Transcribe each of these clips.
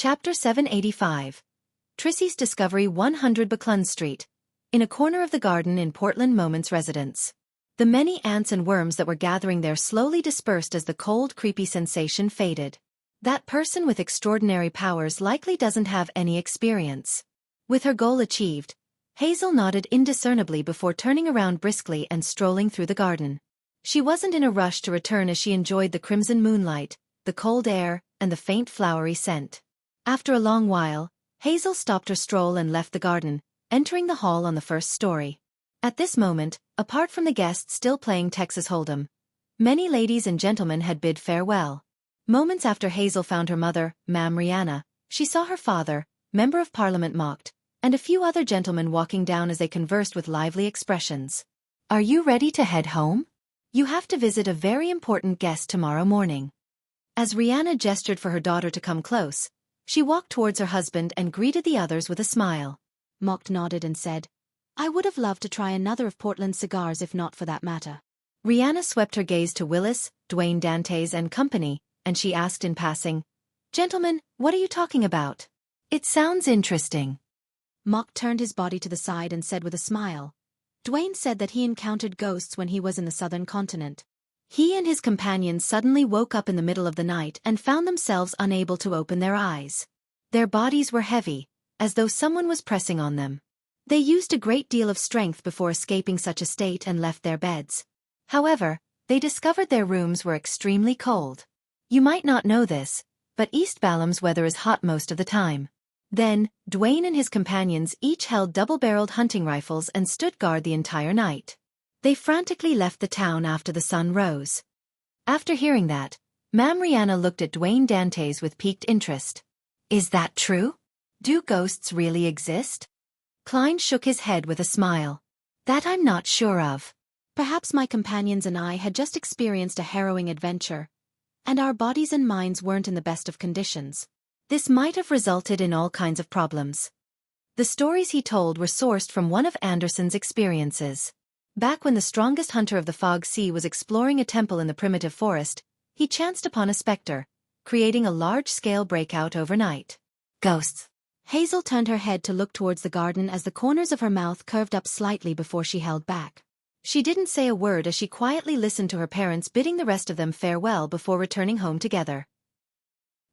Chapter 785. Trissy's Discovery 100 Buckland Street. In a corner of the garden in Portland Moment's residence. The many ants and worms that were gathering there slowly dispersed as the cold, creepy sensation faded. That person with extraordinary powers likely doesn't have any experience. With her goal achieved, Hazel nodded indiscernibly before turning around briskly and strolling through the garden. She wasn't in a rush to return as she enjoyed the crimson moonlight, the cold air, and the faint flowery scent. After a long while, Hazel stopped her stroll and left the garden, entering the hall on the first story. At this moment, apart from the guests still playing Texas Hold'em, many ladies and gentlemen had bid farewell. Moments after Hazel found her mother, Ma'am Rihanna, she saw her father, Member of Parliament mocked, and a few other gentlemen walking down as they conversed with lively expressions. "Are you ready to head home? You have to visit a very important guest tomorrow morning." As Rihanna gestured for her daughter to come close, she walked towards her husband and greeted the others with a smile. Mock nodded and said, "I would have loved to try another of Portland's cigars if not for that matter." Rihanna swept her gaze to Willis, Dwayne Dantes and company, and she asked in passing, "Gentlemen, what are you talking about? It sounds interesting." Mock turned his body to the side and said with a smile, "Dwayne said that he encountered ghosts when he was in the southern continent. He and his companions suddenly woke up in the middle of the night and found themselves unable to open their eyes. Their bodies were heavy, as though someone was pressing on them. They used a great deal of strength before escaping such a state and left their beds. However, they discovered their rooms were extremely cold. You might not know this, but East Balam's weather is hot most of the time." Then, Dwayne and his companions each held double-barreled hunting rifles and stood guard the entire night. They frantically left the town after the sun rose. After hearing that, Ma'am Rihanna looked at Dwayne Dantes with piqued interest. "Is that true? Do ghosts really exist?" Klein shook his head with a smile. "That I'm not sure of. Perhaps my companions and I had just experienced a harrowing adventure, and our bodies and minds weren't in the best of conditions. This might have resulted in all kinds of problems." The stories he told were sourced from one of Anderson's experiences. Back when the strongest hunter of the Fog Sea was exploring a temple in the primitive forest, he chanced upon a specter, creating a large-scale breakout overnight. "Ghosts." Hazel turned her head to look towards the garden as the corners of her mouth curved up slightly before she held back. She didn't say a word as she quietly listened to her parents bidding the rest of them farewell before returning home together.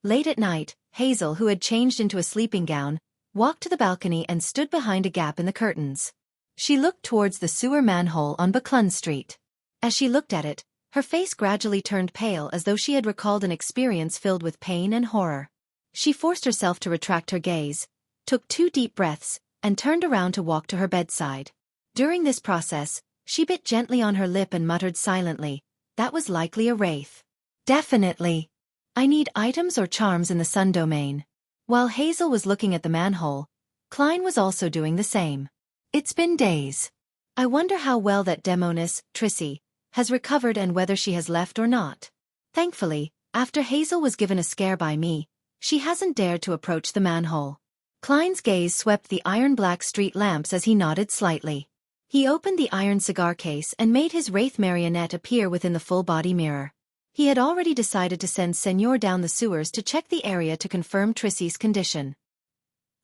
Late at night, Hazel, who had changed into a sleeping gown, walked to the balcony and stood behind a gap in the curtains. She looked towards the sewer manhole on Buckland Street. As she looked at it, her face gradually turned pale as though she had recalled an experience filled with pain and horror. She forced herself to retract her gaze, took 2 deep breaths, and turned around to walk to her bedside. During this process, she bit gently on her lip and muttered silently, "That was likely a wraith. Definitely. I need items or charms in the sun domain." While Hazel was looking at the manhole, Klein was also doing the same. "It's been days. I wonder how well that demoness, Trissy, has recovered and whether she has left or not. Thankfully, after Hazel was given a scare by me, she hasn't dared to approach the manhole." Klein's gaze swept the iron-black street lamps as he nodded slightly. He opened the iron cigar case and made his wraith marionette appear within the full-body mirror. He had already decided to send Senor down the sewers to check the area to confirm Trissy's condition.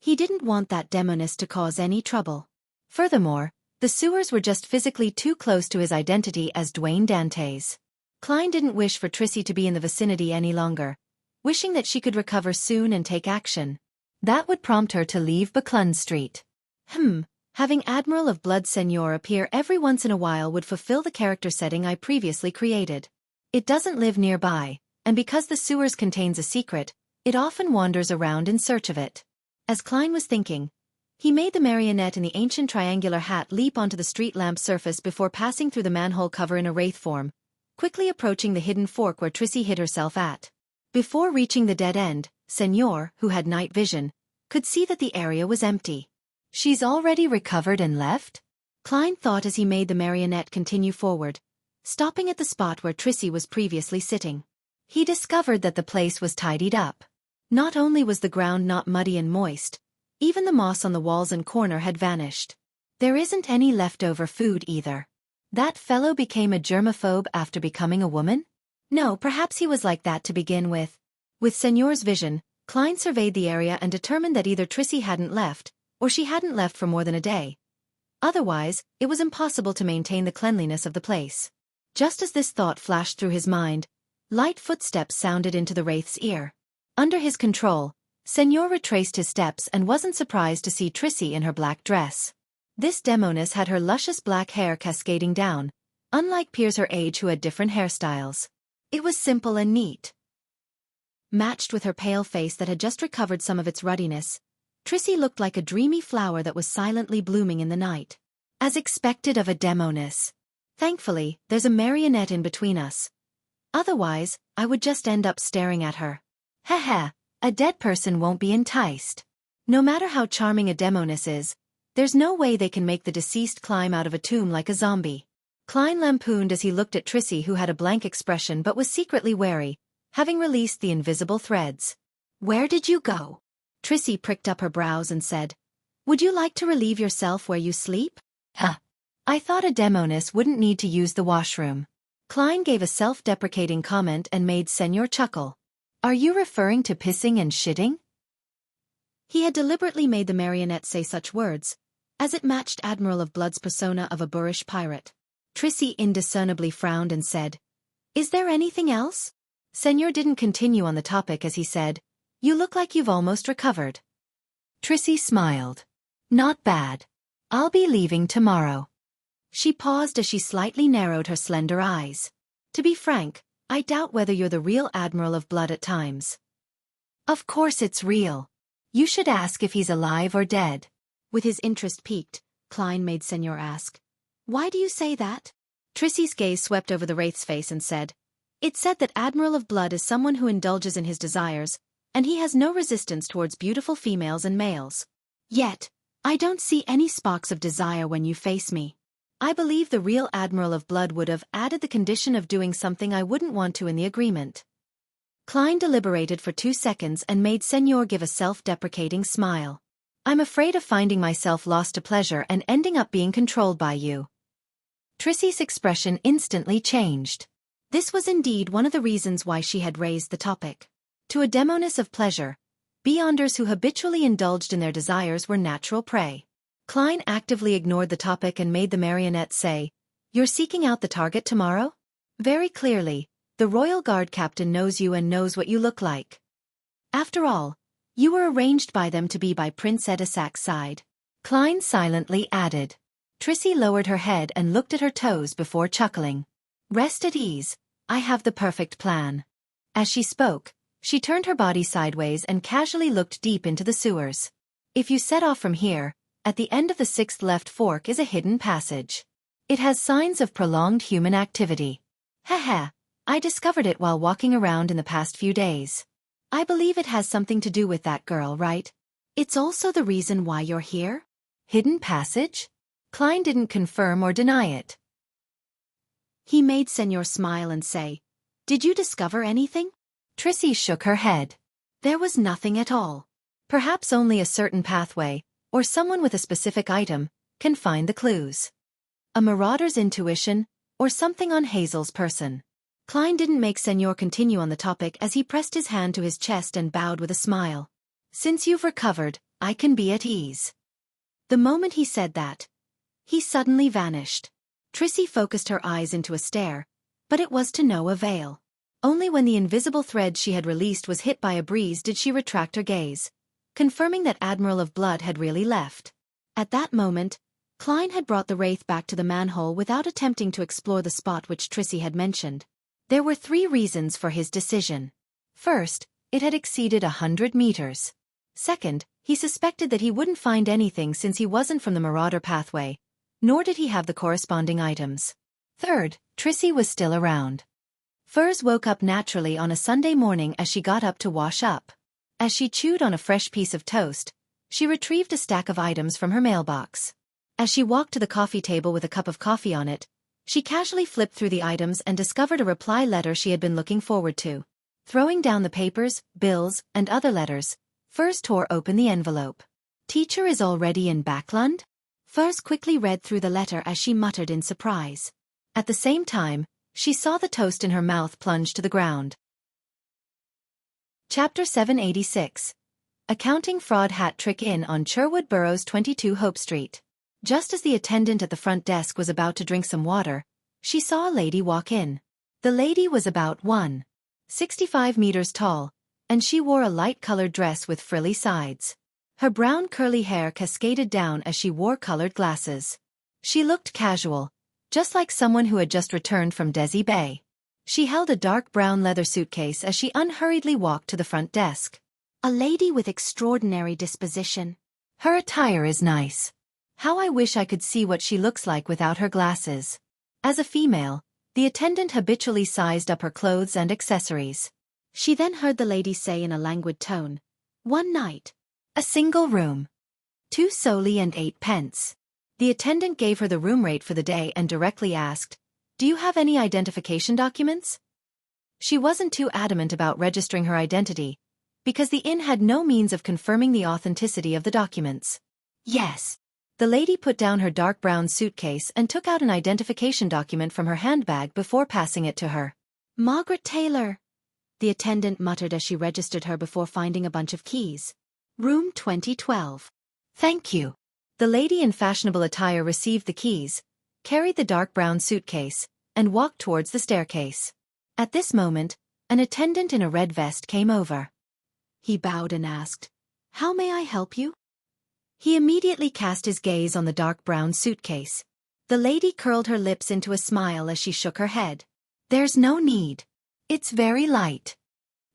He didn't want that demoness to cause any trouble. Furthermore, the sewers were just physically too close to his identity as Dwayne Dantes. Klein didn't wish for Trissy to be in the vicinity any longer, wishing that she could recover soon and take action. That would prompt her to leave Buckland Street. Having Admiral of Blood Senor appear every once in a while would fulfill the character setting I previously created. It doesn't live nearby, and because the sewers contains a secret, it often wanders around in search of it. As Klein was thinking, he made the marionette in the ancient triangular hat leap onto the street lamp surface before passing through the manhole cover in a wraith form, quickly approaching the hidden fork where Trissy hid herself at. Before reaching the dead end, Senor, who had night vision, could see that the area was empty. "She's already recovered and left?" Klein thought as he made the marionette continue forward, stopping at the spot where Trissy was previously sitting. He discovered that the place was tidied up. Not only was the ground not muddy and moist, even the moss on the walls and corner had vanished. There isn't any leftover food either. That fellow became a germaphobe after becoming a woman? No, perhaps he was like that to begin with. With Senor's vision, Klein surveyed the area and determined that either Trissy hadn't left, or she hadn't left for more than a day. Otherwise, it was impossible to maintain the cleanliness of the place. Just as this thought flashed through his mind, light footsteps sounded into the wraith's ear. Under his control, Senor retraced his steps and wasn't surprised to see Trissy in her black dress. This demoness had her luscious black hair cascading down, unlike peers her age who had different hairstyles. It was simple and neat. Matched with her pale face that had just recovered some of its ruddiness, Trissy looked like a dreamy flower that was silently blooming in the night. As expected of a demoness. Thankfully, there's a marionette in between us. Otherwise, I would just end up staring at her. Heh, a dead person won't be enticed. No matter how charming a demoness is, there's no way they can make the deceased climb out of a tomb like a zombie. Klein lampooned as he looked at Trissy, who had a blank expression but was secretly wary, having released the invisible threads. Where did you go? Trissy pricked up her brows and said, Would you like to relieve yourself where you sleep? I thought a demoness wouldn't need to use the washroom. Klein gave a self-deprecating comment and made Senor chuckle. Are you referring to pissing and shitting? He had deliberately made the marionette say such words, as it matched Admiral of Blood's persona of a boorish pirate. Trissy indiscernibly frowned and said, Is there anything else? Senor didn't continue on the topic as he said, You look like you've almost recovered. Trissy smiled. Not bad. I'll be leaving tomorrow. She paused as she slightly narrowed her slender eyes. To be frank, I doubt whether you're the real Admiral of Blood at times. Of course it's real. You should ask if he's alive or dead. With his interest piqued, Klein made Senor ask, Why do you say that? Trissy's gaze swept over the wraith's face and said, It's said that Admiral of Blood is someone who indulges in his desires, and he has no resistance towards beautiful females and males. Yet, I don't see any sparks of desire when you face me. I believe the real Admiral of Blood would have added the condition of doing something I wouldn't want to in the agreement. Klein deliberated for 2 seconds and made Senor give a self-deprecating smile. I'm afraid of finding myself lost to pleasure and ending up being controlled by you. Trissy's expression instantly changed. This was indeed one of the reasons why she had raised the topic. To a demoness of pleasure, beyonders who habitually indulged in their desires were natural prey. Klein actively ignored the topic and made the marionette say, You're seeking out the target tomorrow? Very clearly, the Royal Guard captain knows you and knows what you look like. After all, you were arranged by them to be by Prince Edisac's side. Klein silently added. Trissy lowered her head and looked at her toes before chuckling. Rest at ease, I have the perfect plan. As she spoke, she turned her body sideways and casually looked deep into the sewers. If you set off from here, at the end of the 6th left fork is a hidden passage. It has signs of prolonged human activity. Haha, I discovered it while walking around in the past few days. I believe it has something to do with that girl, right? It's also the reason why you're here? Hidden passage? Klein didn't confirm or deny it. He made Senor smile and say, Did you discover anything? Trissy shook her head. There was nothing at all. Perhaps only a certain pathway, or someone with a specific item, can find the clues. A marauder's intuition, or something on Hazel's person. Klein didn't make Senor continue on the topic as he pressed his hand to his chest and bowed with a smile. Since you've recovered, I can be at ease. The moment he said that, he suddenly vanished. Trissy focused her eyes into a stare, but it was to no avail. Only when the invisible thread she had released was hit by a breeze did she retract her gaze, confirming that Admiral of Blood had really left. At that moment, Klein had brought the wraith back to the manhole without attempting to explore the spot which Trissy had mentioned. There were 3 reasons for his decision. First, it had exceeded 100 meters. Second, he suspected that he wouldn't find anything since he wasn't from the marauder pathway, nor did he have the corresponding items. Third, Trissy was still around. Furs woke up naturally on a Sunday morning as she got up to wash up. As she chewed on a fresh piece of toast, she retrieved a stack of items from her mailbox. As she walked to the coffee table with a cup of coffee on it, she casually flipped through the items and discovered a reply letter she had been looking forward to. Throwing down the papers, bills, and other letters, Furs tore open the envelope. Teacher is already in Backlund? Furs quickly read through the letter as she muttered in surprise. At the same time, she saw the toast in her mouth plunge to the ground. Chapter 786. Accounting Fraud Hat Trick in on Sherwood Burrows 22 Hope Street. Just as the attendant at the front desk was about to drink some water, she saw a lady walk in. The lady was about 1.65 meters tall, and she wore a light-colored dress with frilly sides. Her brown curly hair cascaded down as she wore colored glasses. She looked casual, just like someone who had just returned from Desi Bay. She held a dark brown leather suitcase as she unhurriedly walked to the front desk. A lady with extraordinary disposition. Her attire is nice. How I wish I could see what she looks like without her glasses. As a female, the attendant habitually sized up her clothes and accessories. She then heard the lady say in a languid tone, "One night. A single room. 2 soldi and 8 pence. The attendant gave her the room rate for the day and directly asked, "Do you have any identification documents?" She wasn't too adamant about registering her identity, because the inn had no means of confirming the authenticity of the documents. Yes. The lady put down her dark brown suitcase and took out an identification document from her handbag before passing it to her. "Margaret Taylor," the attendant muttered as she registered her before finding a bunch of keys. "Room 2012. "Thank you." The lady in fashionable attire received the keys, carried the dark brown suitcase, and walked towards the staircase. At this moment, an attendant in a red vest came over. He bowed and asked, "How may I help you?" He immediately cast his gaze on the dark brown suitcase. The lady curled her lips into a smile as she shook her head. "There's no need. It's very light."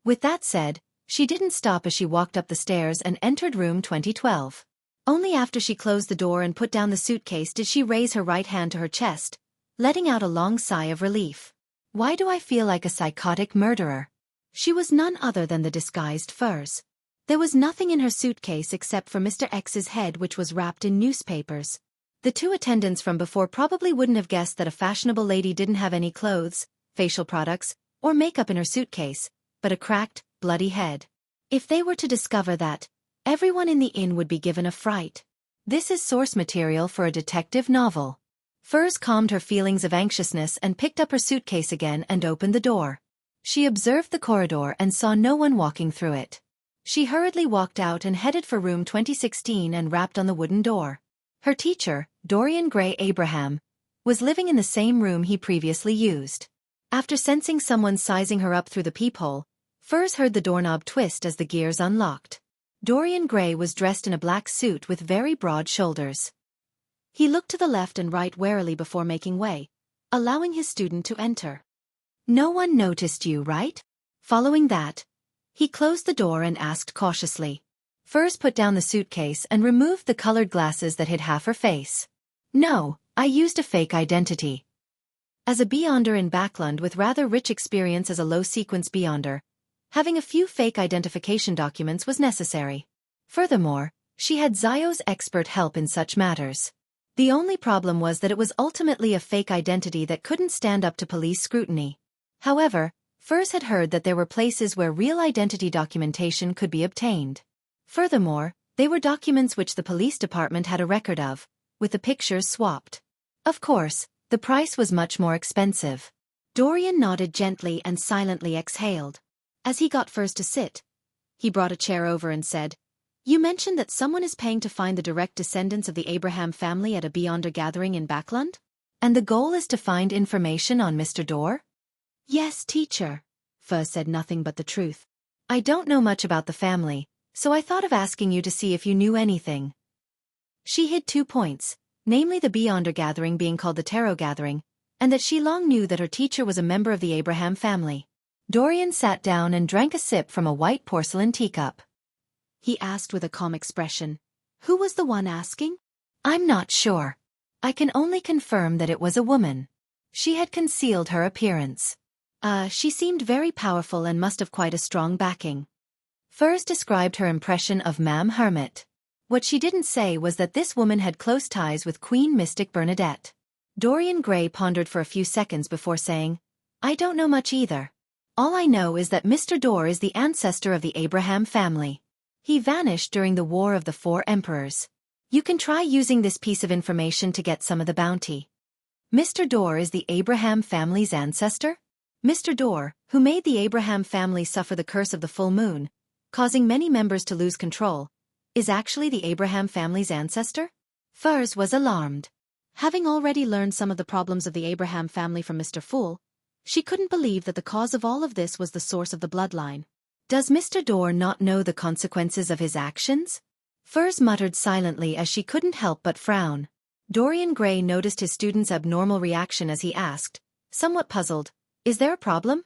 With that said, she didn't stop as she walked up the stairs and entered room 2012. Only after she closed the door and put down the suitcase did she raise her right hand to her chest, letting out a long sigh of relief. "Why do I feel like a psychotic murderer?" She was none other than the disguised Furs. There was nothing in her suitcase except for Mr. X's head, which was wrapped in newspapers. The two attendants from before probably wouldn't have guessed that a fashionable lady didn't have any clothes, facial products, or makeup in her suitcase, but a cracked, bloody head. If they were to discover that, everyone in the inn would be given a fright. This is source material for a detective novel. Furs calmed her feelings of anxiousness and picked up her suitcase again and opened the door. She observed the corridor and saw no one walking through it. She hurriedly walked out and headed for room 2016 and rapped on the wooden door. Her teacher, Dorian Gray Abraham, was living in the same room he previously used. After sensing someone sizing her up through the peephole, Furs heard the doorknob twist as the gears unlocked. Dorian Gray was dressed in a black suit with very broad shoulders. He looked to the left and right warily before making way, allowing his student to enter. "No one noticed you, right?" Following that, he closed the door and asked cautiously. Furs put down the suitcase and removed the colored glasses that hid half her face. "No, I used a fake identity." As a beyonder in Backland with rather rich experience as a low-sequence beyonder, having a few fake identification documents was necessary. Furthermore, she had Zio's expert help in such matters. The only problem was that it was ultimately a fake identity that couldn't stand up to police scrutiny. However, Furs had heard that there were places where real identity documentation could be obtained. Furthermore, they were documents which the police department had a record of, with the pictures swapped. Of course, the price was much more expensive. Dorian nodded gently and silently exhaled. As he got Furs to sit, he brought a chair over and said, "You mentioned that someone is paying to find the direct descendants of the Abraham family at a beyonder gathering in Backland? And the goal is to find information on Mr. Dorr?" "Yes, teacher." Furs said nothing but the truth. "I don't know much about the family, so I thought of asking you to see if you knew anything." She hid 2 points, namely the beyonder gathering being called the Tarot Gathering, and that she long knew that her teacher was a member of the Abraham family. Dorian sat down and drank a sip from a white porcelain teacup. He asked with a calm expression, "Who was the one asking?" "I'm not sure. I can only confirm that it was a woman. She had concealed her appearance. She seemed very powerful and must have quite a strong backing." Furs described her impression of Ma'am Hermit. What she didn't say was that this woman had close ties with Queen Mystic Bernadette. Dorian Gray pondered for a few seconds before saying, "I don't know much either. All I know is that Mr. Dorr is the ancestor of the Abraham family. He vanished during the War of the Four Emperors. You can try using this piece of information to get some of the bounty." "Mr. Dorr is the Abraham family's ancestor?" Mr. Dorr, who made the Abraham family suffer the curse of the full moon, causing many members to lose control, is actually the Abraham family's ancestor? Furs was alarmed. Having already learned some of the problems of the Abraham family from Mr. Fool, she couldn't believe that the cause of all of this was the source of the bloodline. Does Mr. Dorr not know the consequences of his actions? Furs muttered silently as she couldn't help but frown. Dorian Gray noticed his student's abnormal reaction as he asked, somewhat puzzled, "Is there a problem?"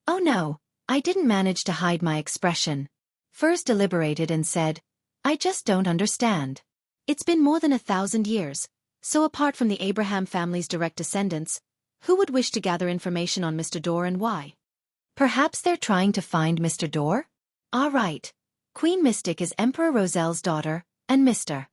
"Oh no, I didn't manage to hide my expression." Furs deliberated and said, "I just don't understand. It's been more than 1,000 years, so apart from the Abraham family's direct descendants, who would wish to gather information on Mr. Dorr and why? Perhaps they're trying to find Mr. Dorr? Ah, right. Queen Mystic is Emperor Roselle's daughter, and Mr.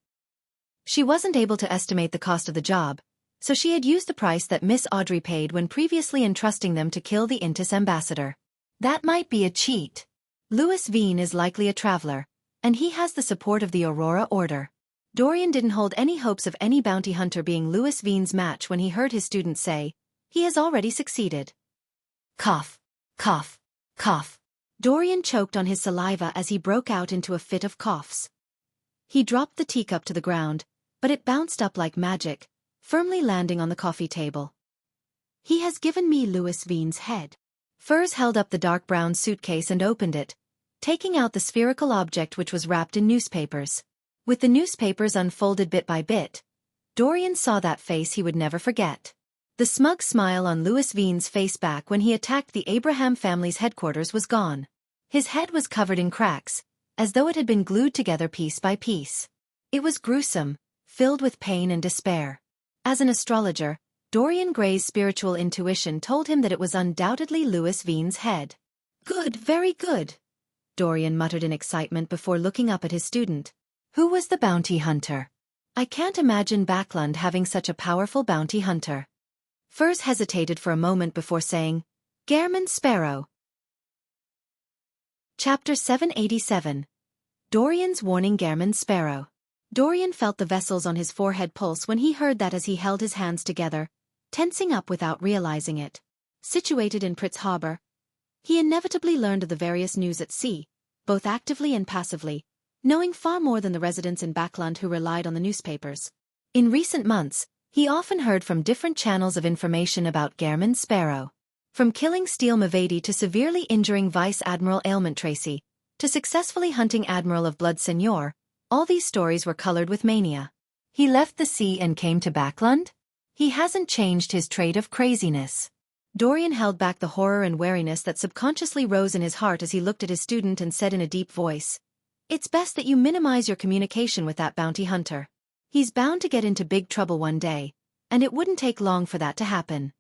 She wasn't able to estimate the cost of the job, so she had used the price that Miss Audrey paid when previously entrusting them to kill the Intis ambassador. That might be a cheat. Louis Veen is likely a traveler, and he has the support of the Aurora Order. Dorian didn't hold any hopes of any bounty hunter being Louis Veen's match when he heard his student say, "He has already succeeded." Cough, cough, cough. Dorian choked on his saliva as he broke out into a fit of coughs. He dropped the teacup to the ground, but it bounced up like magic, firmly landing on the coffee table. "He has given me Louis Veen's head." Furs held up the dark brown suitcase and opened it, taking out the spherical object which was wrapped in newspapers. With the newspapers unfolded bit by bit, Dorian saw that face he would never forget. The smug smile on Louis Veen's face back when he attacked the Abraham family's headquarters was gone. His head was covered in cracks, as though it had been glued together piece by piece. It was gruesome, filled with pain and despair. As an astrologer, Dorian Gray's spiritual intuition told him that it was undoubtedly Louis Veen's head. "Good, very good," Dorian muttered in excitement before looking up at his student. "Who was the bounty hunter?" "I can't imagine Backlund having such a powerful bounty hunter." Furs hesitated for a moment before saying, "Gehrman Sparrow." Chapter 787. Dorian's warning. Gehrman Sparrow. Dorian felt the vessels on his forehead pulse when he heard that as he held his hands together, tensing up without realizing it. Situated in Pritz Harbor, he inevitably learned of the various news at sea, both actively and passively, knowing far more than the residents in Backlund who relied on the newspapers. In recent months, he often heard from different channels of information about Gehrman Sparrow. From killing Steele Mavady to severely injuring Vice Admiral Ailment Tracy, to successfully hunting Admiral of Blood Seigneur, all these stories were colored with mania. He left the sea and came to Backlund? He hasn't changed his trait of craziness. Dorian held back the horror and wariness that subconsciously rose in his heart as he looked at his student and said in a deep voice, "It's best that you minimize your communication with that bounty hunter. He's bound to get into big trouble one day, and it wouldn't take long for that to happen."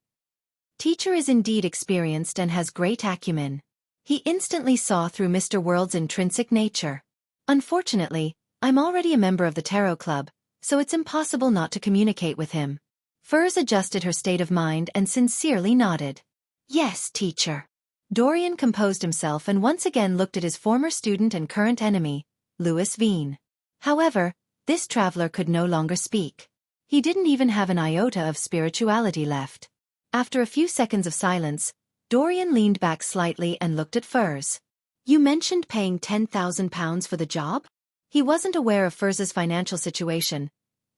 Teacher is indeed experienced and has great acumen. He instantly saw through Mr. World's intrinsic nature. "Unfortunately, I'm already a member of the Tarot Club, so it's impossible not to communicate with him." Furs adjusted her state of mind and sincerely nodded. "Yes, teacher." Dorian composed himself and once again looked at his former student and current enemy, Louis Veen. However, this traveler could no longer speak. He didn't even have an iota of spirituality left. After a few seconds of silence, Dorian leaned back slightly and looked at Furs. "You mentioned paying £10,000 for the job?" He wasn't aware of Furs's financial situation,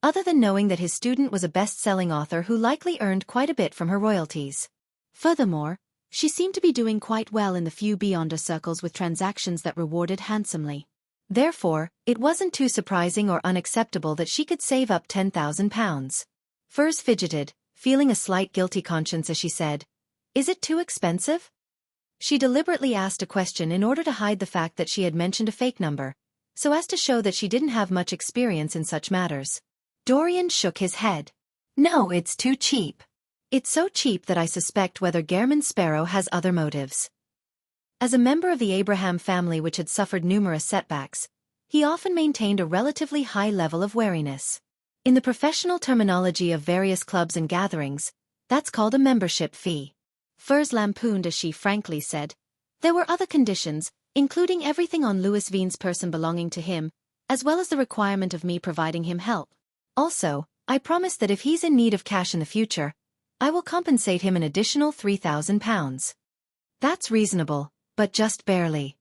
other than knowing that his student was a best-selling author who likely earned quite a bit from her royalties. Furthermore, she seemed to be doing quite well in the few Beyonder circles with transactions that rewarded handsomely. Therefore, it wasn't too surprising or unacceptable that she could save up £10,000. Furs fidgeted, feeling a slight guilty conscience as she said, "Is it too expensive?" She deliberately asked a question in order to hide the fact that she had mentioned a fake number, so as to show that she didn't have much experience in such matters. Dorian shook his head. "No, it's too cheap. It's so cheap that I suspect whether Gehrman Sparrow has other motives." As a member of the Abraham family which had suffered numerous setbacks, he often maintained a relatively high level of wariness. In the professional terminology of various clubs and gatherings, that's called a membership fee. Furs lampooned as she frankly said, "There were other conditions, including everything on Louis Veen's person belonging to him, as well as the requirement of me providing him help. Also, I promised that if he's in need of cash in the future, I will compensate him an additional 3,000 pounds. That's reasonable, but just barely.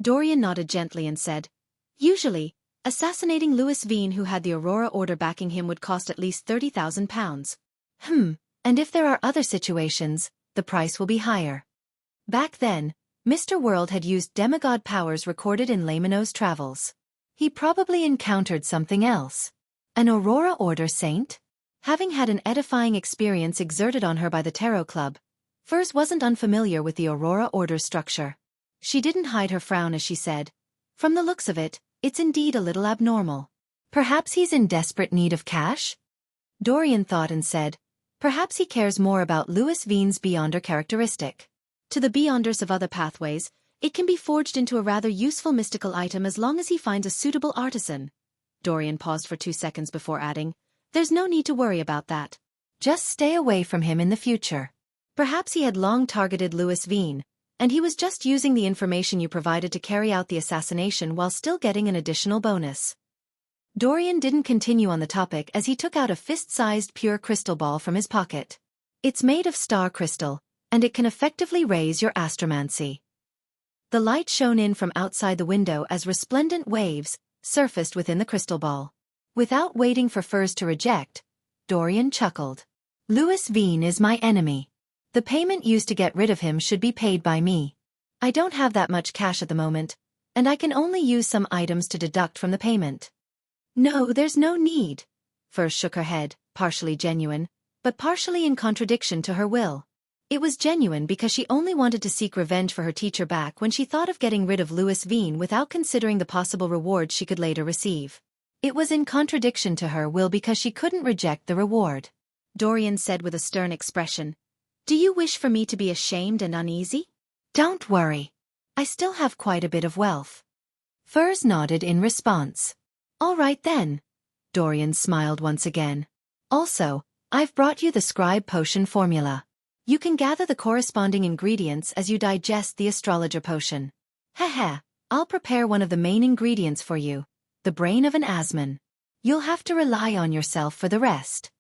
Dorian nodded gently and said, usually, assassinating Louis Veen, who had the Aurora Order backing him, would cost at least 30,000 pounds. And if there are other situations, the price will be higher. Back then, Mr. World had used demigod powers recorded in Lamino's travels. He probably encountered something else. An Aurora Order saint? Having had an edifying experience exerted on her by the Tarot Club, Furs wasn't unfamiliar with the Aurora Order's structure. She didn't hide her frown as she said, from the looks of it, it's indeed a little abnormal. Perhaps he's in desperate need of cash? Dorian thought and said, perhaps he cares more about Louis Veen's Beyonder characteristic. To the Beyonders of other pathways, it can be forged into a rather useful mystical item as long as he finds a suitable artisan. Dorian paused for 2 seconds before adding, there's no need to worry about that. Just stay away from him in the future. Perhaps he had long targeted Louis Veen, and he was just using the information you provided to carry out the assassination while still getting an additional bonus. Dorian didn't continue on the topic as he took out a fist-sized pure crystal ball from his pocket. It's made of star crystal, and it can effectively raise your astromancy. The light shone in from outside the window as resplendent waves surfaced within the crystal ball. Without waiting for Furs to reject, Dorian chuckled. Louis Veen is my enemy. The payment used to get rid of him should be paid by me. I don't have that much cash at the moment, and I can only use some items to deduct from the payment. No, there's no need. Furs shook her head, partially genuine, but partially in contradiction to her will. It was genuine because she only wanted to seek revenge for her teacher back when she thought of getting rid of Louis Veen without considering the possible rewards she could later receive. It was in contradiction to her will because she couldn't reject the reward. Dorian said with a stern expression, do you wish for me to be ashamed and uneasy? Don't worry. I still have quite a bit of wealth. Furs nodded in response. All right then. Dorian smiled once again. Also, I've brought you the scribe potion formula. You can gather the corresponding ingredients as you digest the astrologer potion. Haha, I'll prepare one of the main ingredients for you, the brain of an Asman. You'll have to rely on yourself for the rest.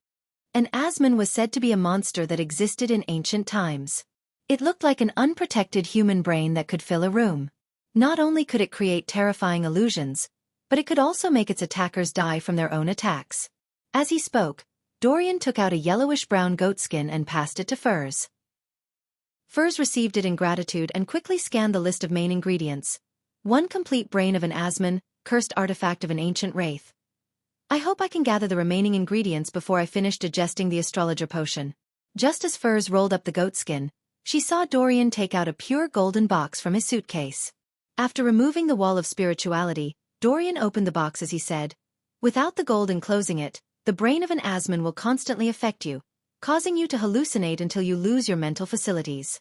An Asman was said to be a monster that existed in ancient times. It looked like an unprotected human brain that could fill a room. Not only could it create terrifying illusions, but it could also make its attackers die from their own attacks. As he spoke, Dorian took out a yellowish-brown goatskin and passed it to Furs. Furs received it in gratitude and quickly scanned the list of main ingredients. 1 complete brain of an Asman, cursed artifact of an ancient wraith. I hope I can gather the remaining ingredients before I finish digesting the astrologer potion. Just as Furs rolled up the goatskin, she saw Dorian take out a pure golden box from his suitcase. After removing the wall of spirituality, Dorian opened the box as he said, without the gold enclosing it, the brain of an Asman will constantly affect you, causing you to hallucinate until you lose your mental facilities.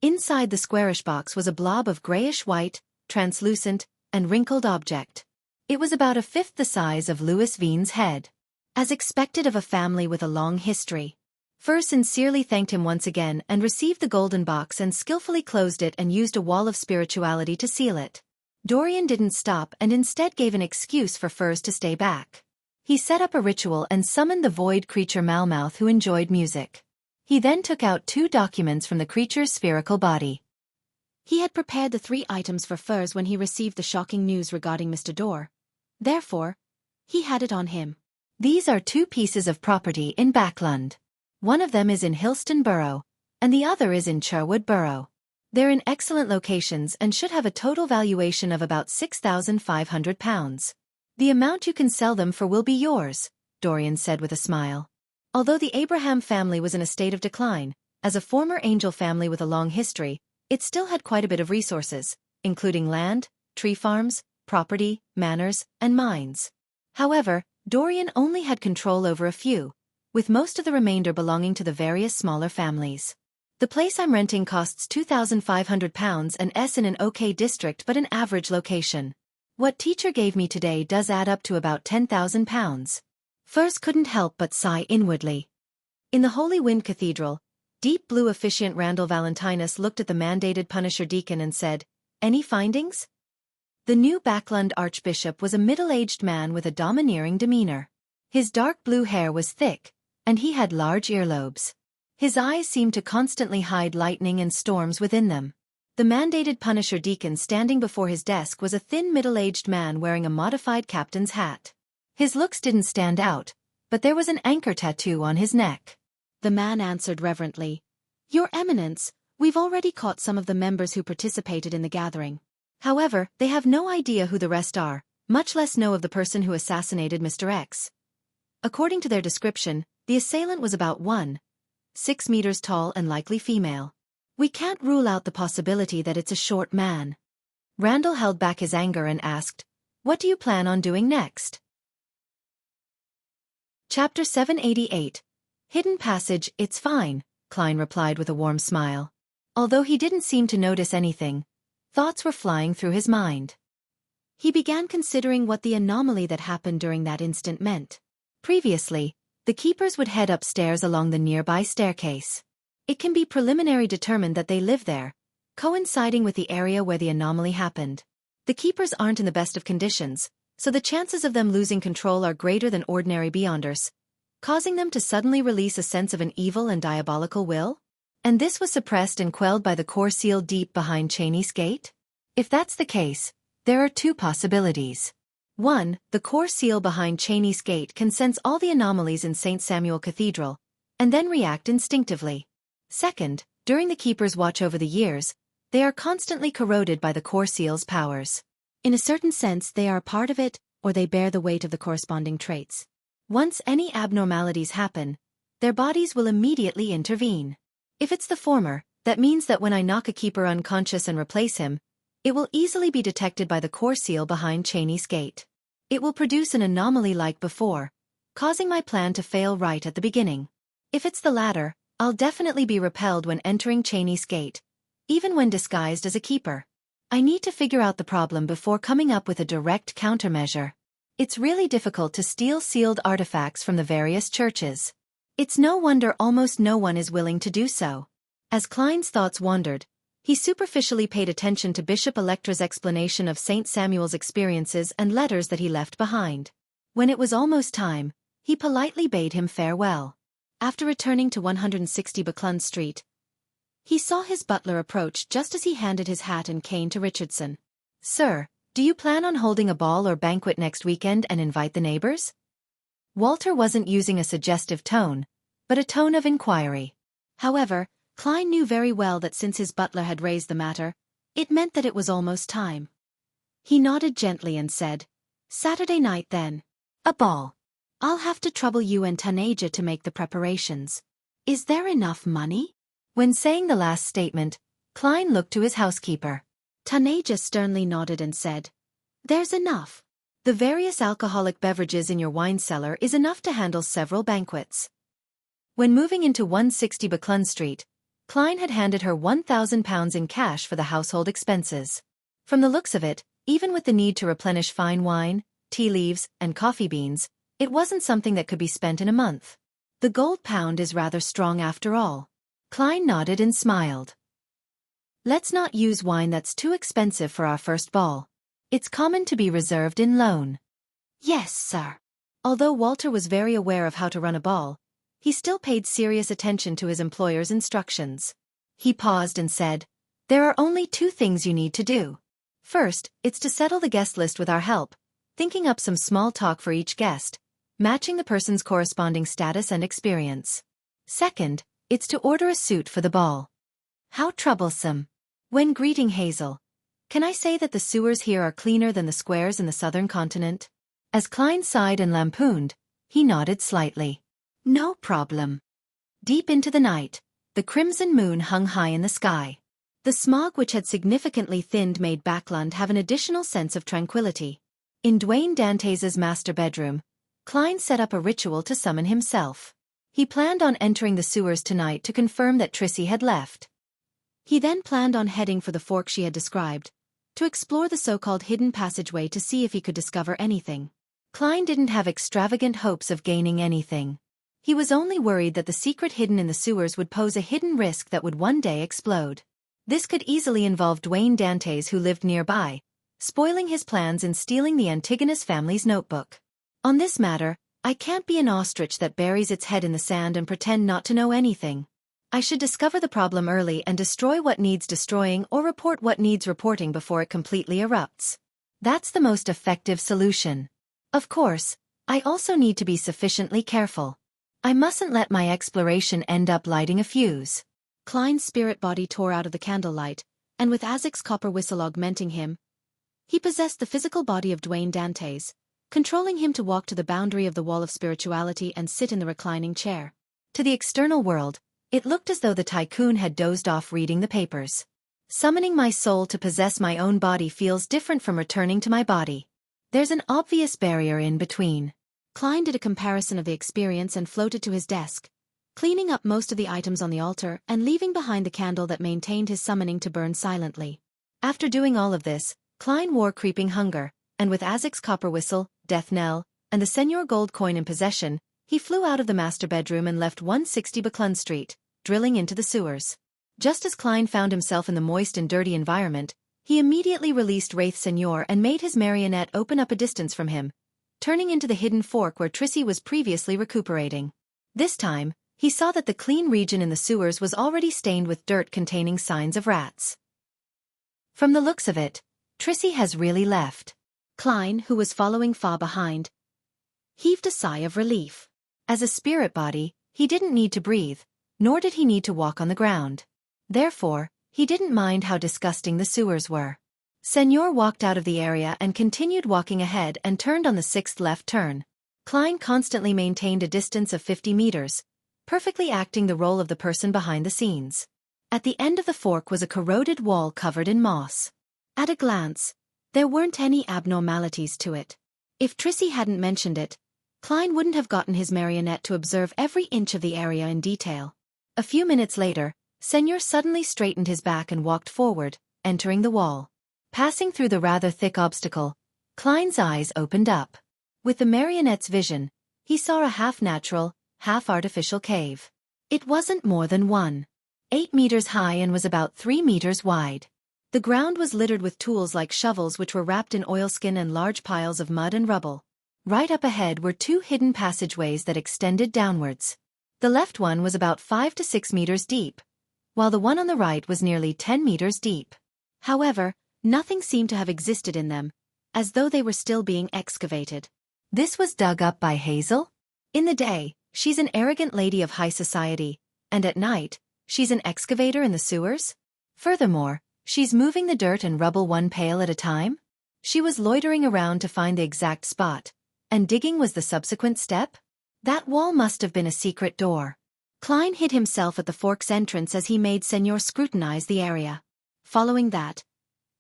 Inside the squarish box was a blob of grayish-white, translucent, and wrinkled object. It was about 1/5 the size of Louis Veen's head. As expected of a family with a long history. Furs sincerely thanked him once again and received the golden box and skillfully closed it and used a wall of spirituality to seal it. Dorian didn't stop and instead gave an excuse for Furs to stay back. He set up a ritual and summoned the void creature Malmouth, who enjoyed music. He then took out 2 documents from the creature's spherical body. He had prepared the 3 items for Furs when he received the shocking news regarding Mr. Dorr. Therefore, he had it on him. These are 2 pieces of property in Backlund. One of them is in Hillston Borough, and the other is in Cherwood Borough. They're in excellent locations and should have a total valuation of about £6,500. The amount you can sell them for will be yours, Dorian said with a smile. Although the Abraham family was in a state of decline, as a former angel family with a long history, it still had quite a bit of resources, including land, tree farms, property, manors, and mines. However, Dorian only had control over a few, with most of the remainder belonging to the various smaller families. The place I'm renting costs £2,500 and is in an okay district but an average location. What teacher gave me today does add up to about £10,000. Furs couldn't help but sigh inwardly. In the Holy Wind Cathedral, deep blue officiant Randall Valentinus looked at the mandated Punisher deacon and said, "Any findings?" The new Backlund archbishop was a middle-aged man with a domineering demeanor. His dark blue hair was thick, and he had large earlobes. His eyes seemed to constantly hide lightning and storms within them. The mandated Punisher Deacon standing before his desk was a thin middle-aged man wearing a modified captain's hat. His looks didn't stand out, but there was an anchor tattoo on his neck. The man answered reverently, "Your Eminence, we've already caught some of the members who participated in the gathering. However, they have no idea who the rest are, much less know of the person who assassinated Mr. X. According to their description, the assailant was about 1.6 meters tall and likely female. We can't rule out the possibility that it's a short man." Randall held back his anger and asked, "What do you plan on doing next?" Chapter 788. Hidden Passage. "It's fine," Klein replied with a warm smile. Although he didn't seem to notice anything, thoughts were flying through his mind. He began considering what the anomaly that happened during that instant meant. Previously, the keepers would head upstairs along the nearby staircase. It can be preliminary determined that they live there, coinciding with the area where the anomaly happened. The keepers aren't in the best of conditions, so the chances of them losing control are greater than ordinary beyonders, causing them to suddenly release a sense of an evil and diabolical will? And this was suppressed and quelled by the core seal deep behind Cheney's gate? If that's the case, there are two possibilities. 1. The core seal behind Cheney's gate can sense all the anomalies in St. Samuel Cathedral, and then react instinctively. 2. During the keeper's watch over the years, they are constantly corroded by the core seal's powers. In a certain sense they are a part of it, or they bear the weight of the corresponding traits. Once any abnormalities happen, their bodies will immediately intervene. If it's the former, that means that when I knock a keeper unconscious and replace him, it will easily be detected by the core seal behind Cheney's gate. It will produce an anomaly like before, causing my plan to fail right at the beginning. If it's the latter, I'll definitely be repelled when entering Cheney's gate, even when disguised as a keeper. I need to figure out the problem before coming up with a direct countermeasure. It's really difficult to steal sealed artifacts from the various churches. It's no wonder almost no one is willing to do so. As Klein's thoughts wandered, he superficially paid attention to Bishop Electra's explanation of St. Samuel's experiences and letters that he left behind. When it was almost time, he politely bade him farewell. After returning to 160 Buckland Street, he saw his butler approach just as he handed his hat and cane to Richardson. "Sir, do you plan on holding a ball or banquet next weekend and invite the neighbors?" Walter wasn't using a suggestive tone, but a tone of inquiry. However, Klein knew very well that since his butler had raised the matter, it meant that it was almost time. He nodded gently and said, "Saturday night then. A ball. I'll have to trouble you and Tanaja to make the preparations. Is there enough money?" When saying the last statement, Klein looked to his housekeeper. Tanaja sternly nodded and said, "There's enough. The various alcoholic beverages in your wine cellar is enough to handle several banquets." When moving into 160 Buckland Street, Klein had handed her £1,000 in cash for the household expenses. From the looks of it, even with the need to replenish fine wine, tea leaves, and coffee beans, it wasn't something that could be spent in a month. The gold pound is rather strong after all. Klein nodded and smiled. "Let's not use wine that's too expensive for our first ball. It's common to be reserved in loan." "Yes, sir." Although Walter was very aware of how to run a ball, he still paid serious attention to his employer's instructions. He paused and said, "There are only two things you need to do. First, it's to settle the guest list with our help, thinking up some small talk for each guest, matching the person's corresponding status and experience. Second, it's to order a suit for the ball." "How troublesome." When greeting Hazel, "Can I say that the sewers here are cleaner than the squares in the southern continent?" As Klein sighed and lampooned, he nodded slightly. "No problem." Deep into the night, the crimson moon hung high in the sky. The smog which had significantly thinned made Backland have an additional sense of tranquility. In Dwayne Dantes' master bedroom, Klein set up a ritual to summon himself. He planned on entering the sewers tonight to confirm that Trissy had left. He then planned on heading for the fork she had described, to explore the so-called hidden passageway to see if he could discover anything. Klein didn't have extravagant hopes of gaining anything. He was only worried that the secret hidden in the sewers would pose a hidden risk that would one day explode. This could easily involve Dwayne Dantes, who lived nearby, spoiling his plans in stealing the Antigonus family's notebook. On this matter, I can't be an ostrich that buries its head in the sand and pretend not to know anything. I should discover the problem early and destroy what needs destroying or report what needs reporting before it completely erupts. That's the most effective solution. Of course, I also need to be sufficiently careful. I mustn't let my exploration end up lighting a fuse. Klein's spirit body tore out of the candlelight, and with Azek's copper whistle augmenting him, he possessed the physical body of Dwayne Dantes, controlling him to walk to the boundary of the wall of spirituality and sit in the reclining chair. To the external world, it looked as though the tycoon had dozed off reading the papers. Summoning my soul to possess my own body feels different from returning to my body. There's an obvious barrier in between. Klein did a comparison of the experience and floated to his desk, cleaning up most of the items on the altar and leaving behind the candle that maintained his summoning to burn silently. After doing all of this, Klein wore creeping hunger, and with Azek's copper whistle, death knell, and the Senor gold coin in possession, he flew out of the master bedroom and left 160 Buckland Street, drilling into the sewers. Just as Klein found himself in the moist and dirty environment, he immediately released Wraith Senor and made his marionette open up a distance from him, turning into the hidden fork where Trissy was previously recuperating. This time, he saw that the clean region in the sewers was already stained with dirt containing signs of rats. From the looks of it, Trissy has really left. Klein, who was following far behind, heaved a sigh of relief. As a spirit body, he didn't need to breathe, nor did he need to walk on the ground. Therefore, he didn't mind how disgusting the sewers were. Senor walked out of the area and continued walking ahead and turned on the 6th left turn. Klein constantly maintained a distance of 50 meters, perfectly acting the role of the person behind the scenes. At the end of the fork was a corroded wall covered in moss. At a glance, there weren't any abnormalities to it. If Trissy hadn't mentioned it, Klein wouldn't have gotten his marionette to observe every inch of the area in detail. A few minutes later, Senor suddenly straightened his back and walked forward, entering the wall. Passing through the rather thick obstacle, Klein's eyes opened up. With the marionette's vision, he saw a half-natural, half-artificial cave. It wasn't more than 1.8 meters high and was about 3 meters wide. The ground was littered with tools like shovels which were wrapped in oilskin and large piles of mud and rubble. Right up ahead were 2 hidden passageways that extended downwards. The left one was about 5 to 6 meters deep, while the one on the right was nearly 10 meters deep. However, nothing seemed to have existed in them, as though they were still being excavated. This was dug up by Hazel? In the day, she's an arrogant lady of high society, and at night, she's an excavator in the sewers? Furthermore, she's moving the dirt and rubble one pail at a time? She was loitering around to find the exact spot, and digging was the subsequent step? That wall must have been a secret door. Klein hid himself at the fork's entrance as he made Senor scrutinize the area. Following that,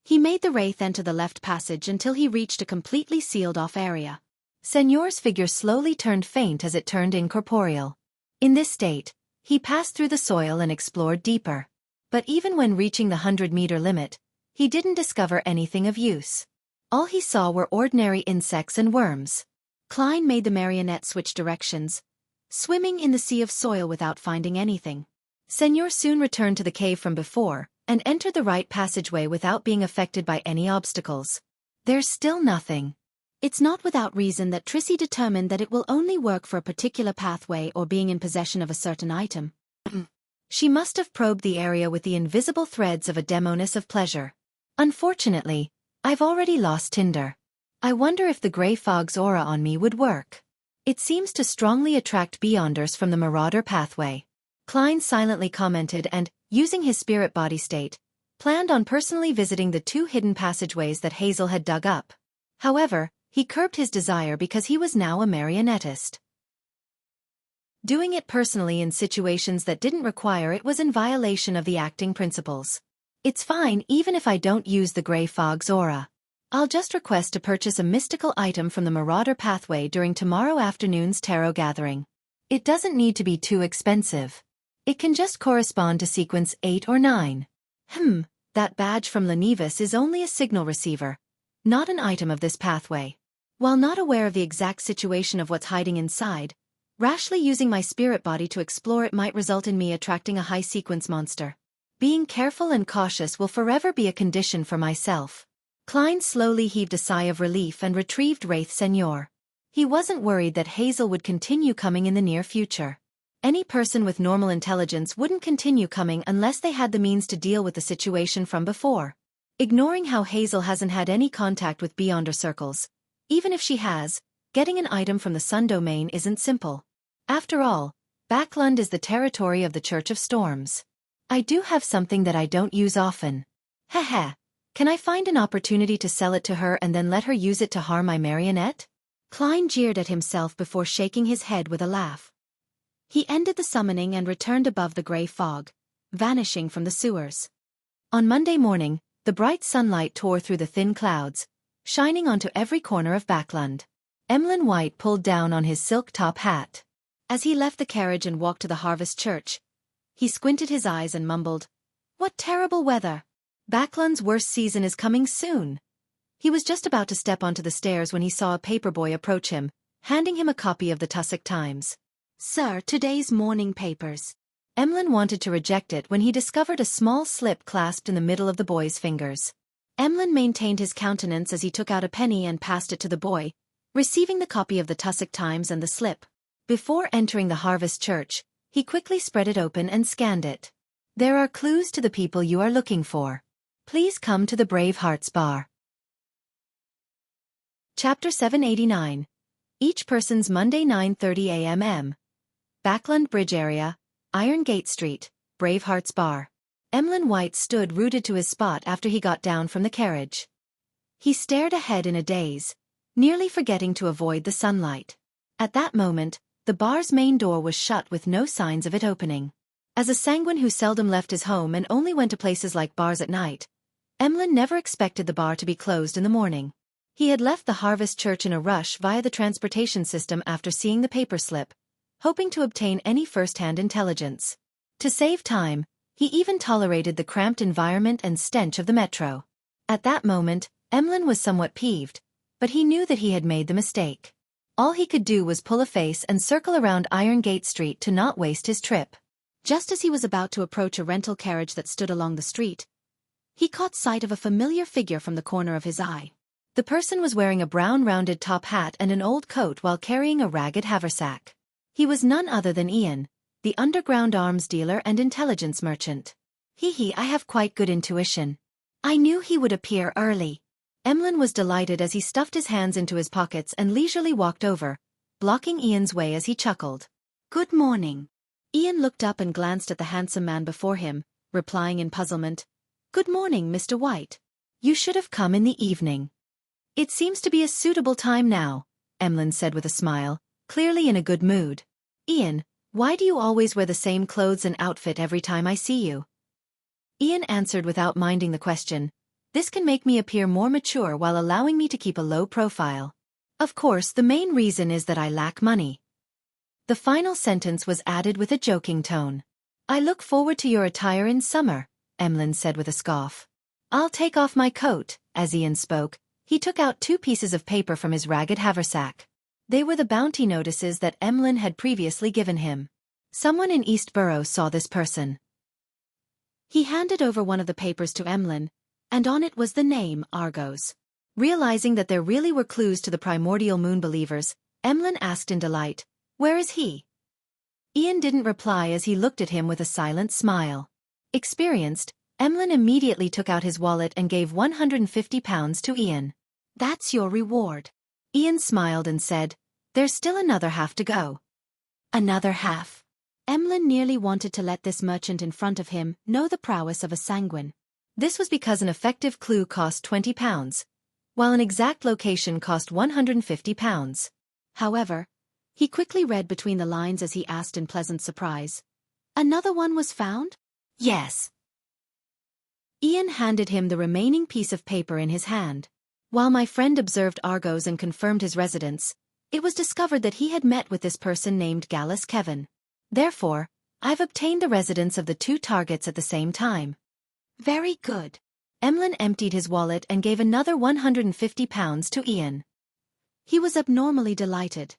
he made the wraith enter the left passage until he reached a completely sealed-off area. Senor's figure slowly turned faint as it turned incorporeal. In this state, he passed through the soil and explored deeper. But even when reaching the 100-meter limit, he didn't discover anything of use. All he saw were ordinary insects and worms. Klein made the marionette switch directions, swimming in the sea of soil without finding anything. Senor soon returned to the cave from before, and entered the right passageway without being affected by any obstacles. There's still nothing. It's not without reason that Trissy determined that it will only work for a particular pathway or being in possession of a certain item. She must have probed the area with the invisible threads of a demoness of pleasure. Unfortunately, I've already lost Tinder. I wonder if the grey fog's aura on me would work. It seems to strongly attract beyonders from the Marauder pathway. Klein silently commented and, using his spirit body state, planned on personally visiting the 2 hidden passageways that Hazel had dug up. However, he curbed his desire because he was now a marionettist. Doing it personally in situations that didn't require it was in violation of the acting principles. It's fine even if I don't use the grey fog's aura. I'll just request to purchase a mystical item from the Marauder pathway during tomorrow afternoon's tarot gathering. It doesn't need to be too expensive. It can just correspond to sequence 8 or 9. That badge from Lenevis is only a signal receiver, not an item of this pathway. While not aware of the exact situation of what's hiding inside, rashly using my spirit body to explore it might result in me attracting a high-sequence monster. Being careful and cautious will forever be a condition for myself. Klein slowly heaved a sigh of relief and retrieved Wraith Senor. He wasn't worried that Hazel would continue coming in the near future. Any person with normal intelligence wouldn't continue coming unless they had the means to deal with the situation from before. Ignoring how Hazel hasn't had any contact with Beyonder circles. Even if she has, getting an item from the Sun domain isn't simple. After all, Backlund is the territory of the Church of Storms. I do have something that I don't use often. Heh. Can I find an opportunity to sell it to her and then let her use it to harm my marionette? Klein jeered at himself before shaking his head with a laugh. He ended the summoning and returned above the gray fog, vanishing from the sewers. On Monday morning, the bright sunlight tore through the thin clouds, shining onto every corner of Backlund. Emlyn White pulled down on his silk top hat. As he left the carriage and walked to the Harvest Church, he squinted his eyes and mumbled, "What terrible weather! Backlund's worst season is coming soon." He was just about to step onto the stairs when he saw a paperboy approach him, handing him a copy of the Tussock Times. "Sir, today's morning papers." Emlyn wanted to reject it when he discovered a small slip clasped in the middle of the boy's fingers. Emlyn maintained his countenance as he took out a penny and passed it to the boy, receiving the copy of the Tussock Times and the slip. Before entering the Harvest Church, he quickly spread it open and scanned it. "There are clues to the people you are looking for. Please come to the Brave Hearts Bar." Chapter 789. Each person's Monday 9:30 a.m. Backlund Bridge Area, Iron Gate Street, Brave Hearts Bar. Emlyn White stood rooted to his spot after he got down from the carriage. He stared ahead in a daze, nearly forgetting to avoid the sunlight. At that moment, the bar's main door was shut with no signs of it opening. As a sanguine who seldom left his home and only went to places like bars at night, Emlyn never expected the bar to be closed in the morning. He had left the Harvest Church in a rush via the transportation system after seeing the paper slip, hoping to obtain any first-hand intelligence. To save time, he even tolerated the cramped environment and stench of the metro. At that moment, Emlyn was somewhat peeved, but he knew that he had made the mistake. All he could do was pull a face and circle around Iron Gate Street to not waste his trip. Just as he was about to approach a rental carriage that stood along the street, he caught sight of a familiar figure from the corner of his eye. The person was wearing a brown rounded top hat and an old coat while carrying a ragged haversack. He was none other than Ian, the underground arms dealer and intelligence merchant. I have quite good intuition. I knew he would appear early." Emlyn was delighted as he stuffed his hands into his pockets and leisurely walked over, blocking Ian's way as he chuckled. "Good morning." Ian looked up and glanced at the handsome man before him, replying in puzzlement, "Good morning, Mr. White. You should have come in the evening." "It seems to be a suitable time now," Emlyn said with a smile, clearly in a good mood. "Ian, why do you always wear the same clothes and outfit every time I see you?" Ian answered without minding the question, "This can make me appear more mature while allowing me to keep a low profile. Of course, the main reason is that I lack money." The final sentence was added with a joking tone. "I look forward to your attire in summer," Emlyn said with a scoff. "I'll take off my coat." As Ian spoke, he took out 2 pieces of paper from his ragged haversack. They were the bounty notices that Emlyn had previously given him. Someone in Eastborough saw this person. He handed over one of the papers to Emlyn, and on it was the name Argos. Realizing that there really were clues to the primordial moon believers, Emlyn asked in delight, "Where is he?" Ian didn't reply as he looked at him with a silent smile. Experienced, Emlyn immediately took out his wallet and gave £150 to Ian. "That's your reward." Ian smiled and said, "There's still another half to go." Another half. Emlyn nearly wanted to let this merchant in front of him know the prowess of a sanguine. This was because an effective clue cost £20, while an exact location cost £150. However, he quickly read between the lines as he asked in pleasant surprise, "Another one was found?" "Yes." Ian handed him the remaining piece of paper in his hand. "While my friend observed Argos and confirmed his residence, it was discovered that he had met with this person named Gallus Kevin. Therefore, I've obtained the residence of the 2 targets at the same time." "Very good." Emlyn emptied his wallet and gave another £150 to Ian. He was abnormally delighted.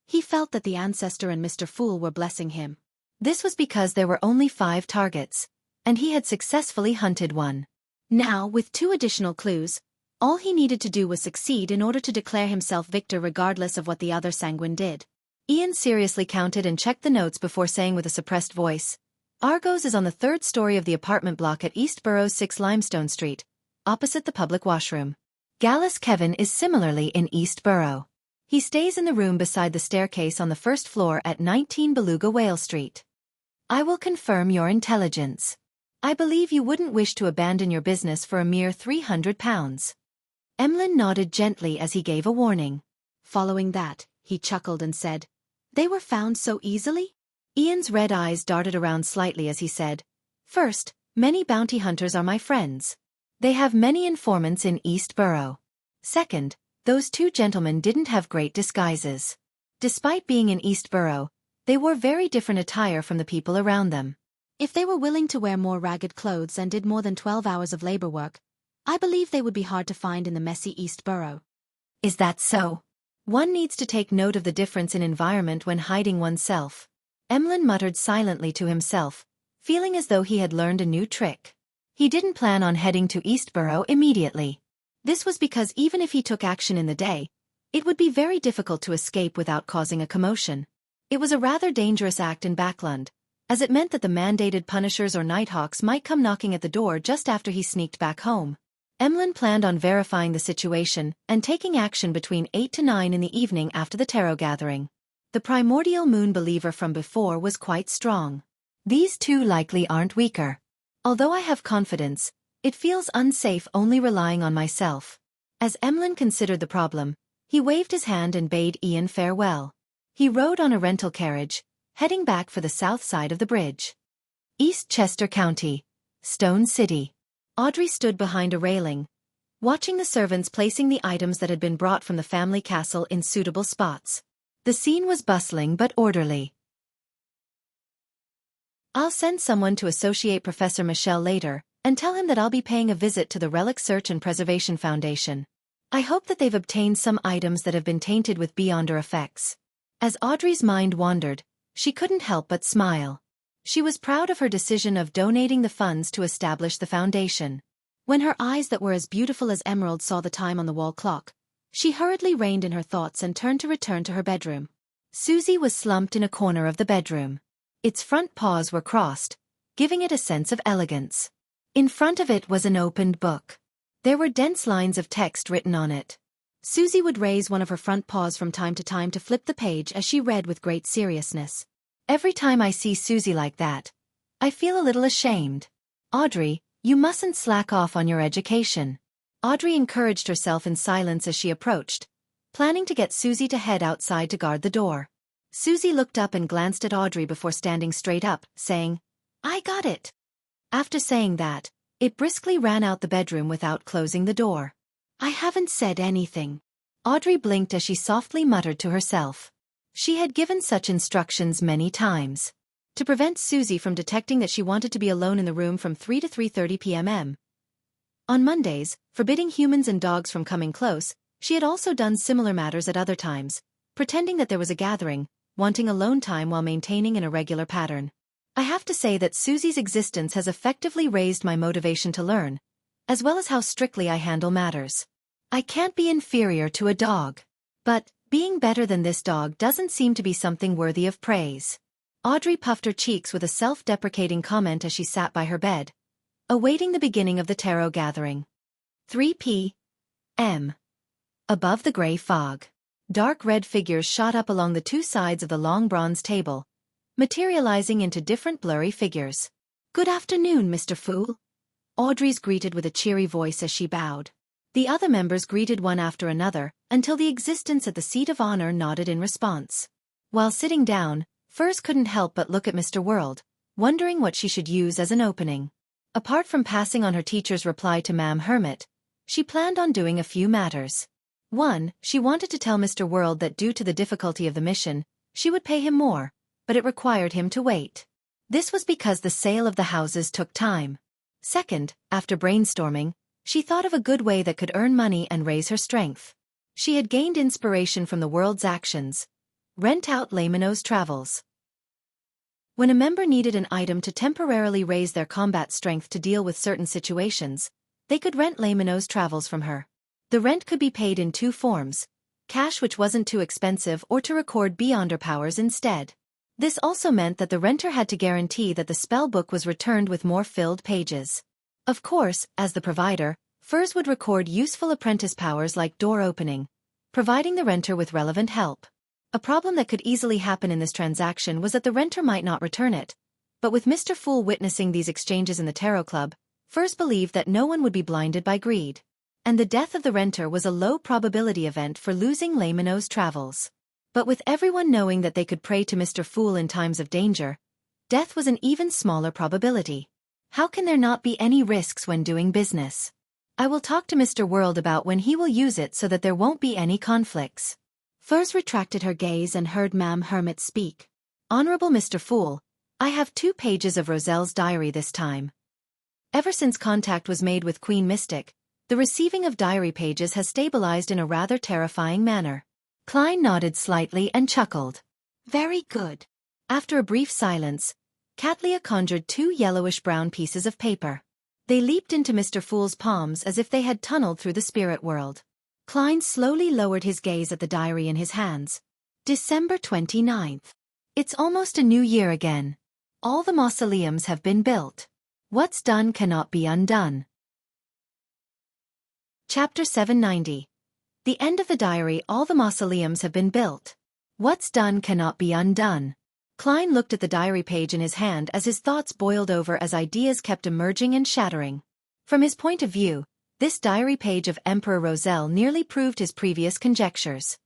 He felt that the ancestor and Mr. Fool were blessing him. This was because there were only 5 targets, and he had successfully hunted one. Now, with 2 additional clues, All he needed to do was succeed in order to declare himself victor regardless of what the other sanguine did. Ian seriously counted and checked the notes before saying with a suppressed voice, Argos is on the third story of the apartment block at East Borough's 6 Limestone Street, opposite the public washroom. Gallus Kevin is similarly in East Borough. He stays in the room beside the staircase on the first floor at 19 Beluga Whale Street. I will confirm your intelligence. I believe you wouldn't wish to abandon your business for a mere £300. Emlyn nodded gently as he gave a warning. Following that, he chuckled and said, They were found so easily? Ian's red eyes darted around slightly as he said, First, many bounty hunters are my friends. They have many informants in East Borough. Second, those two gentlemen didn't have great disguises. Despite being in East Borough, they wore very different attire from the people around them. If they were willing to wear more ragged clothes and did more than 12 hours of labor work, I believe they would be hard to find in the messy East Borough. Is that so? One needs to take note of the difference in environment when hiding oneself. Emlyn muttered silently to himself, feeling as though he had learned a new trick. He didn't plan on heading to East Borough immediately. This was because even if he took action in the day, it would be very difficult to escape without causing a commotion. It was a rather dangerous act in Backland, as it meant that the mandated punishers or nighthawks might come knocking at the door just after he sneaked back home. Emlyn planned on verifying the situation and taking action between 8 to 9 in the evening after the tarot gathering. The primordial moon believer from before was quite strong. These two likely aren't weaker. Although I have confidence, it feels unsafe only relying on myself. As Emlyn considered the problem, he waved his hand and bade Ian farewell. He rode on a rental carriage, heading back for the south side of the bridge. East Chester County, Stone City. Audrey stood behind a railing, watching the servants placing the items that had been brought from the family castle in suitable spots. The scene was bustling but orderly. I'll send someone to associate Professor Michel later, and tell him that I'll be paying a visit to the Relic Search and Preservation Foundation. I hope that they've obtained some items that have been tainted with beyonder effects. As Audrey's mind wandered, she couldn't help but smile. She was proud of her decision of donating the funds to establish the foundation. When her eyes that were as beautiful as emeralds saw the time on the wall clock, she hurriedly reined in her thoughts and turned to return to her bedroom. Susie was slumped in a corner of the bedroom. Its front paws were crossed, giving it a sense of elegance. In front of it was an opened book. There were dense lines of text written on it. Susie would raise one of her front paws from time to flip the page as she read with great seriousness. Every time I see Susie like that, I feel a little ashamed. Audrey, you mustn't slack off on your education. Audrey encouraged herself in silence as she approached, planning to get Susie to head outside to guard the door. Susie looked up and glanced at Audrey before standing straight up, saying, I got it. After saying that, it briskly ran out the bedroom without closing the door. I haven't said anything. Audrey blinked as she softly muttered to herself. She had given such instructions many times. To prevent Susie from detecting that she wanted to be alone in the room from 3 to 3:30 p.m. On Mondays, forbidding humans and dogs from coming close, she had also done similar matters at other times, pretending that there was a gathering, wanting alone time while maintaining an irregular pattern. I have to say that Susie's existence has effectively raised my motivation to learn, as well as how strictly I handle matters. I can't be inferior to a dog. But, being better than this dog doesn't seem to be something worthy of praise. Audrey puffed her cheeks with a self-deprecating comment as she sat by her bed, awaiting the beginning of the tarot gathering. 3 p.m. Above the gray fog, dark red figures shot up along the two sides of the long bronze table, materializing into different blurry figures. Good afternoon, Mr. Fool. Audrey's greeted with a cheery voice as she bowed. The other members greeted one after another, until the existence at the seat of honor nodded in response. While sitting down, Furs couldn't help but look at Mr. World, wondering what she should use as an opening. Apart from passing on her teacher's reply to Ma'am Hermit, she planned on doing a few matters. 1. She wanted to tell Mr. World that due to the difficulty of the mission, she would pay him more, but it required him to wait. This was because the sale of the houses took time. 2. After brainstorming, she thought of a good way that could earn money and raise her strength. She had gained inspiration from the world's actions. Rent out Lamino's travels. When a member needed an item to temporarily raise their combat strength to deal with certain situations, they could rent Lamino's travels from her. The rent could be paid in two forms: cash, which wasn't too expensive, or to record Beyonder powers instead. This also meant that the renter had to guarantee that the spell book was returned with more filled pages. Of course, as the provider, Furs would record useful apprentice powers like door opening, providing the renter with relevant help. A problem that could easily happen in this transaction was that the renter might not return it. But with Mr. Fool witnessing these exchanges in the Tarot Club, Furs believed that no one would be blinded by greed. And the death of the renter was a low-probability event for losing Les Minots' travels. But with everyone knowing that they could pray to Mr. Fool in times of danger, death was an even smaller probability. How can there not be any risks when doing business? I will talk to Mr. World about when he will use it so that there won't be any conflicts. Furs retracted her gaze and heard Ma'am Hermit speak. Honorable Mr. Fool, I have 2 pages of Roselle's diary this time. Ever since contact was made with Queen Mystic, the receiving of diary pages has stabilized in a rather terrifying manner. Klein nodded slightly and chuckled. Very good. After a brief silence, Katlia conjured 2 yellowish-brown pieces of paper. They leaped into Mr. Fool's palms as if they had tunneled through the spirit world. Klein slowly lowered his gaze at the diary in his hands. December 29th. It's almost a new year again. All the mausoleums have been built. What's done cannot be undone. Chapter 790. The end of the diary. All the mausoleums have been built. What's done cannot be undone. Klein looked at the diary page in his hand as his thoughts boiled over as ideas kept emerging and shattering. From his point of view, this diary page of Emperor Roselle nearly proved his previous conjectures.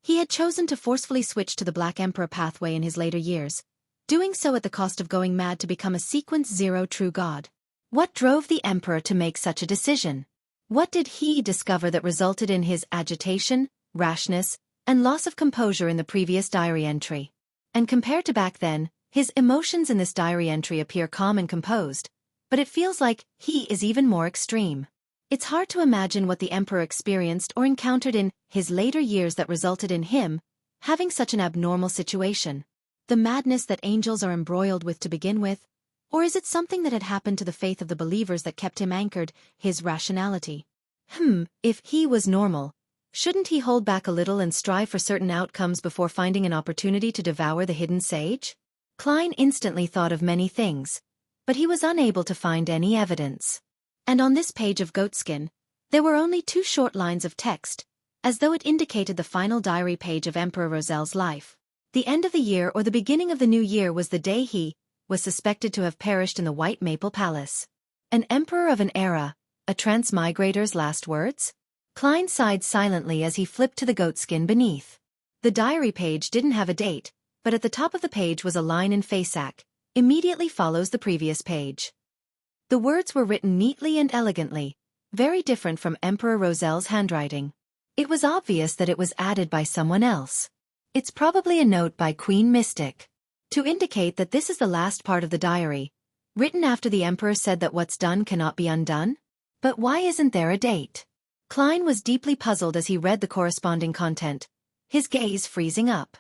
He had chosen to forcefully switch to the Black Emperor pathway in his later years, doing so at the cost of going mad to become a Sequence Zero true god. What drove the Emperor to make such a decision? What did he discover that resulted in his agitation, rashness, and loss of composure in the previous diary entry? And compared to back then, his emotions in this diary entry appear calm and composed, but it feels like he is even more extreme. It's hard to imagine what the Emperor experienced or encountered in his later years that resulted in him having such an abnormal situation. The madness that angels are embroiled with to begin with? Or is it something that had happened to the faith of the believers that kept him anchored, his rationality? If he was normal, shouldn't he hold back a little and strive for certain outcomes before finding an opportunity to devour the hidden sage? Klein instantly thought of many things, but he was unable to find any evidence. And on this page of goatskin, there were only 2 short lines of text, as though it indicated the final diary page of Emperor Roselle's life. The end of the year or the beginning of the new year was the day he was suspected to have perished in the White Maple Palace. An emperor of an era, a transmigrator's last words? Klein sighed silently as he flipped to the goatskin beneath. The diary page didn't have a date, but at the top of the page was a line in Fasak, immediately follows the previous page. The words were written neatly and elegantly, very different from Emperor Roselle's handwriting. It was obvious that it was added by someone else. It's probably a note by Queen Mystic, to indicate that this is the last part of the diary, written after the Emperor said that what's done cannot be undone. But why isn't there a date? Klein was deeply puzzled as he read the corresponding content, his gaze freezing up.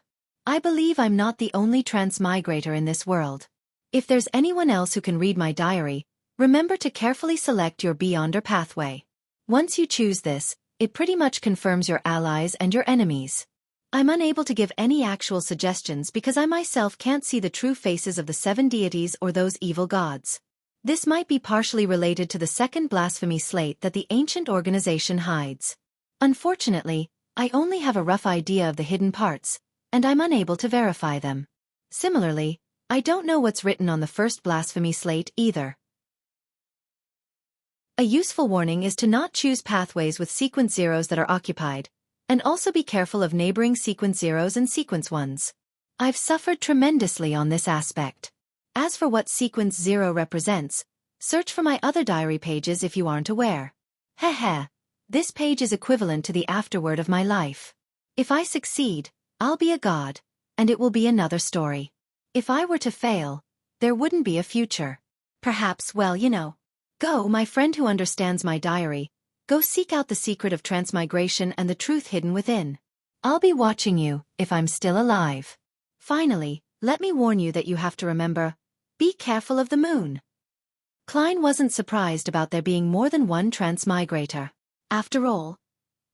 I believe I'm not the only transmigrator in this world. If there's anyone else who can read my diary, remember to carefully select your Beyonder pathway. Once you choose this, it pretty much confirms your allies and your enemies. I'm unable to give any actual suggestions because I myself can't see the true faces of the 7 deities or those evil gods. This might be partially related to the second blasphemy slate that the ancient organization hides. Unfortunately, I only have a rough idea of the hidden parts, and I'm unable to verify them. Similarly, I don't know what's written on the first blasphemy slate either. A useful warning is to not choose pathways with sequence zeros that are occupied, and also be careful of neighboring sequence zeros and sequence ones. I've suffered tremendously on this aspect. As for what sequence 0 represents, search for my other diary pages if you aren't aware. Heh. This page is equivalent to the afterword of my life. If I succeed, I'll be a god, and it will be another story. If I were to fail, there wouldn't be a future. Perhaps, well, Go, my friend who understands my diary, go seek out the secret of transmigration and the truth hidden within. I'll be watching you, if I'm still alive. Finally, let me warn you that you have to remember, be careful of the moon. Klein wasn't surprised about there being more than one transmigrator. After all,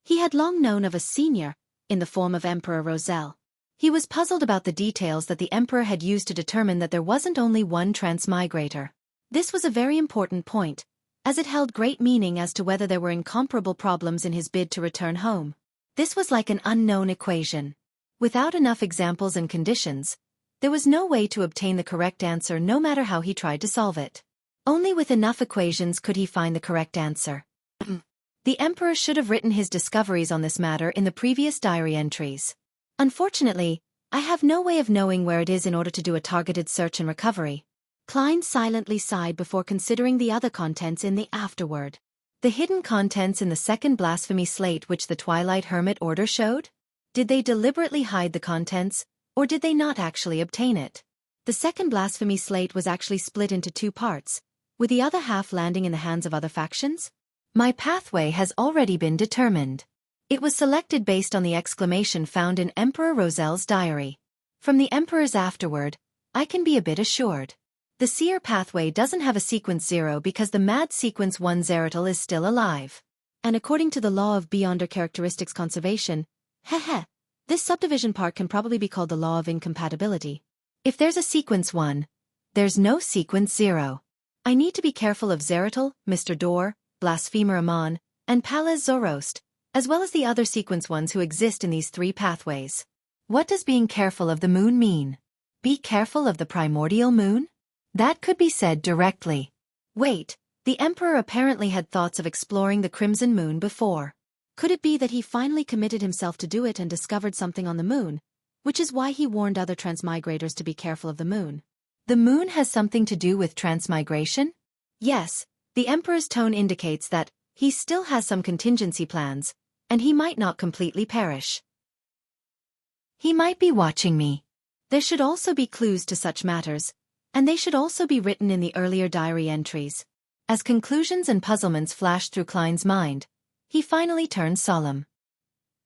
He had long known of a senior, in the form of Emperor Roselle. He was puzzled about the details that the Emperor had used to determine that there wasn't only one transmigrator. This was a very important point, as it held great meaning as to whether there were incomparable problems in his bid to return home. This was like an unknown equation. Without enough examples and conditions, there was no way to obtain the correct answer no matter how he tried to solve it. Only with enough equations could he find the correct answer. The Emperor should have written his discoveries on this matter in the previous diary entries. Unfortunately, I have no way of knowing where it is in order to do a targeted search and recovery. Klein silently sighed before considering the other contents in the afterword. The hidden contents in the second blasphemy slate which the Twilight Hermit Order showed? Did they deliberately hide the contents, or did they not actually obtain it? The second blasphemy slate was actually split into two parts, with the other half landing in the hands of other factions? My pathway has already been determined. It was selected based on the exclamation found in Emperor Roselle's diary. From the Emperor's afterword, I can be a bit assured. The seer pathway doesn't have a sequence 0 because the mad sequence 1 Zeratul is still alive. And according to the law of beyonder characteristics conservation, this subdivision part can probably be called the law of incompatibility. If there's a sequence 1, there's no sequence 0. I need to be careful of Zeratul, Mr. Dor, Blasphemer Amon, and Palaz Zoroast, as well as the other sequence 1s who exist in these three pathways. What does being careful of the moon mean? Be careful of the primordial moon? That could be said directly. Wait, the Emperor apparently had thoughts of exploring the Crimson Moon before. Could it be that he finally committed himself to do it and discovered something on the moon, which is why he warned other transmigrators to be careful of the moon? The moon has something to do with transmigration? Yes, the Emperor's tone indicates that he still has some contingency plans, and he might not completely perish. He might be watching me. There should also be clues to such matters, and they should also be written in the earlier diary entries. As conclusions and puzzlements flashed through Klein's mind, he finally turned solemn.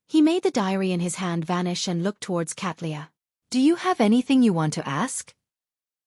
He made the diary in his hand vanish and looked towards Katlia. Do you have anything you want to ask?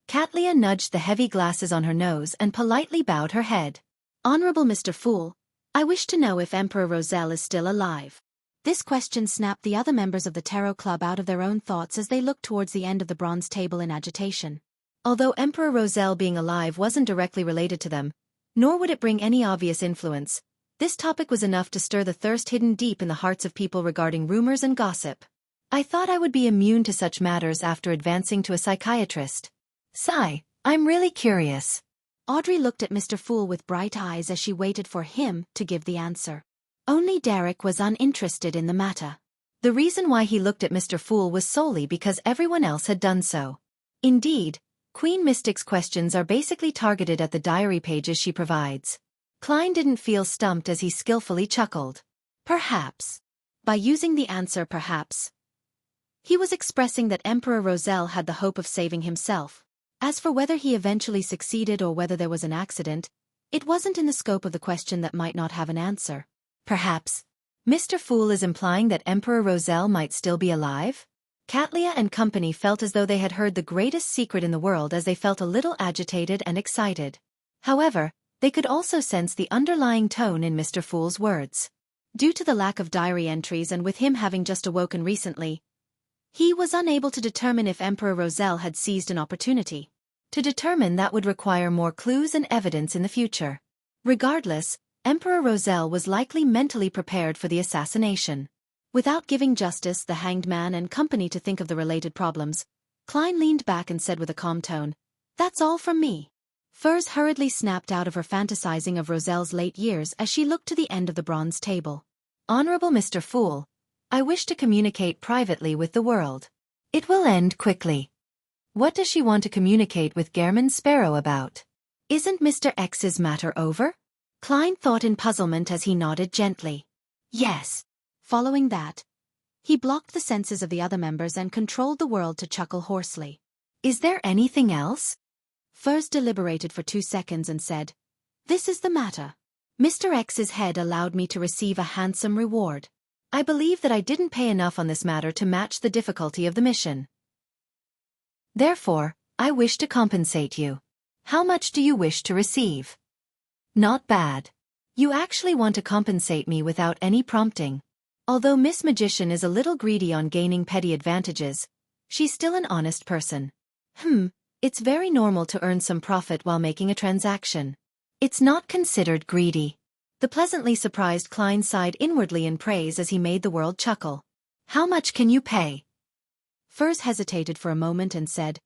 Katlia nudged the heavy glasses on her nose and politely bowed her head. Honorable Mr. Fool, I wish to know if Emperor Roselle is still alive. This question snapped the other members of the Tarot Club out of their own thoughts as they looked towards the end of the bronze table in agitation. Although Emperor Roselle being alive wasn't directly related to them, nor would it bring any obvious influence, this topic was enough to stir the thirst hidden deep in the hearts of people regarding rumors and gossip. I thought I would be immune to such matters after advancing to a psychiatrist. Sigh, I'm really curious. Audrey looked at Mr. Fool with bright eyes as she waited for him to give the answer. Only Derek was uninterested in the matter. The reason why he looked at Mr. Fool was solely because everyone else had done so. Indeed, Queen Mystic's questions are basically targeted at the diary pages she provides. Klein didn't feel stumped as he skillfully chuckled. Perhaps. By using the answer perhaps, he was expressing that Emperor Roselle had the hope of saving himself. As for whether he eventually succeeded or whether there was an accident, it wasn't in the scope of the question that might not have an answer. Perhaps. Mr. Fool is implying that Emperor Roselle might still be alive? Katlia and company felt as though they had heard the greatest secret in the world as they felt a little agitated and excited. However, they could also sense the underlying tone in Mr. Fool's words. Due to the lack of diary entries and with him having just awoken recently, he was unable to determine if Emperor Roselle had seized an opportunity. To determine that would require more clues and evidence in the future. Regardless, Emperor Roselle was likely mentally prepared for the assassination. Without giving Justice, the Hanged Man and company to think of the related problems, Klein leaned back and said with a calm tone, "That's all from me." Furs hurriedly snapped out of her fantasizing of Roselle's late years as she looked to the end of the bronze table. Honorable Mr. Fool, I wish to communicate privately with the world. It will end quickly. What does she want to communicate with Gehrman Sparrow about? Isn't Mr. X's matter over? Klein thought in puzzlement as he nodded gently. Yes. Following that, he blocked the senses of the other members and controlled the world to chuckle hoarsely. Is there anything else? Furs deliberated for 2 seconds and said, "This is the matter. Mr. X's head allowed me to receive a handsome reward. I believe that I didn't pay enough on this matter to match the difficulty of the mission. Therefore, I wish to compensate you. How much do you wish to receive?" Not bad. You actually want to compensate me without any prompting. Although Miss Magician is a little greedy on gaining petty advantages, she's still an honest person. It's very normal to earn some profit while making a transaction. It's not considered greedy. The pleasantly surprised Klein sighed inwardly in praise as he made the world chuckle. How much can you pay? Furs hesitated for a moment and said,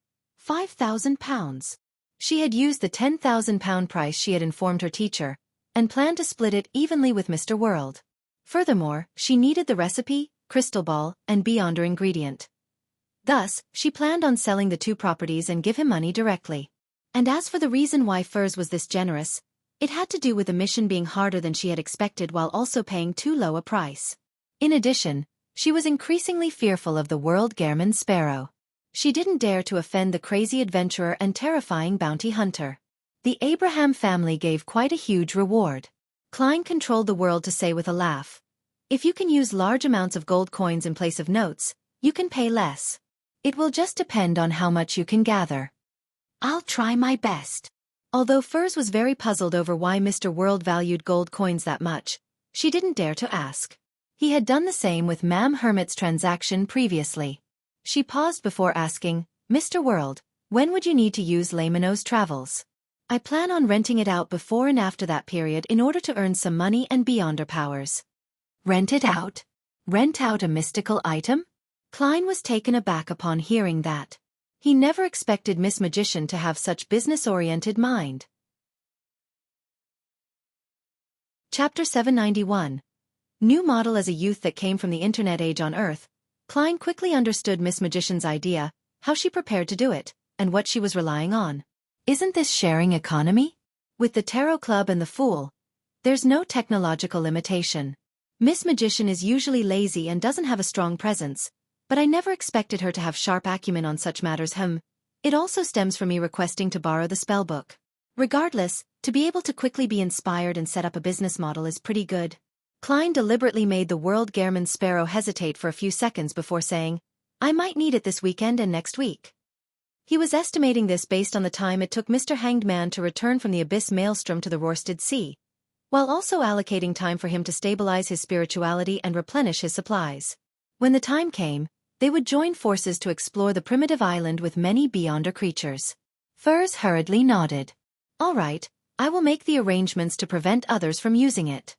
£5,000. She had used the £10,000 price she had informed her teacher, and planned to split it evenly with Mr. World. Furthermore, she needed the recipe, crystal ball, and beyonder ingredient. Thus, she planned on selling the two properties and give him money directly. And as for the reason why Furs was this generous, it had to do with the mission being harder than she had expected while also paying too low a price. In addition, she was increasingly fearful of the World Gehrman Sparrow. She didn't dare to offend the crazy adventurer and terrifying bounty hunter. The Abraham family gave quite a huge reward. Klein controlled the world to say with a laugh, if you can use large amounts of gold coins in place of notes, you can pay less. It will just depend on how much you can gather. I'll try my best. Although Furs was very puzzled over why Mr. World valued gold coins that much, she didn't dare to ask. He had done the same with Ma'am Hermit's transaction previously. She paused before asking, Mr. World, when would you need to use Layman's Travels? I plan on renting it out before and after that period in order to earn some money and beyonder powers. Rent it out? Rent out a mystical item? Klein was taken aback upon hearing that. He never expected Miss Magician to have such business-oriented mind. Chapter 791. New model. As a youth that came from the internet age on Earth, Klein quickly understood Miss Magician's idea, how she prepared to do it, and what she was relying on. Isn't this sharing economy? With the Tarot Club and the Fool, there's no technological limitation. Miss Magician is usually lazy and doesn't have a strong presence, but I never expected her to have sharp acumen on such matters. It also stems from me requesting to borrow the spellbook. Regardless, to be able to quickly be inspired and set up a business model is pretty good. Klein deliberately made the World Gehrman Sparrow hesitate for a few seconds before saying, I might need it this weekend and next week. He was estimating this based on the time it took Mr. Hanged Man to return from the Abyss Maelstrom to the Rorsted Sea, while also allocating time for him to stabilize his spirituality and replenish his supplies. When the time came, they would join forces to explore the primitive island with many beyonder creatures. Furs hurriedly nodded. All right, I will make the arrangements to prevent others from using it.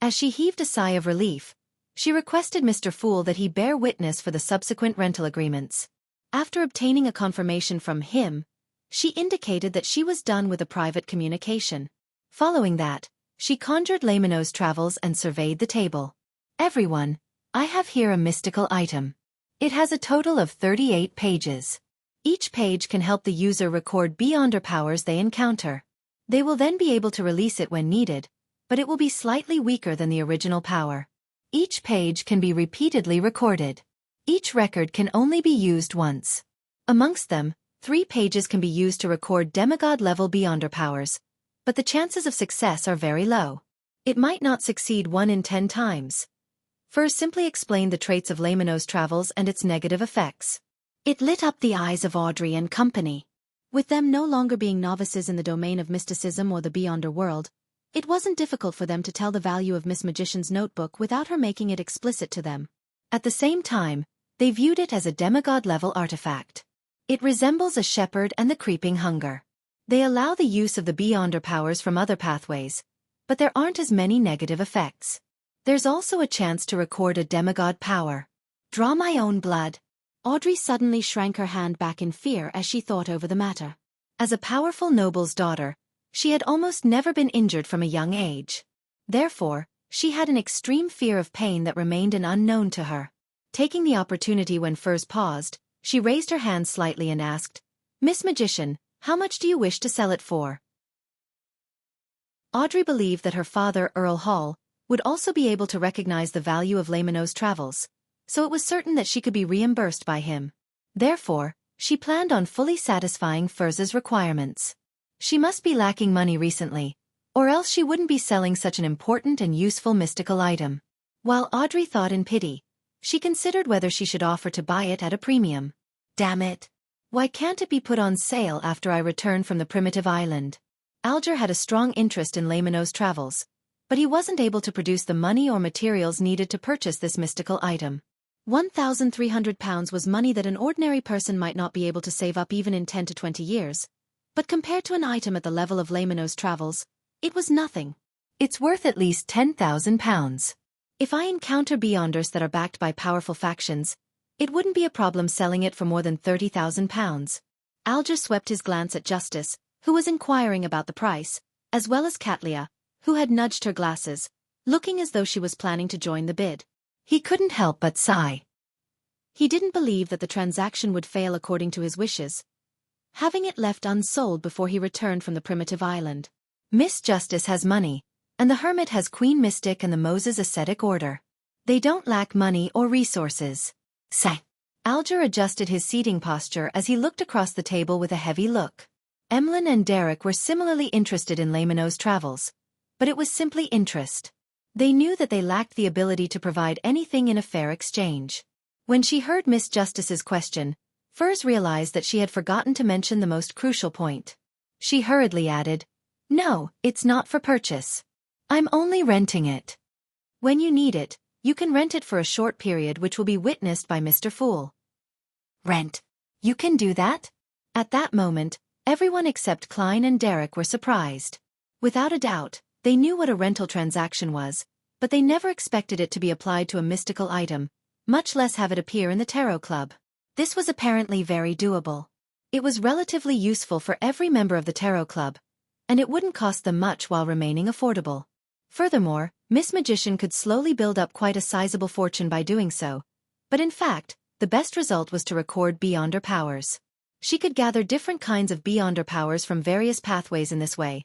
As she heaved a sigh of relief, she requested Mr. Fool that he bear witness for the subsequent rental agreements. After obtaining a confirmation from him, she indicated that she was done with the private communication. Following that, she conjured Layman's Travels and surveyed the table. Everyone, I have here a mystical item. It has a total of 38 pages. Each page can help the user record beyonder powers they encounter. They will then be able to release it when needed, but it will be slightly weaker than the original power. Each page can be repeatedly recorded. Each record can only be used once. Amongst them, 3 pages can be used to record demigod-level beyonder powers, but the chances of success are very low. It might not succeed 1 in 10 times. Furs simply explained the traits of Layman's Travels and its negative effects. It lit up the eyes of Audrey and company. With them no longer being novices in the domain of mysticism or the beyonder world, it wasn't difficult for them to tell the value of Miss Magician's notebook without her making it explicit to them. At the same time, they viewed it as a demigod-level artifact. It resembles a shepherd and the creeping hunger. They allow the use of the beyonder powers from other pathways, but there aren't as many negative effects. There's also a chance to record a demigod power. Draw my own blood. Audrey suddenly shrank her hand back in fear as she thought over the matter. As a powerful noble's daughter, she had almost never been injured from a young age. Therefore, she had an extreme fear of pain that remained an unknown to her. Taking the opportunity when Furs paused, she raised her hand slightly and asked, Miss Magician, how much do you wish to sell it for? Audrey believed that her father, Earl Hall, would also be able to recognize the value of Layman's Travels, so it was certain that she could be reimbursed by him. Therefore, she planned on fully satisfying Furs's requirements. She must be lacking money recently, or else she wouldn't be selling such an important and useful mystical item. While Audrey thought in pity, she considered whether she should offer to buy it at a premium. Damn it! Why can't it be put on sale after I return from the primitive island? Alger had a strong interest in Layman's Travels, but he wasn't able to produce the money or materials needed to purchase this mystical item. £1,300 was money that an ordinary person might not be able to save up even in 10 to 20 years. But compared to an item at the level of Laymanos Travels, it was nothing. It's worth at least £10,000. If I encounter Beyonders that are backed by powerful factions, it wouldn't be a problem selling it for more than £30,000. Alger swept his glance at Justice, who was inquiring about the price, as well as Katlia, who had nudged her glasses, looking as though she was planning to join the bid. He couldn't help but sigh. He didn't believe that the transaction would fail according to his wishes, having it left unsold before he returned from the primitive island. Miss Justice has money, and the Hermit has Queen Mystic and the Moses Ascetic Order. They don't lack money or resources. Sigh. Alger adjusted his seating posture as he looked across the table with a heavy look. Emlyn and Derek were similarly interested in Laymanos Travels, but it was simply interest. They knew that they lacked the ability to provide anything in a fair exchange. When she heard Miss Justice's question, Furs realized that she had forgotten to mention the most crucial point. She hurriedly added, "No, it's not for purchase. I'm only renting it. When you need it, you can rent it for a short period which will be witnessed by Mr. Fool." "Rent? You can do that?" At that moment, everyone except Klein and Derek were surprised. Without a doubt, they knew what a rental transaction was, but they never expected it to be applied to a mystical item, much less have it appear in the Tarot Club. This was apparently very doable. It was relatively useful for every member of the Tarot Club, and it wouldn't cost them much while remaining affordable. Furthermore, Miss Magician could slowly build up quite a sizable fortune by doing so, but in fact, the best result was to record Beyonder powers. She could gather different kinds of Beyonder powers from various pathways in this way,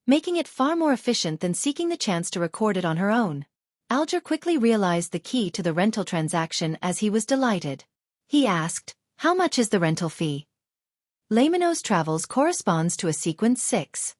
making it far more efficient than seeking the chance to record it on her own. Alger quickly realized the key to the rental transaction as he was delighted. He asked, "How much is the rental fee?" Laymanos Travels corresponds to a sequence 6.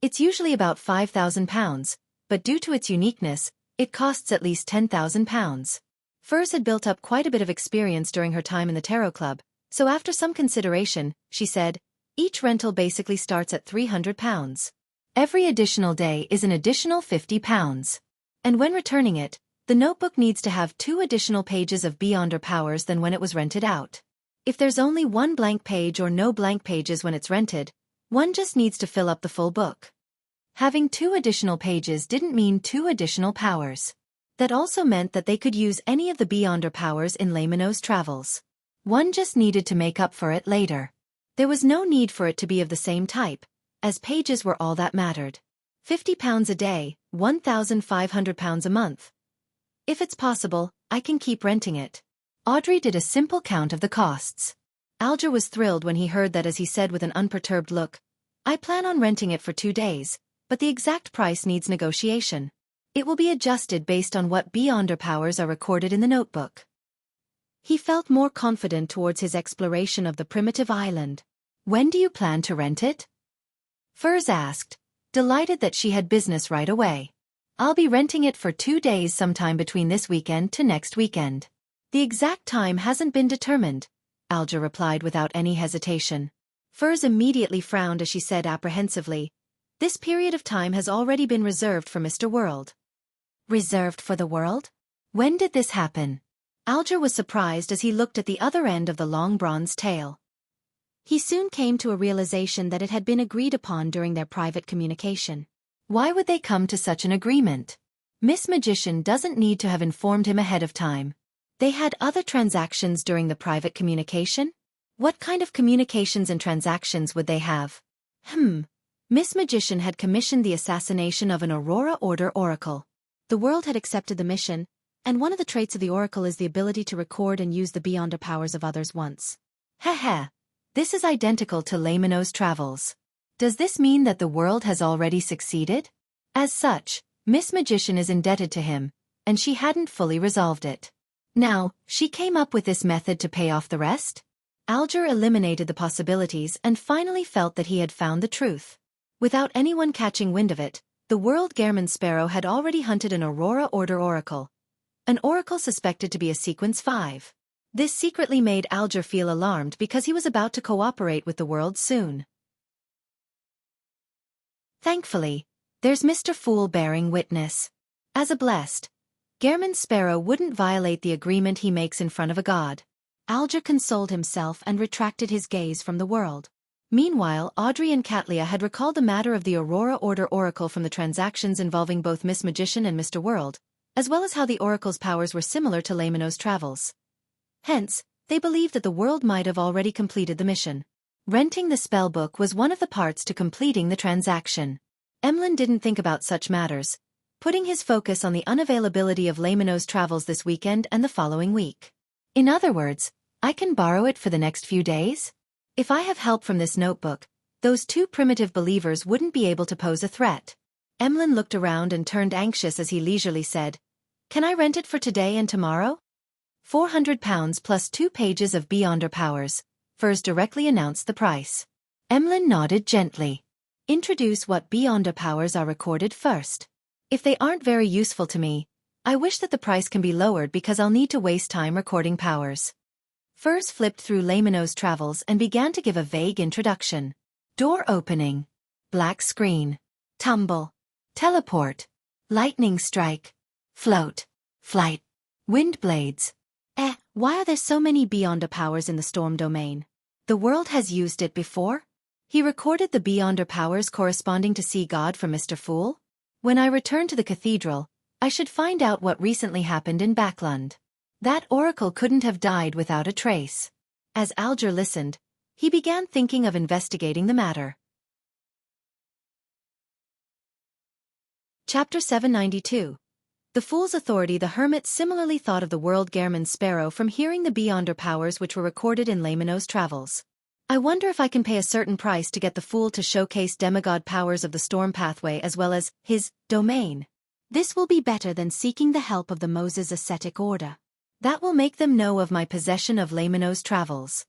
It's usually about £5,000, but due to its uniqueness, it costs at least £10,000. Furs had built up quite a bit of experience during her time in the Tarot Club, so after some consideration, she said, "Each rental basically starts at £300. Every additional day is an additional £50. And when returning it, the notebook needs to have 2 additional pages of Beyonder powers than when it was rented out. If there's only 1 blank page or no blank pages when it's rented, one just needs to fill up the full book." Having 2 additional pages didn't mean 2 additional powers. That also meant that they could use any of the Beyonder powers in Laymanos Travels. One just needed to make up for it later. There was no need for it to be of the same type, as pages were all that mattered. £50 a day, £1,500 a month. If it's possible, I can keep renting it. Audrey did a simple count of the costs. Alger was thrilled when he heard that as he said with an unperturbed look, "I plan on renting it for 2 days, but the exact price needs negotiation. It will be adjusted based on what Beyonder powers are recorded in the notebook." He felt more confident towards his exploration of the primitive island. "When do you plan to rent it?" Furs asked, delighted that she had business right away. "I'll be renting it for 2 days sometime between this weekend to next weekend. The exact time hasn't been determined," Alger replied without any hesitation. Furs immediately frowned as she said apprehensively, "This period of time has already been reserved for Mr. World." "Reserved for the world? When did this happen?" Alger was surprised as he looked at the other end of the long bronze tail. He soon came to a realization that it had been agreed upon during their private communication. Why would they come to such an agreement? Miss Magician doesn't need to have informed him ahead of time. They had other transactions during the private communication? What kind of communications and transactions would they have? Miss Magician had commissioned the assassination of an Aurora Order Oracle. The world had accepted the mission, and one of the traits of the Oracle is the ability to record and use the Beyonder powers of others once. Heh. This is identical to Laymanos Travels. Does this mean that the world has already succeeded? As such, Miss Magician is indebted to him, and she hadn't fully resolved it. Now, she came up with this method to pay off the rest? Alger eliminated the possibilities and finally felt that he had found the truth. Without anyone catching wind of it, the world Gehrman Sparrow had already hunted an Aurora Order Oracle. An oracle suspected to be a Sequence 5. This secretly made Alger feel alarmed because he was about to cooperate with the world soon. Thankfully, There's Mr. Fool bearing witness. As a blessed Gairman Sparrow wouldn't violate the agreement he makes in front of a god. Alger consoled himself and retracted his gaze from the world. Meanwhile, Audrey and Catlia had recalled the matter of the Aurora Order Oracle from the transactions involving both Miss Magician and Mr. World, as well as how the Oracle's powers were similar to Lamino's travels. Hence, they believed that the world might have already completed the mission. Renting the spellbook was one of the parts to completing the transaction. Emlyn didn't think about such matters, putting his focus on the unavailability of Lamino's travels this weekend and the following week. In other words, I can borrow it for the next few days? If I have help from this notebook, those two primitive believers wouldn't be able to pose a threat. Emlyn looked around and turned anxious as he leisurely said, "Can I rent it for today and tomorrow?" £400 plus 2 pages of Beyonder powers. Furs directly announced the price. Emlyn nodded gently. Introduce what Beyonder powers are recorded first. If they aren't very useful to me, I wish that the price can be lowered because I'll need to waste time recording powers. Furs flipped through Lamino's travels and began to give a vague introduction. Door opening. Black screen. Tumble. Teleport. Lightning strike. Float. Flight. Wind blades. Why are there so many Beyonder powers in the storm domain? The world has used it before? He recorded the Beyonder powers corresponding to Sea God from Mr. Fool. When I return to the cathedral, I should find out what recently happened in Backlund. That oracle couldn't have died without a trace. As Alger listened, he began thinking of investigating the matter. Chapter 792. The Fool's Authority. The hermit similarly thought of the world Gairman Sparrow from hearing the Beyonder powers which were recorded in Lamino's travels. I wonder if I can pay a certain price to get the Fool to showcase demigod powers of the storm pathway as well as his domain. This will be better than seeking the help of the Moses ascetic order. That will make them know of my possession of Lamino's travels.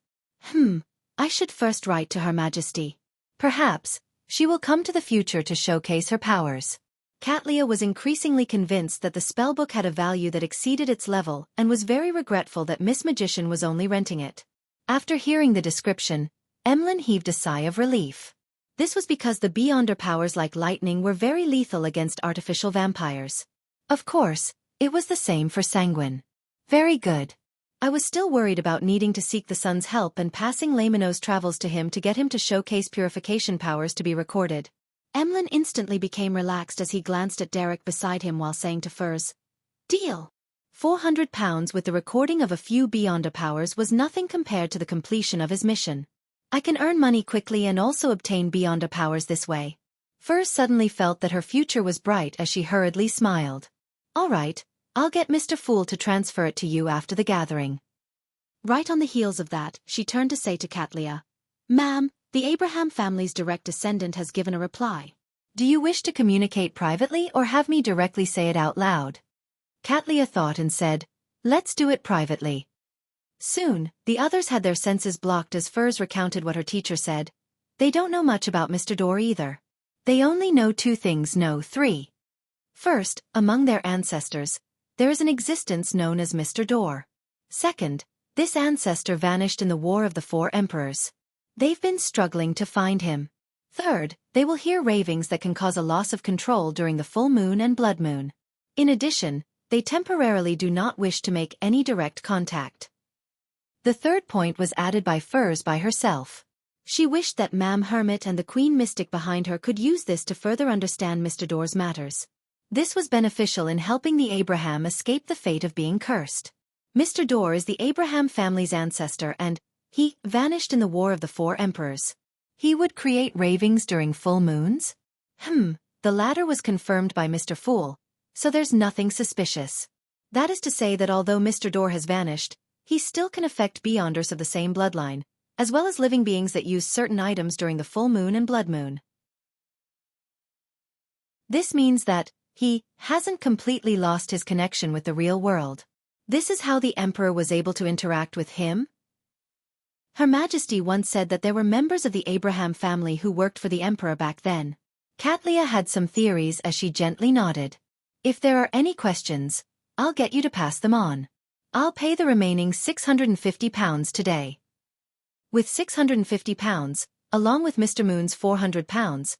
I should first write to Her Majesty. Perhaps she will come to the future to showcase her powers. Catlia was increasingly convinced that the spellbook had a value that exceeded its level and was very regretful that Miss Magician was only renting it. After hearing the description, Emlyn heaved a sigh of relief. This was because the Beyonder powers like lightning were very lethal against artificial vampires. Of course, it was the same for Sanguine. Very good. I was still worried about needing to seek the sun's help and passing Lamino's travels to him to get him to showcase purification powers to be recorded. Emlyn instantly became relaxed as he glanced at Derek beside him while saying to Furs, "Deal." £400 with the recording of a few Beyonder powers was nothing compared to the completion of his mission. I can earn money quickly and also obtain Beyonder powers this way. Furs suddenly felt that her future was bright as she hurriedly smiled. All right. I'll get Mr. Fool to transfer it to you after the gathering. Right on the heels of that, she turned to say to Catlia, "Ma'am, the Abraham family's direct descendant has given a reply. Do you wish to communicate privately or have me directly say it out loud?" Catlia thought and said, "Let's do it privately." Soon, the others had their senses blocked as Furs recounted what her teacher said. They don't know much about Mr. Door either. They only know 2 things, no 3. First, among their ancestors, there is an existence known as Mr. Door. Second, this ancestor vanished in the War of the 4 Emperors. They've been struggling to find him. Third, they will hear ravings that can cause a loss of control during the full moon and blood moon. In addition, they temporarily do not wish to make any direct contact. The third point was added by Furs by herself. She wished that Ma'am Hermit and the Queen Mystic behind her could use this to further understand Mr. Door's matters. This was beneficial in helping the Abraham escape the fate of being cursed. Mr. Door is the Abraham family's ancestor and he vanished in the War of the 4 Emperors. He would create ravings during full moons? The latter was confirmed by Mr. Fool, so there's nothing suspicious. That is to say that although Mr. Door has vanished, he still can affect Beyonders of the same bloodline, as well as living beings that use certain items during the full moon and blood moon. This means that he hasn't completely lost his connection with the real world. This is how the Emperor was able to interact with him? Her Majesty once said that there were members of the Abraham family who worked for the Emperor back then. Catlia had some theories as she gently nodded. If there are any questions, I'll get you to pass them on. I'll pay the remaining £650 today. With £650, along with Mr. Moon's £400,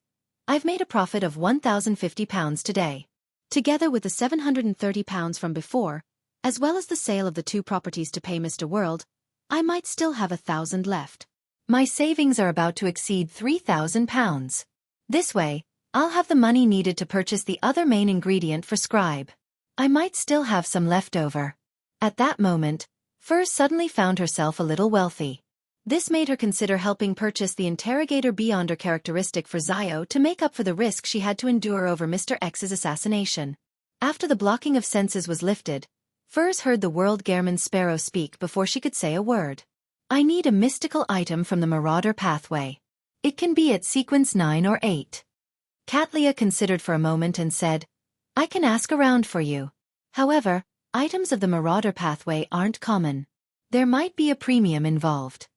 I've made a profit of £1,050 today. Together with the £730 from before, as well as the sale of the 2 properties to pay Mr. World, I might still have £1,000 left. My savings are about to exceed £3,000. This way, I'll have the money needed to purchase the other main ingredient for Scribe. I might still have some left over. At that moment, Furs suddenly found herself a little wealthy. This made her consider helping purchase the interrogator beyonder characteristic for Xiao to make up for the risk she had to endure over Mr. X's assassination. After the blocking of senses was lifted, Furs heard the World Gehrman Sparrow speak before she could say a word. I need a mystical item from the Marauder pathway. It can be at sequence 9 or 8. Katlia considered for a moment and said, I can ask around for you. However, items of the Marauder pathway aren't common. There might be a premium involved.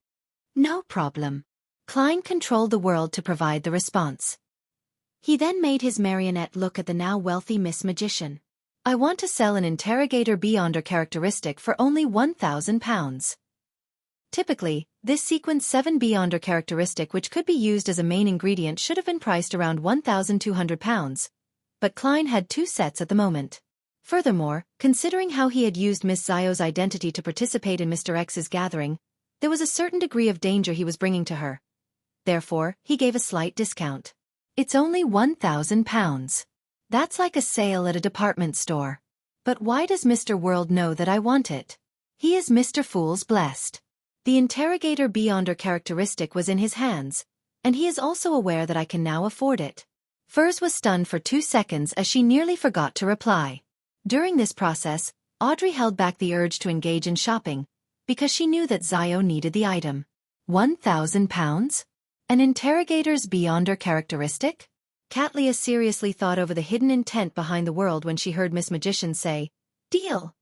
No problem. Klein controlled the world to provide the response. He then made his marionette look at the now wealthy Miss Magician. I want to sell an interrogator beyonder characteristic for only £1,000. Typically, this sequence 7 beyonder characteristic which could be used as a main ingredient should have been priced around £1,200, but Klein had 2 sets at the moment. Furthermore, considering how he had used Miss Xiao's identity to participate in Mr. X's gathering, there was a certain degree of danger he was bringing to her. Therefore, he gave a slight discount. It's only £1,000. That's like a sale at a department store. But why does Mr. World know that I want it? He is Mr. Fool's blessed. The interrogator beyonder characteristic was in his hands, and he is also aware that I can now afford it. Furs was stunned for 2 seconds as she nearly forgot to reply. During this process, Audrey held back the urge to engage in shopping, because she knew that Xiao needed the item. £1,000? An interrogator's beyonder characteristic? Katlia seriously thought over the hidden intent behind the world when she heard Miss Magician say, Deal.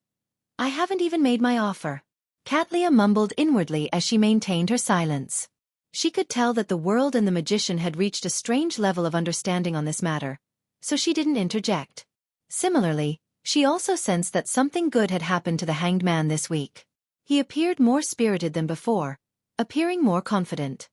I haven't even made my offer. Katlia mumbled inwardly as she maintained her silence. She could tell that the world and the magician had reached a strange level of understanding on this matter, so she didn't interject. Similarly, she also sensed that something good had happened to the hanged man this week. He appeared more spirited than before, appearing more confident.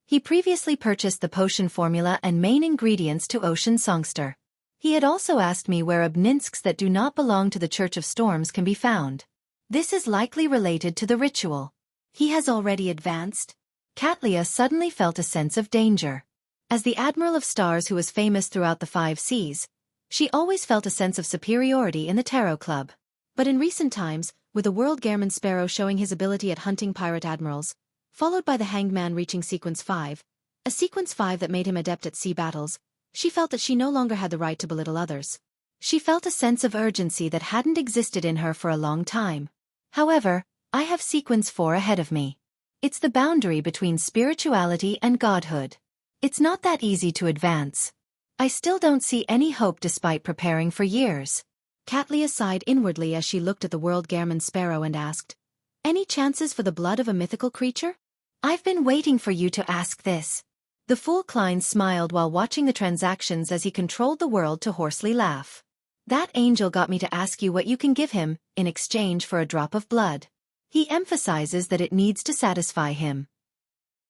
He previously purchased the potion formula and main ingredients to Ocean Songster. He had also asked me where obninsks that do not belong to the Church of Storms can be found. This is likely related to the ritual. He has already advanced. Katlia suddenly felt a sense of danger. As the Admiral of Stars who was famous throughout the 5 seas, she always felt a sense of superiority in the Tarot Club. But in recent times, with the World Gehrman Sparrow showing his ability at hunting pirate admirals, followed by the Hanged Man reaching sequence 5, a sequence 5 that made him adept at sea battles, she felt that she no longer had the right to belittle others. She felt a sense of urgency that hadn't existed in her for a long time. However, I have sequence 4 ahead of me. It's the boundary between spirituality and godhood. It's not that easy to advance. I still don't see any hope despite preparing for years. Katlia sighed inwardly as she looked at the World Gehrman Sparrow and asked, Any chances for the blood of a mythical creature? I've been waiting for you to ask this. The fool Klein smiled while watching the transactions as he controlled the world to hoarsely laugh. That angel got me to ask you what you can give him, in exchange for a drop of blood. He emphasizes that it needs to satisfy him.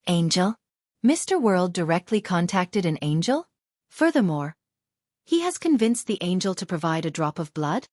Angel? Mr. World directly contacted an angel? Furthermore, he has convinced the angel to provide a drop of blood?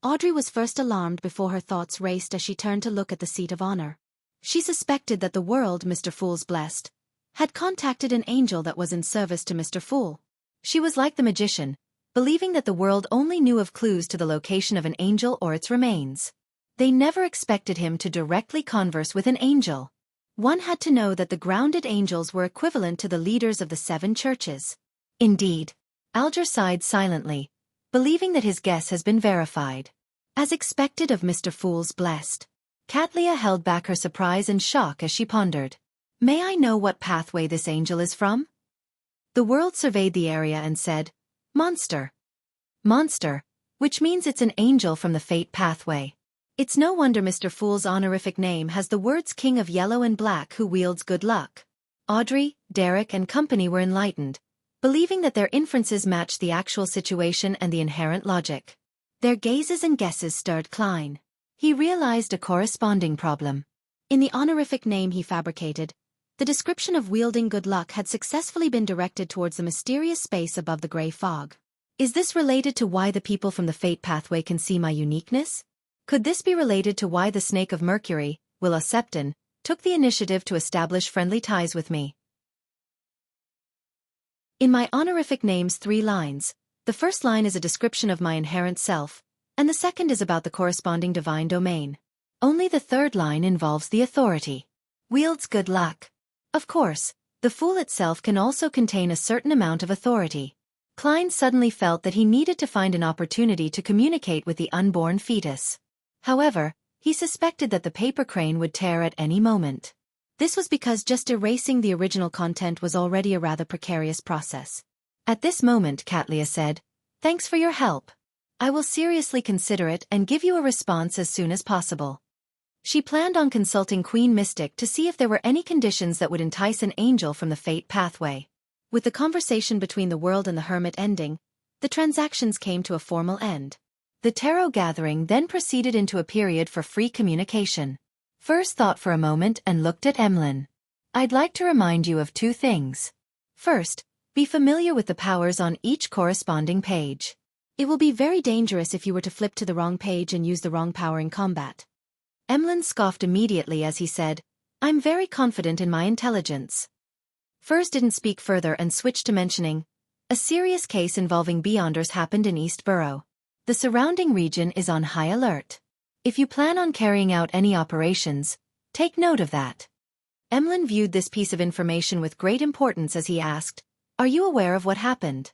Audrey was first alarmed before her thoughts raced as she turned to look at the seat of honor. She suspected that the world, Mr. Fool's blessed, had contacted an angel that was in service to Mr. Fool. She was like the magician, believing that the world only knew of clues to the location of an angel or its remains. They never expected him to directly converse with an angel. One had to know that the grounded angels were equivalent to the leaders of the 7 churches. Indeed. Alger sighed silently, believing that his guess has been verified. As expected of Mr. Fool's blessed. Katlia held back her surprise and shock as she pondered. May I know what pathway this angel is from? The world surveyed the area and said, Monster. Monster, which means it's an angel from the fate pathway. It's no wonder Mr. Fool's honorific name has the words King of Yellow and Black who wields good luck. Audrey, Derek and company were enlightened, believing that their inferences matched the actual situation and the inherent logic. Their gazes and guesses stirred Klein. He realized a corresponding problem. In the honorific name he fabricated, The description of wielding good luck had successfully been directed towards the mysterious space above the gray fog. Is this related to why the people from the fate pathway can see my uniqueness? Could this be related to why the Snake of Mercury, Septon, took the initiative to establish friendly ties with me? In my honorific name's 3 lines, the first line is a description of my inherent self, and the second is about the corresponding divine domain. Only the third line involves the authority. Wields good luck. Of course, the Fool itself can also contain a certain amount of authority. Klein suddenly felt that he needed to find an opportunity to communicate with the unborn fetus. However, he suspected that the paper crane would tear at any moment. This was because just erasing the original content was already a rather precarious process. At this moment, Katlia said, "Thanks for your help. I will seriously consider it and give you a response as soon as possible." She planned on consulting Queen Mystic to see if there were any conditions that would entice an angel from the fate pathway. With the conversation between the world and the hermit ending, the transactions came to a formal end. The tarot gathering then proceeded into a period for free communication. Furs thought for a moment and looked at Emlyn. "I'd like to remind you of 2 things. First, be familiar with the powers on each corresponding page. It will be very dangerous if you were to flip to the wrong page and use the wrong power in combat." Emlyn scoffed immediately as he said, "I'm very confident in my intelligence." Furs didn't speak further and switched to mentioning, "A serious case involving Beyonders happened in East Borough. The surrounding region is on high alert. If you plan on carrying out any operations, take note of that." Emlyn viewed this piece of information with great importance as he asked, "Are you aware of what happened?"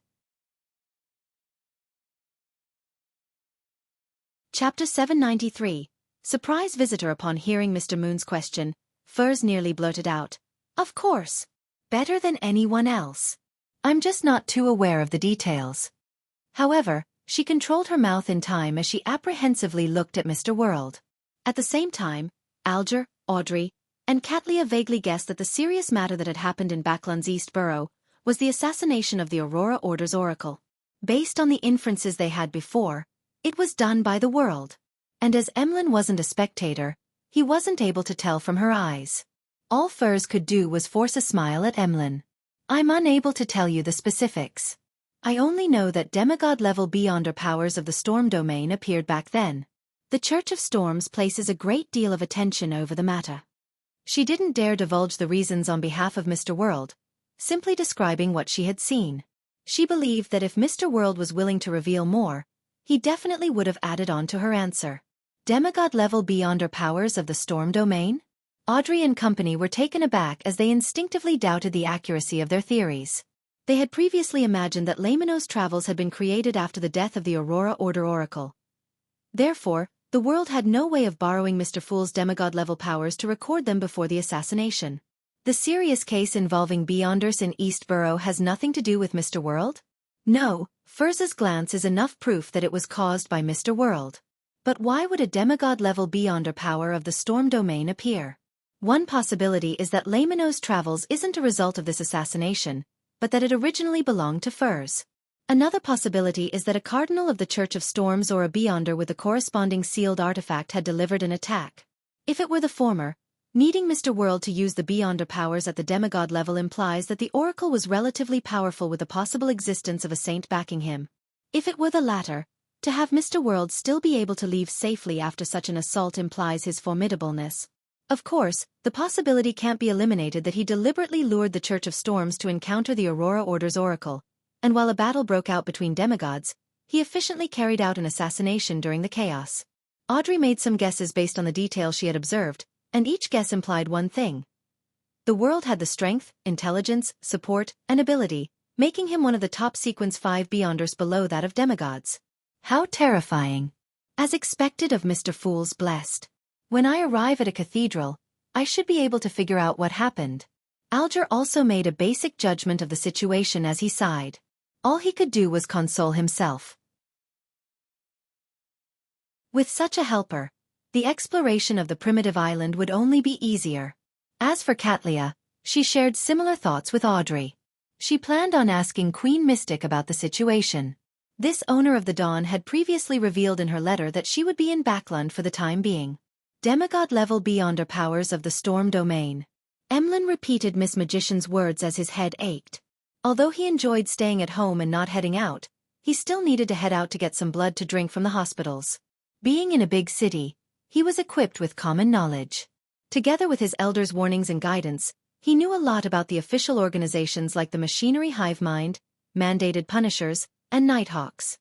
Chapter 793. Surprise visitor. Upon hearing Mr. Moon's question, Furs nearly blurted out, "Of course. Better than anyone else. I'm just not too aware of the details." However, she controlled her mouth in time as she apprehensively looked at Mr. World. At the same time, Alger, Audrey, and Katlia vaguely guessed that the serious matter that had happened in Backlund's East Borough was the assassination of the Aurora Order's oracle. Based on the inferences they had before, it was done by the World. And as Emlyn wasn't a spectator, he wasn't able to tell from her eyes. All Furs could do was force a smile at Emlyn. "I'm unable to tell you the specifics. I only know that demigod-level Beyonder powers of the Storm domain appeared back then. The Church of Storms places a great deal of attention over the matter." She didn't dare divulge the reasons on behalf of Mr. World, simply describing what she had seen. She believed that if Mr. World was willing to reveal more, he definitely would have added on to her answer. Demigod-level Beyonder powers of the Storm domain? Audrey and company were taken aback as they instinctively doubted the accuracy of their theories. They had previously imagined that Lamino's travels had been created after the death of the Aurora Order Oracle. Therefore, the World had no way of borrowing Mr. Fool's demigod-level powers to record them before the assassination. The serious case involving Beyonders in East Borough has nothing to do with Mr. World? No, Furz's glance is enough proof that it was caused by Mr. World. But why would a demigod-level Beyonder power of the Storm domain appear? One possibility is that Lamino's travels isn't a result of this assassination, but that it originally belonged to Furs. Another possibility is that a cardinal of the Church of Storms or a Beyonder with a corresponding sealed artifact had delivered an attack. If it were the former, needing Mr. World to use the Beyonder powers at the demigod level implies that the Oracle was relatively powerful with the possible existence of a saint backing him. If it were the latter, to have Mr. World still be able to leave safely after such an assault implies his formidableness. Of course, the possibility can't be eliminated that he deliberately lured the Church of Storms to encounter the Aurora Order's Oracle, and while a battle broke out between demigods, he efficiently carried out an assassination during the chaos. Audrey made some guesses based on the details she had observed, and each guess implied one thing. The World had the strength, intelligence, support, and ability, making him one of the top sequence 5 Beyonders below that of demigods. How terrifying. As expected of Mr. Fool's blessed. When I arrive at a cathedral, I should be able to figure out what happened. Alger also made a basic judgment of the situation as he sighed. All he could do was console himself. With such a helper, the exploration of the primitive island would only be easier. As for Katlia, she shared similar thoughts with Audrey. She planned on asking Queen Mystic about the situation. This owner of the Dawn had previously revealed in her letter that she would be in Backlund for the time being. Demigod-level Beyonder powers of the Storm domain. Emlyn repeated Miss Magician's words as his head ached. Although he enjoyed staying at home and not heading out, he still needed to head out to get some blood to drink from the hospitals. Being in a big city, he was equipped with common knowledge. Together with his elders' warnings and guidance, he knew a lot about the official organizations like the Machinery Hive Mind, Mandated Punishers, and Nighthawks.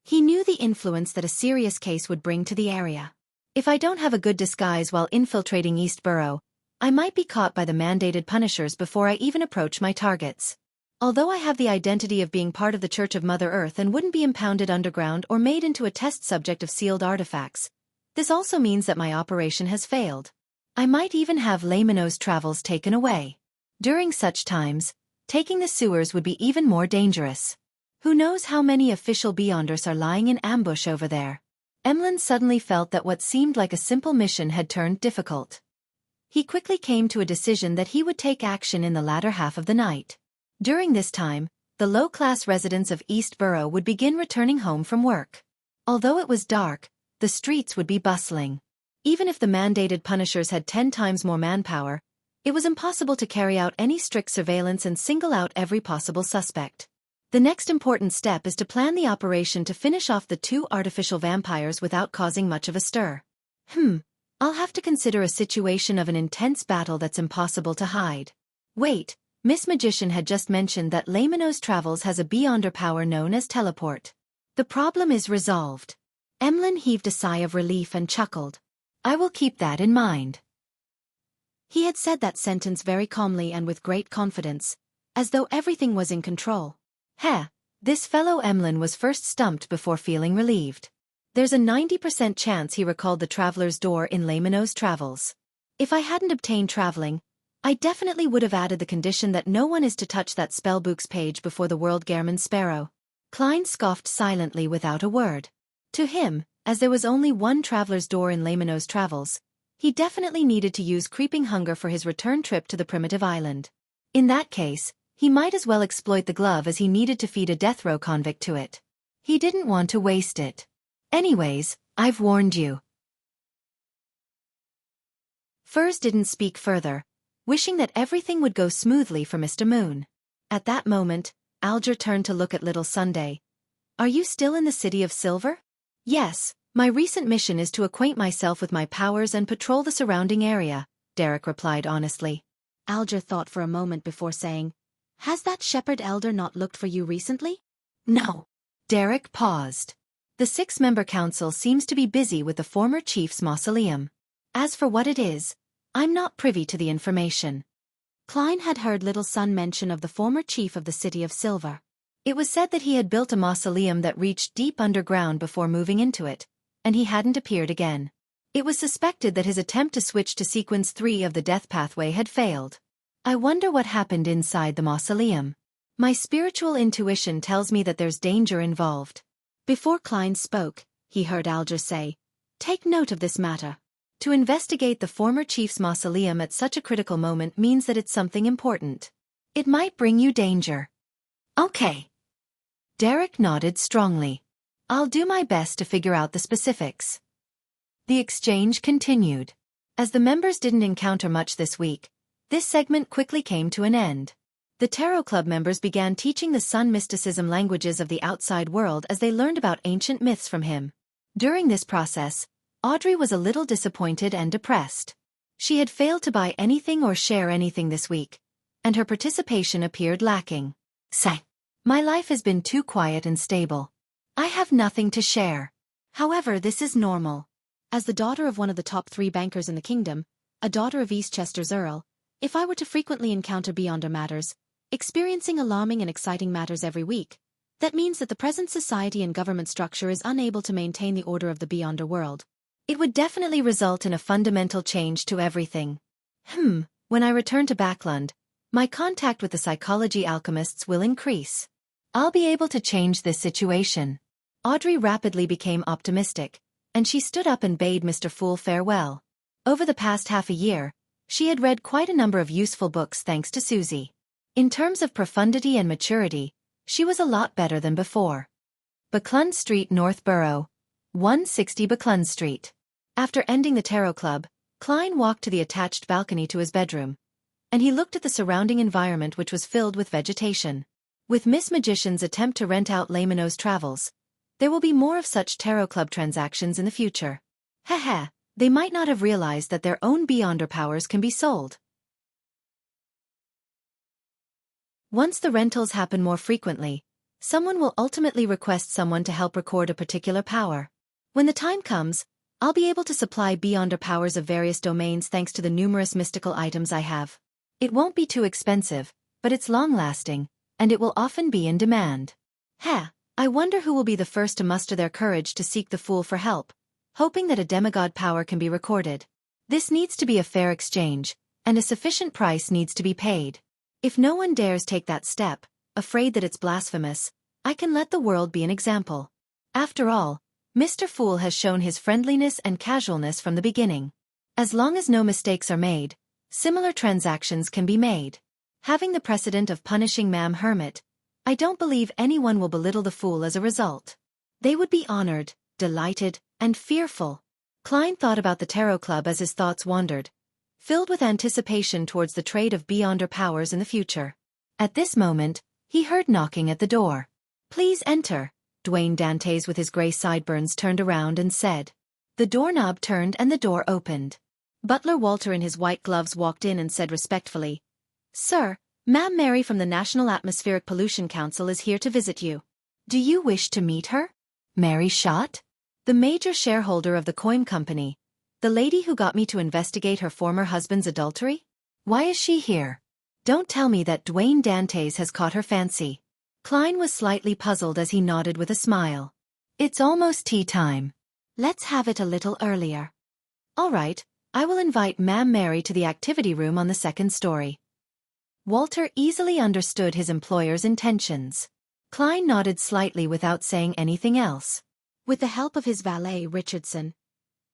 He knew the influence that a serious case would bring to the area. If I don't have a good disguise while infiltrating East Borough, I might be caught by the Mandated Punishers before I even approach my targets. Although I have the identity of being part of the Church of Mother Earth and wouldn't be impounded underground or made into a test subject of sealed artifacts, this also means that my operation has failed. I might even have Lamino's travels taken away. During such times, taking the sewers would be even more dangerous. Who knows how many official Beyonders are lying in ambush over there? Emlyn suddenly felt that what seemed like a simple mission had turned difficult. He quickly came to a decision that he would take action in the latter half of the night. During this time, the low-class residents of East Borough would begin returning home from work. Although it was dark, the streets would be bustling. Even if the Mandated Punishers had 10 times more manpower, it was impossible to carry out any strict surveillance and single out every possible suspect. The next important step is to plan the operation to finish off the 2 artificial vampires without causing much of a stir. I'll have to consider a situation of an intense battle that's impossible to hide. Wait. Miss Magician had just mentioned that Lamino's travels has a beyonder power known as teleport. The problem is resolved. Emlyn heaved a sigh of relief and chuckled. I will keep that in mind. He had said that sentence very calmly and with great confidence, as though everything was in control. This fellow Emlyn was first stumped before feeling relieved. There's a 90% chance he recalled the traveler's door in Lamino's travels. If I hadn't obtained traveling, I definitely would have added the condition that no one is to touch that spellbook's page before the World Gehrman Sparrow. Klein scoffed silently without a word. To him, as there was only one traveler's door in Lamino's travels, he definitely needed to use creeping hunger for his return trip to the primitive island. In that case, he might as well exploit the glove as he needed to feed a death row convict to it. He didn't want to waste it. Anyways, I've warned you. Furs didn't speak further, wishing that everything would go smoothly for Mr. Moon. At that moment, Alger turned to look at Little Sunday. Are you still in the City of Silver? Yes, my recent mission is to acquaint myself with my powers and patrol the surrounding area, Derek replied honestly. Alger thought for a moment before saying, Has that shepherd elder not looked for you recently? No. Derek paused. The 6-member council seems to be busy with the former chief's mausoleum. As for what it is, I'm not privy to the information. Klein had heard Little Sun mention of the former chief of the City of Silver. It was said that he had built a mausoleum that reached deep underground before moving into it, and he hadn't appeared again. It was suspected that his attempt to switch to Sequence 3 of the Death Pathway had failed. I wonder what happened inside the mausoleum. My spiritual intuition tells me that there's danger involved. Before Klein spoke, he heard Alger say, Take note of this matter. To investigate the former chief's mausoleum at such a critical moment means that it's something important. It might bring you danger. Okay. Derek nodded strongly. I'll do my best to figure out the specifics. The exchange continued. As the members didn't encounter much this week, this segment quickly came to an end. The Tarot Club members began teaching the sun mysticism languages of the outside world as they learned about ancient myths from him. During this process, Audrey was a little disappointed and depressed. She had failed to buy anything or share anything this week, and her participation appeared lacking. Sigh. My life has been too quiet and stable. I have nothing to share. However, this is normal. As the daughter of one of the top 3 bankers in the kingdom, a daughter of Eastchester's Earl, if I were to frequently encounter Beyonder matters, experiencing alarming and exciting matters every week, that means that the present society and government structure is unable to maintain the order of the Beyonder world. It would definitely result in a fundamental change to everything. When I return to Backlund, my contact with the psychology alchemists will increase. I'll be able to change this situation. Audrey rapidly became optimistic, and she stood up and bade Mr. Fool farewell. Over the past half a year, she had read quite a number of useful books thanks to Susie. In terms of profundity and maturity, she was a lot better than before. Backlund Street, North Borough, 160 Backlund Street. After ending the Tarot Club, Klein walked to the attached balcony to his bedroom, and he looked at the surrounding environment which was filled with vegetation. With Miss Magician's attempt to rent out Lemano's travels, there will be more of such tarot club transactions in the future. Heh, they might not have realized that their own Beyonder powers can be sold. Once the rentals happen more frequently, someone will ultimately request someone to help record a particular power. When the time comes, I'll be able to supply Beyonder powers of various domains thanks to the numerous mystical items I have. It won't be too expensive, but it's long-lasting, and it will often be in demand. I wonder who will be the first to muster their courage to seek the Fool for help, hoping that a demigod power can be recorded. This needs to be a fair exchange, and a sufficient price needs to be paid. If no one dares take that step, afraid that it's blasphemous, I can let the world be an example. After all, Mr. Fool has shown his friendliness and casualness from the beginning. As long as no mistakes are made, similar transactions can be made. Having the precedent of punishing Ma'am Hermit, I don't believe anyone will belittle the Fool as a result. They would be honored, delighted, and fearful. Klein thought about the Tarot Club as his thoughts wandered, filled with anticipation towards the trade of Beyonder powers in the future. At this moment, he heard knocking at the door. "Please enter," Dwayne Dantes with his gray sideburns turned around and said. The doorknob turned and the door opened. Butler Walter in his white gloves walked in and said respectfully, "Sir, Ma'am Mary from the National Atmospheric Pollution Council is here to visit you. Do you wish to meet her?" Mary Schott? The major shareholder of the coin company. The lady who got me to investigate her former husband's adultery? Why is she here? Don't tell me that Dwayne Dantes has caught her fancy. Klein was slightly puzzled as he nodded with a smile. "It's almost tea time. Let's have it a little earlier." "All right, I will invite Ma'am Mary to the activity room on the second story." Walter easily understood his employer's intentions. Klein nodded slightly without saying anything else. With the help of his valet, Richardson,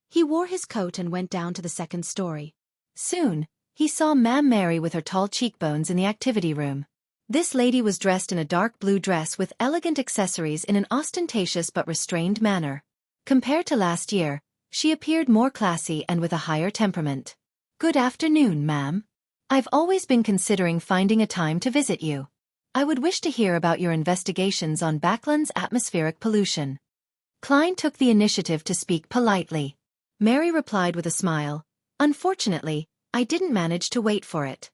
he wore his coat and went down to the second story. Soon, he saw Ma'am Mary with her tall cheekbones in the activity room. This lady was dressed in a dark blue dress with elegant accessories in an ostentatious but restrained manner. Compared to last year, she appeared more classy and with a higher temperament. "Good afternoon, ma'am. I've always been considering finding a time to visit you. I would wish to hear about your investigations on Backland's atmospheric pollution." Klein took the initiative to speak politely. Mary replied with a smile, "Unfortunately, I didn't manage to wait for it."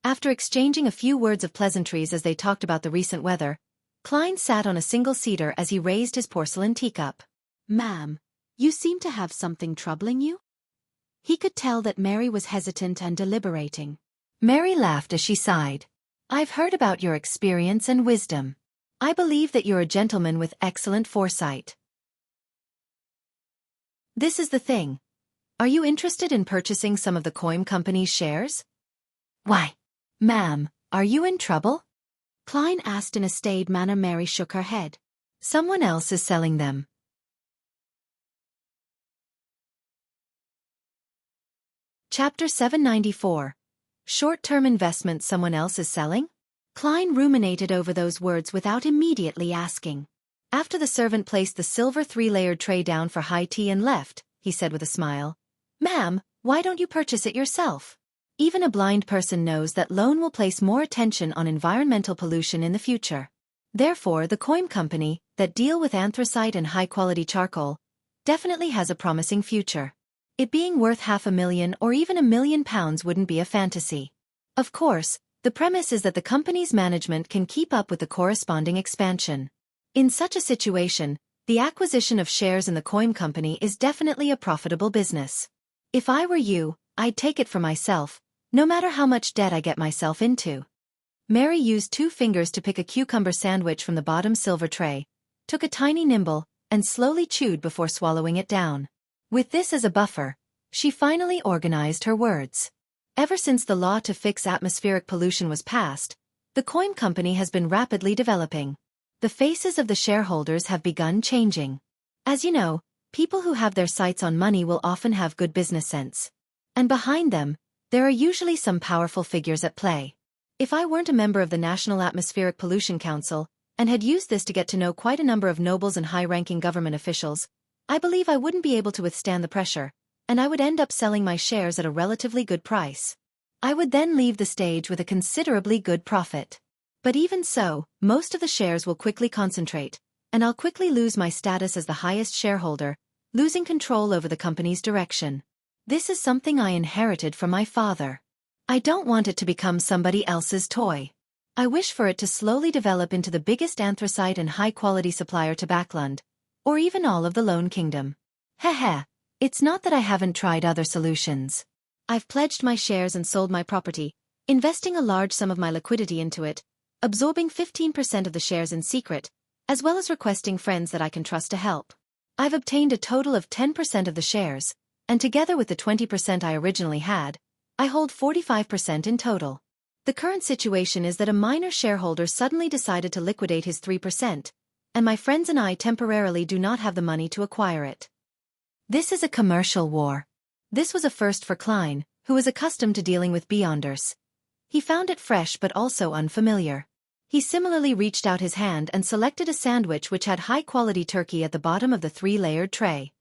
After exchanging a few words of pleasantries as they talked about the recent weather, Klein sat on a single-seater as he raised his porcelain teacup. "Ma'am, you seem to have something troubling you?" He could tell that Mary was hesitant and deliberating. Mary laughed as she sighed. "I've heard about your experience and wisdom. I believe that you're a gentleman with excellent foresight. This is the thing. Are you interested in purchasing some of the coin company's shares?" "Why, ma'am, are you in trouble?" Klein asked in a staid manner. Mary shook her head. "Someone else is selling them." Chapter 794. Short-term investments someone else is selling? Klein ruminated over those words without immediately asking. After the servant placed the silver 3-layered tray down for high tea and left, he said with a smile, "Ma'am, why don't you purchase it yourself? Even a blind person knows that loan will place more attention on environmental pollution in the future. Therefore, the coin company, that deal with anthracite and high-quality charcoal, definitely has a promising future. It being worth £500,000 or even £1 million wouldn't be a fantasy. Of course, the premise is that the company's management can keep up with the corresponding expansion. In such a situation, the acquisition of shares in the coin company is definitely a profitable business. If I were you, I'd take it for myself, no matter how much debt I get myself into." Mary used 2 fingers to pick a cucumber sandwich from the bottom silver tray, took a tiny nibble, and slowly chewed before swallowing it down. With this as a buffer, she finally organized her words. Ever since the law to fix atmospheric pollution was passed, the coin company has been rapidly developing. The faces of the shareholders have begun changing. As you know, people who have their sights on money will often have good business sense. And behind them, there are usually some powerful figures at play. If I weren't a member of the National Atmospheric Pollution Council, and had used this to get to know quite a number of nobles and high-ranking government officials, I believe I wouldn't be able to withstand the pressure, and I would end up selling my shares at a relatively good price. I would then leave the stage with a considerably good profit. But even so, most of the shares will quickly concentrate, and I'll quickly lose my status as the highest shareholder, losing control over the company's direction. This is something I inherited from my father. I don't want it to become somebody else's toy. I wish for it to slowly develop into the biggest anthracite and high-quality supplier to Backland, or even all of the Lone Kingdom. Heh. It's not that I haven't tried other solutions. I've pledged my shares and sold my property, investing a large sum of my liquidity into it, absorbing 15% of the shares in secret, as well as requesting friends that I can trust to help. I've obtained a total of 10% of the shares, and together with the 20% I originally had, I hold 45% in total. The current situation is that a minor shareholder suddenly decided to liquidate his 3%, and my friends and I temporarily do not have the money to acquire it. This is a commercial war. This was a first for Klein, who is accustomed to dealing with Beyonders. He found it fresh but also unfamiliar. He similarly reached out his hand and selected a sandwich which had high-quality turkey at the bottom of the 3-layered tray.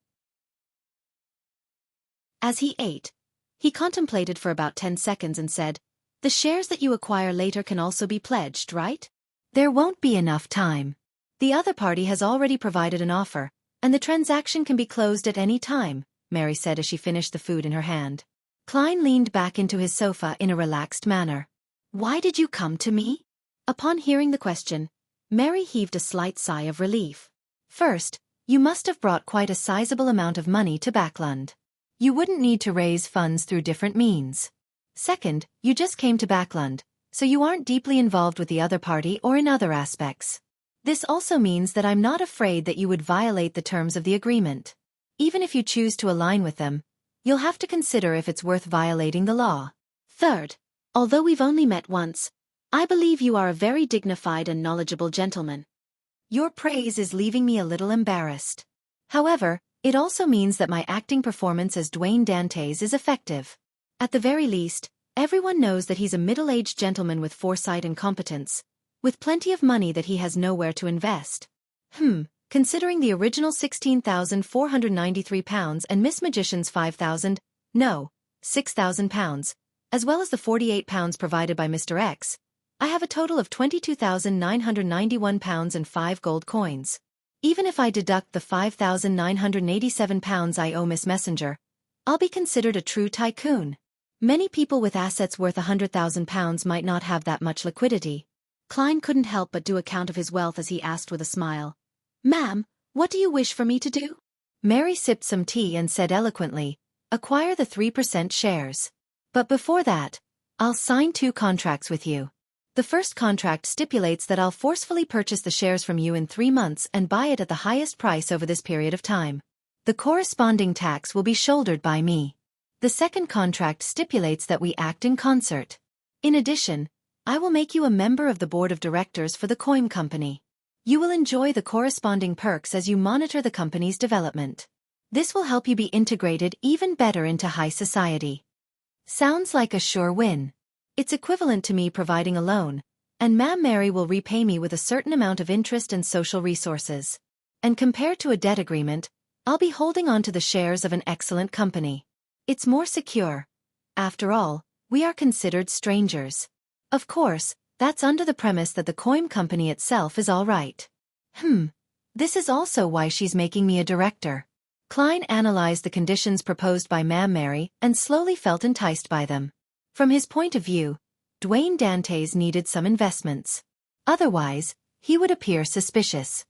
As he ate, he contemplated for about 10 seconds and said, "The shares that you acquire later can also be pledged, right? There won't be enough time. The other party has already provided an offer, and the transaction can be closed at any time," Mary said as she finished the food in her hand. Klein leaned back into his sofa in a relaxed manner. "Why did you come to me?" Upon hearing the question, Mary heaved a slight sigh of relief. "First, you must have brought quite a sizable amount of money to Backland. You wouldn't need to raise funds through different means. Second, you just came to Backland, so you aren't deeply involved with the other party or in other aspects. This also means that I'm not afraid that you would violate the terms of the agreement. Even if you choose to align with them, you'll have to consider if it's worth violating the law. Third, although we've only met once, I believe you are a very dignified and knowledgeable gentleman. Your praise is leaving me a little embarrassed. However, it also means that my acting performance as Dwayne Dantes is effective. At the very least, everyone knows that he's a middle-aged gentleman with foresight and competence, with plenty of money that he has nowhere to invest. Considering the original £16,493 and Miss Magician's £6,000, as well as the £48 provided by Mr. X, I have a total of £22,991 and 5 gold coins. Even if I deduct the £5,987 I owe Miss Messenger, I'll be considered a true tycoon. Many people with assets worth £100,000 might not have that much liquidity." Klein couldn't help but do account of his wealth as he asked with a smile, "Ma'am, what do you wish for me to do?" Mary sipped some tea and said eloquently, "Acquire the 3% shares. But before that, I'll sign 2 contracts with you. The first contract stipulates that I'll forcefully purchase the shares from you in 3 months and buy it at the highest price over this period of time. The corresponding tax will be shouldered by me. The second contract stipulates that we act in concert. In addition, I will make you a member of the board of directors for the coin company. You will enjoy the corresponding perks as you monitor the company's development. This will help you be integrated even better into high society." Sounds like a sure win. It's equivalent to me providing a loan, and Ma'am Mary will repay me with a certain amount of interest and social resources. And compared to a debt agreement, I'll be holding on to the shares of an excellent company. It's more secure. After all, we are considered strangers. Of course, that's under the premise that the coin company itself is all right. This is also why she's making me a director. Klein analyzed the conditions proposed by Ma'am Mary and slowly felt enticed by them. From his point of view, Dwayne Dantes needed some investments. Otherwise, he would appear suspicious.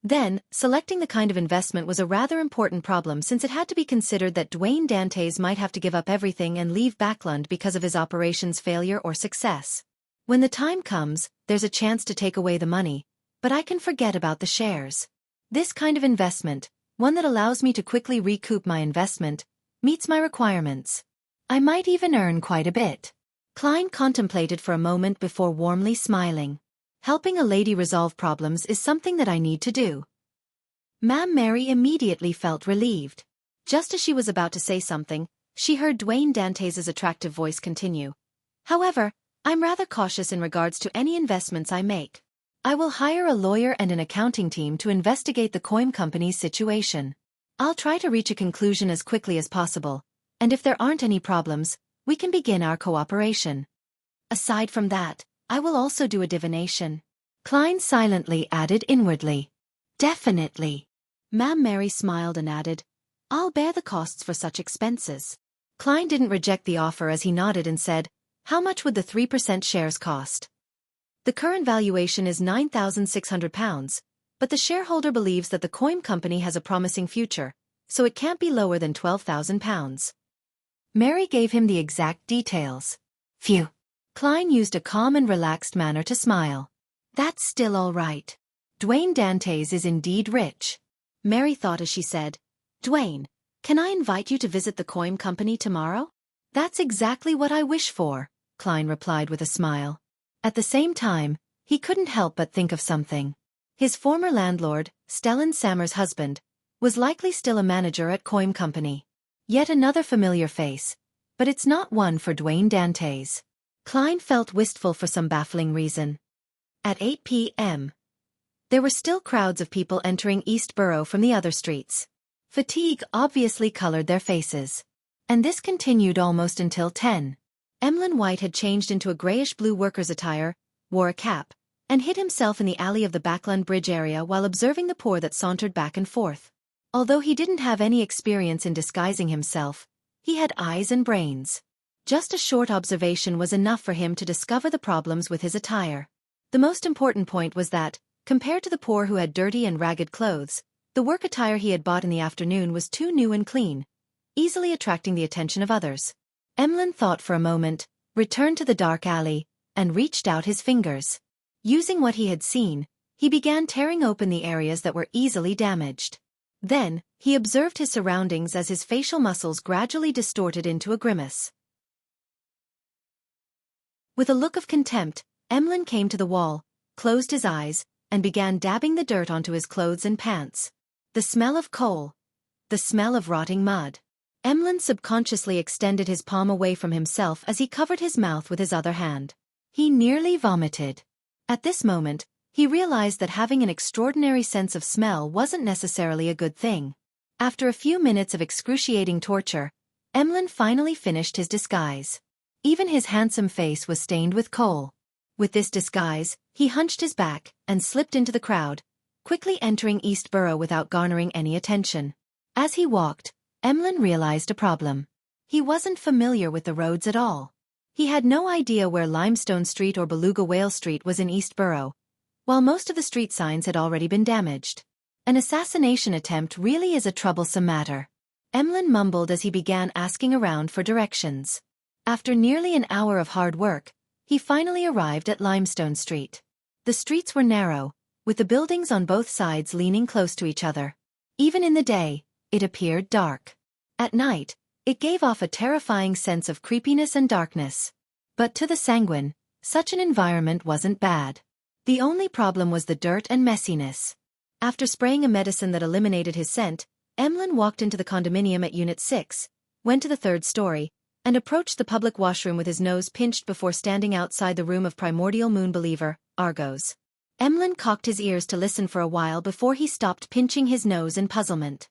Then, selecting the kind of investment was a rather important problem since it had to be considered that Dwayne Dantes might have to give up everything and leave Backland because of his operation's failure or success. When the time comes, there's a chance to take away the money, but I can forget about the shares. This kind of investment, one that allows me to quickly recoup my investment, meets my requirements. I might even earn quite a bit. Klein contemplated for a moment before warmly smiling. Helping a lady resolve problems is something that I need to do. Ma'am Mary immediately felt relieved. Just as she was about to say something, she heard Dwayne Dantes' attractive voice continue. "However, I'm rather cautious in regards to any investments I make. I will hire a lawyer and an accounting team to investigate the coin company's situation. I'll try to reach a conclusion as quickly as possible, And if there aren't any problems, we can begin our cooperation. Aside from that, I will also do a divination. Klein silently added inwardly. Definitely. Ma'am Mary smiled and added, I'll bear the costs for such expenses. Klein didn't reject the offer as he nodded and said, How much would the 3% shares cost? The current valuation is £9,600, but the shareholder believes that the coin company has a promising future, so it can't be lower than £12,000. Mary gave him the exact details. Phew. Klein used a calm and relaxed manner to smile. That's still all right. Dwayne Dantes is indeed rich. Mary thought as she said, Dwayne, can I invite you to visit the coin company tomorrow? That's exactly what I wish for, Klein replied with a smile. At the same time, he couldn't help but think of something. His former landlord, Stellan Sammer's husband, was likely still a manager at Coin Company. Yet another familiar face, but it's not one for Dwayne Dantes. Klein felt wistful for some baffling reason. At 8 p.m., there were still crowds of people entering East Borough from the other streets. Fatigue obviously colored their faces. And this continued almost until 10. Emlyn White had changed into a grayish-blue worker's attire, wore a cap, and hid himself in the alley of the Backland Bridge area while observing the poor that sauntered back and forth. Although he didn't have any experience in disguising himself, he had eyes and brains. Just a short observation was enough for him to discover the problems with his attire. The most important point was that, compared to the poor who had dirty and ragged clothes, the work attire he had bought in the afternoon was too new and clean, easily attracting the attention of others. Emlyn thought for a moment, returned to the dark alley, and reached out his fingers. Using what he had seen, he began tearing open the areas that were easily damaged. Then, he observed his surroundings as his facial muscles gradually distorted into a grimace. With a look of contempt, Emlyn came to the wall, closed his eyes, and began dabbing the dirt onto his clothes and pants. The smell of coal. The smell of rotting mud. Emlyn subconsciously extended his palm away from himself as he covered his mouth with his other hand. He nearly vomited. At this moment, he realized that having an extraordinary sense of smell wasn't necessarily a good thing. After a few minutes of excruciating torture, Emlyn finally finished his disguise. Even his handsome face was stained with coal. With this disguise, he hunched his back and slipped into the crowd, quickly entering East Borough without garnering any attention. As he walked, Emlyn realized a problem. He wasn't familiar with the roads at all. He had no idea where Limestone Street or Beluga Whale Street was in East Borough, while most of the street signs had already been damaged. An assassination attempt really is a troublesome matter. Emlyn mumbled as he began asking around for directions. After nearly an hour of hard work, he finally arrived at Limestone Street. The streets were narrow, with the buildings on both sides leaning close to each other. Even in the day, it appeared dark. At night, it gave off a terrifying sense of creepiness and darkness. But to the sanguine, such an environment wasn't bad. The only problem was the dirt and messiness. After spraying a medicine that eliminated his scent, Emlyn walked into the condominium at Unit 6, went to the third story, and approached the public washroom with his nose pinched before standing outside the room of primordial moon believer, Argos. Emlyn cocked his ears to listen for a while before he stopped pinching his nose in puzzlement.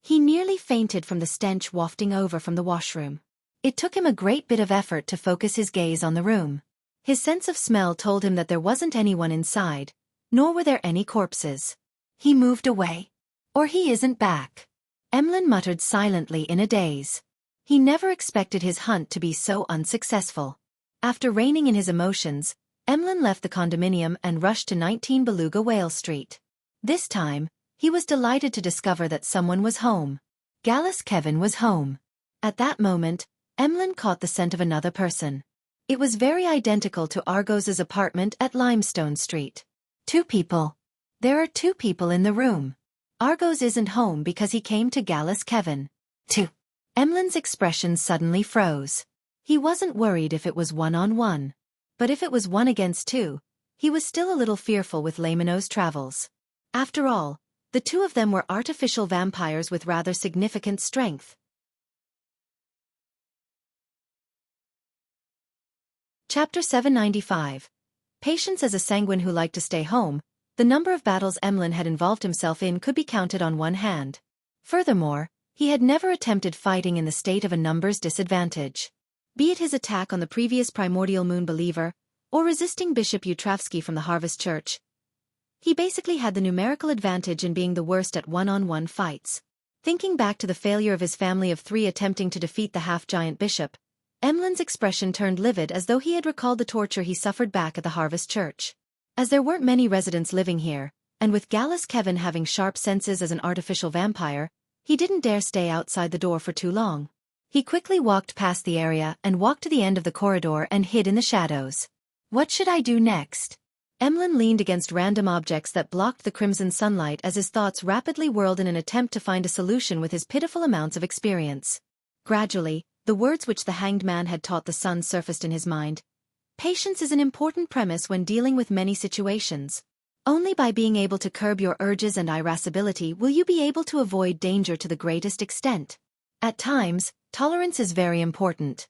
He nearly fainted from the stench wafting over from the washroom. It took him a great bit of effort to focus his gaze on the room. His sense of smell told him that there wasn't anyone inside, nor were there any corpses. He moved away. Or he isn't back. Emlyn muttered silently in a daze. He never expected his hunt to be so unsuccessful. After reining in his emotions, Emlyn left the condominium and rushed to 19 Beluga Whale Street. This time, he was delighted to discover that someone was home. Gallus Kevin was home. At that moment, Emlyn caught the scent of another person. It was very identical to Argos's apartment at Limestone Street. 2 people. There are 2 people in the room. Argos isn't home because he came to Gallus Kevin. 2. Emlyn's expression suddenly froze. He wasn't worried if it was 1-on-1. But if it was 1 against 2, he was still a little fearful with Lamino's travels. After all, the 2 of them were artificial vampires with rather significant strength. Chapter 795. Patience. As a sanguine who liked to stay home, the number of battles Emlyn had involved himself in could be counted on one hand. Furthermore, He had never attempted fighting in the state of a numbers disadvantage. Be it his attack on the previous primordial moon believer, or resisting Bishop Utravsky from the Harvest Church, he basically had the numerical advantage in being the worst at one-on-one fights. Thinking back to the failure of his family of 3 attempting to defeat the half-giant bishop, Emlyn's expression turned livid as though he had recalled the torture he suffered back at the Harvest Church. As there weren't many residents living here, and with Gallus Kevin having sharp senses as an artificial vampire, he didn't dare stay outside the door for too long. He quickly walked past the area and walked to the end of the corridor and hid in the shadows. What should I do next? Emlyn leaned against random objects that blocked the crimson sunlight as his thoughts rapidly whirled in an attempt to find a solution with his pitiful amounts of experience. Gradually, the words which the hanged man had taught the sun surfaced in his mind. Patience is an important premise when dealing with many situations. Only by being able to curb your urges and irascibility will you be able to avoid danger to the greatest extent. At times, tolerance is very important.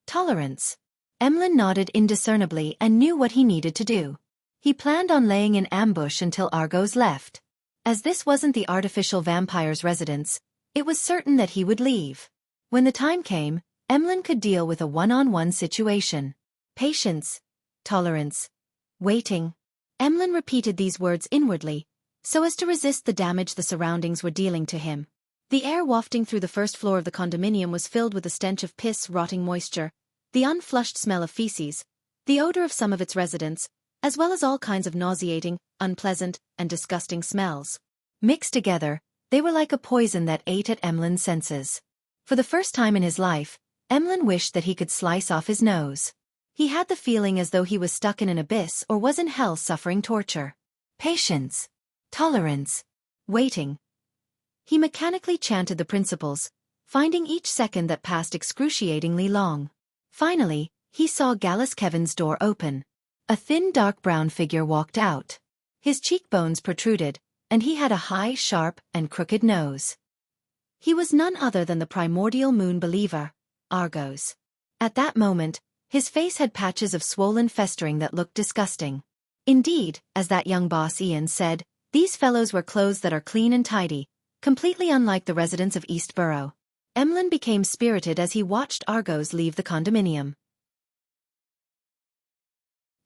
Tolerance. Emlyn nodded indiscernibly and knew what he needed to do. He planned on laying in ambush until Argos left. As this wasn't the artificial vampire's residence, it was certain that he would leave. When the time came, Emlyn could deal with a one-on-one situation. Patience, tolerance, waiting. Emlyn repeated these words inwardly, so as to resist the damage the surroundings were dealing to him. The air wafting through the first floor of the condominium was filled with the stench of piss, rotting moisture, the unflushed smell of feces, the odor of some of its residents, as well as all kinds of nauseating, unpleasant, and disgusting smells. Mixed together, they were like a poison that ate at Emlyn's senses. For the first time in his life, Emlyn wished that he could slice off his nose. He had the feeling as though he was stuck in an abyss or was in hell suffering torture. Patience. Tolerance. Waiting. He mechanically chanted the principles, finding each second that passed excruciatingly long. Finally, he saw Gallus Kevin's door open. A thin dark brown figure walked out. His cheekbones protruded, and he had a high, sharp, and crooked nose. He was none other than the primordial moon believer, Argos. At that moment, his face had patches of swollen festering that looked disgusting. Indeed, as that young boss Ian said, these fellows wear clothes that are clean and tidy, completely unlike the residents of East Borough. Emlyn became spirited as he watched Argos leave the condominium.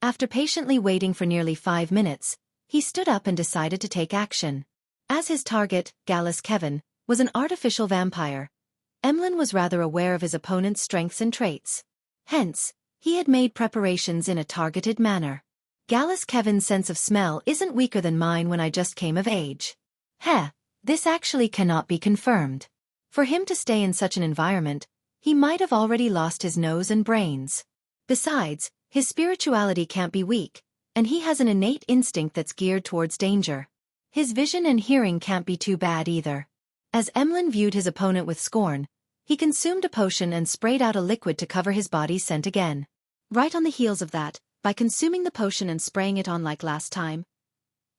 After patiently waiting for nearly 5 minutes, he stood up and decided to take action. As his target, Gallus Kevin, was an artificial vampire, Emlyn was rather aware of his opponent's strengths and traits. Hence, he had made preparations in a targeted manner. Gallus Kevin's sense of smell isn't weaker than mine when I just came of age. This actually cannot be confirmed. For him to stay in such an environment, he might have already lost his nose and brains. Besides, his spirituality can't be weak, and he has an innate instinct that's geared towards danger. His vision and hearing can't be too bad either. As Emlyn viewed his opponent with scorn, he consumed a potion and sprayed out a liquid to cover his body's scent again. Right on the heels of that, by consuming the potion and spraying it on like last time,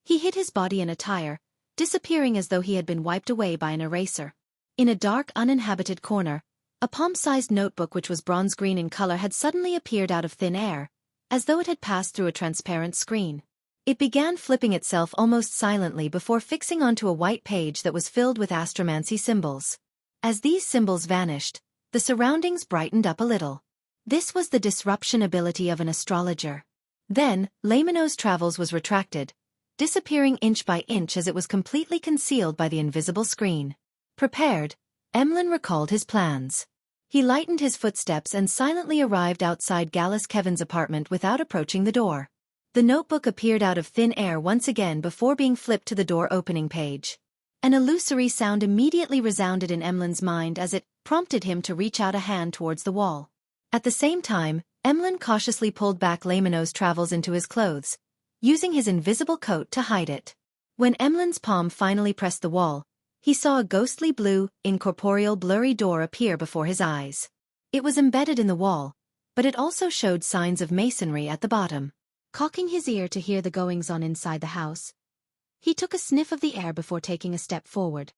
he hid his body in a tire, disappearing as though he had been wiped away by an eraser. In a dark, uninhabited corner, a palm-sized notebook which was bronze-green in color had suddenly appeared out of thin air, as though it had passed through a transparent screen. It began flipping itself almost silently before fixing onto a white page that was filled with astromancy symbols. As these symbols vanished, the surroundings brightened up a little. This was the disruption ability of an astrologer. Then, Laymanos Travels was retracted, disappearing inch by inch as it was completely concealed by the invisible screen. Prepared, Emlyn recalled his plans. He lightened his footsteps and silently arrived outside Gallus Kevin's apartment without approaching the door. The notebook appeared out of thin air once again before being flipped to the door opening page. An illusory sound immediately resounded in Emlyn's mind as it prompted him to reach out a hand towards the wall. At the same time, Emlyn cautiously pulled back Laymanos Travels into his clothes, using his invisible coat to hide it. When Emlyn's palm finally pressed the wall, he saw a ghostly blue, incorporeal blurry door appear before his eyes. It was embedded in the wall, but it also showed signs of masonry at the bottom. Cocking his ear to hear the goings-on inside the house, he took a sniff of the air before taking a step forward.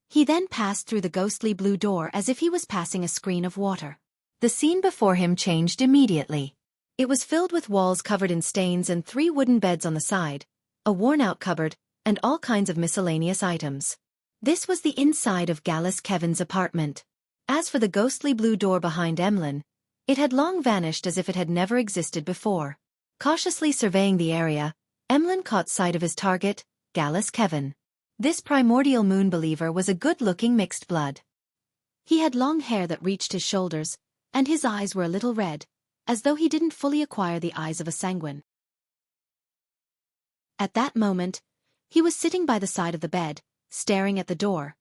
He then passed through the ghostly blue door as if he was passing a screen of water. The scene before him changed immediately. It was filled with walls covered in stains and 3 wooden beds on the side, a worn-out cupboard, and all kinds of miscellaneous items. This was the inside of Gallus Kevin's apartment. As for the ghostly blue door behind Emlyn, it had long vanished as if it had never existed before. Cautiously surveying the area, Emlyn caught sight of his target, Gallus Kevin. This primordial moon believer was a good-looking mixed blood. He had long hair that reached his shoulders, and his eyes were a little red, as though he didn't fully acquire the eyes of a sanguine. At that moment, he was sitting by the side of the bed, staring at the door.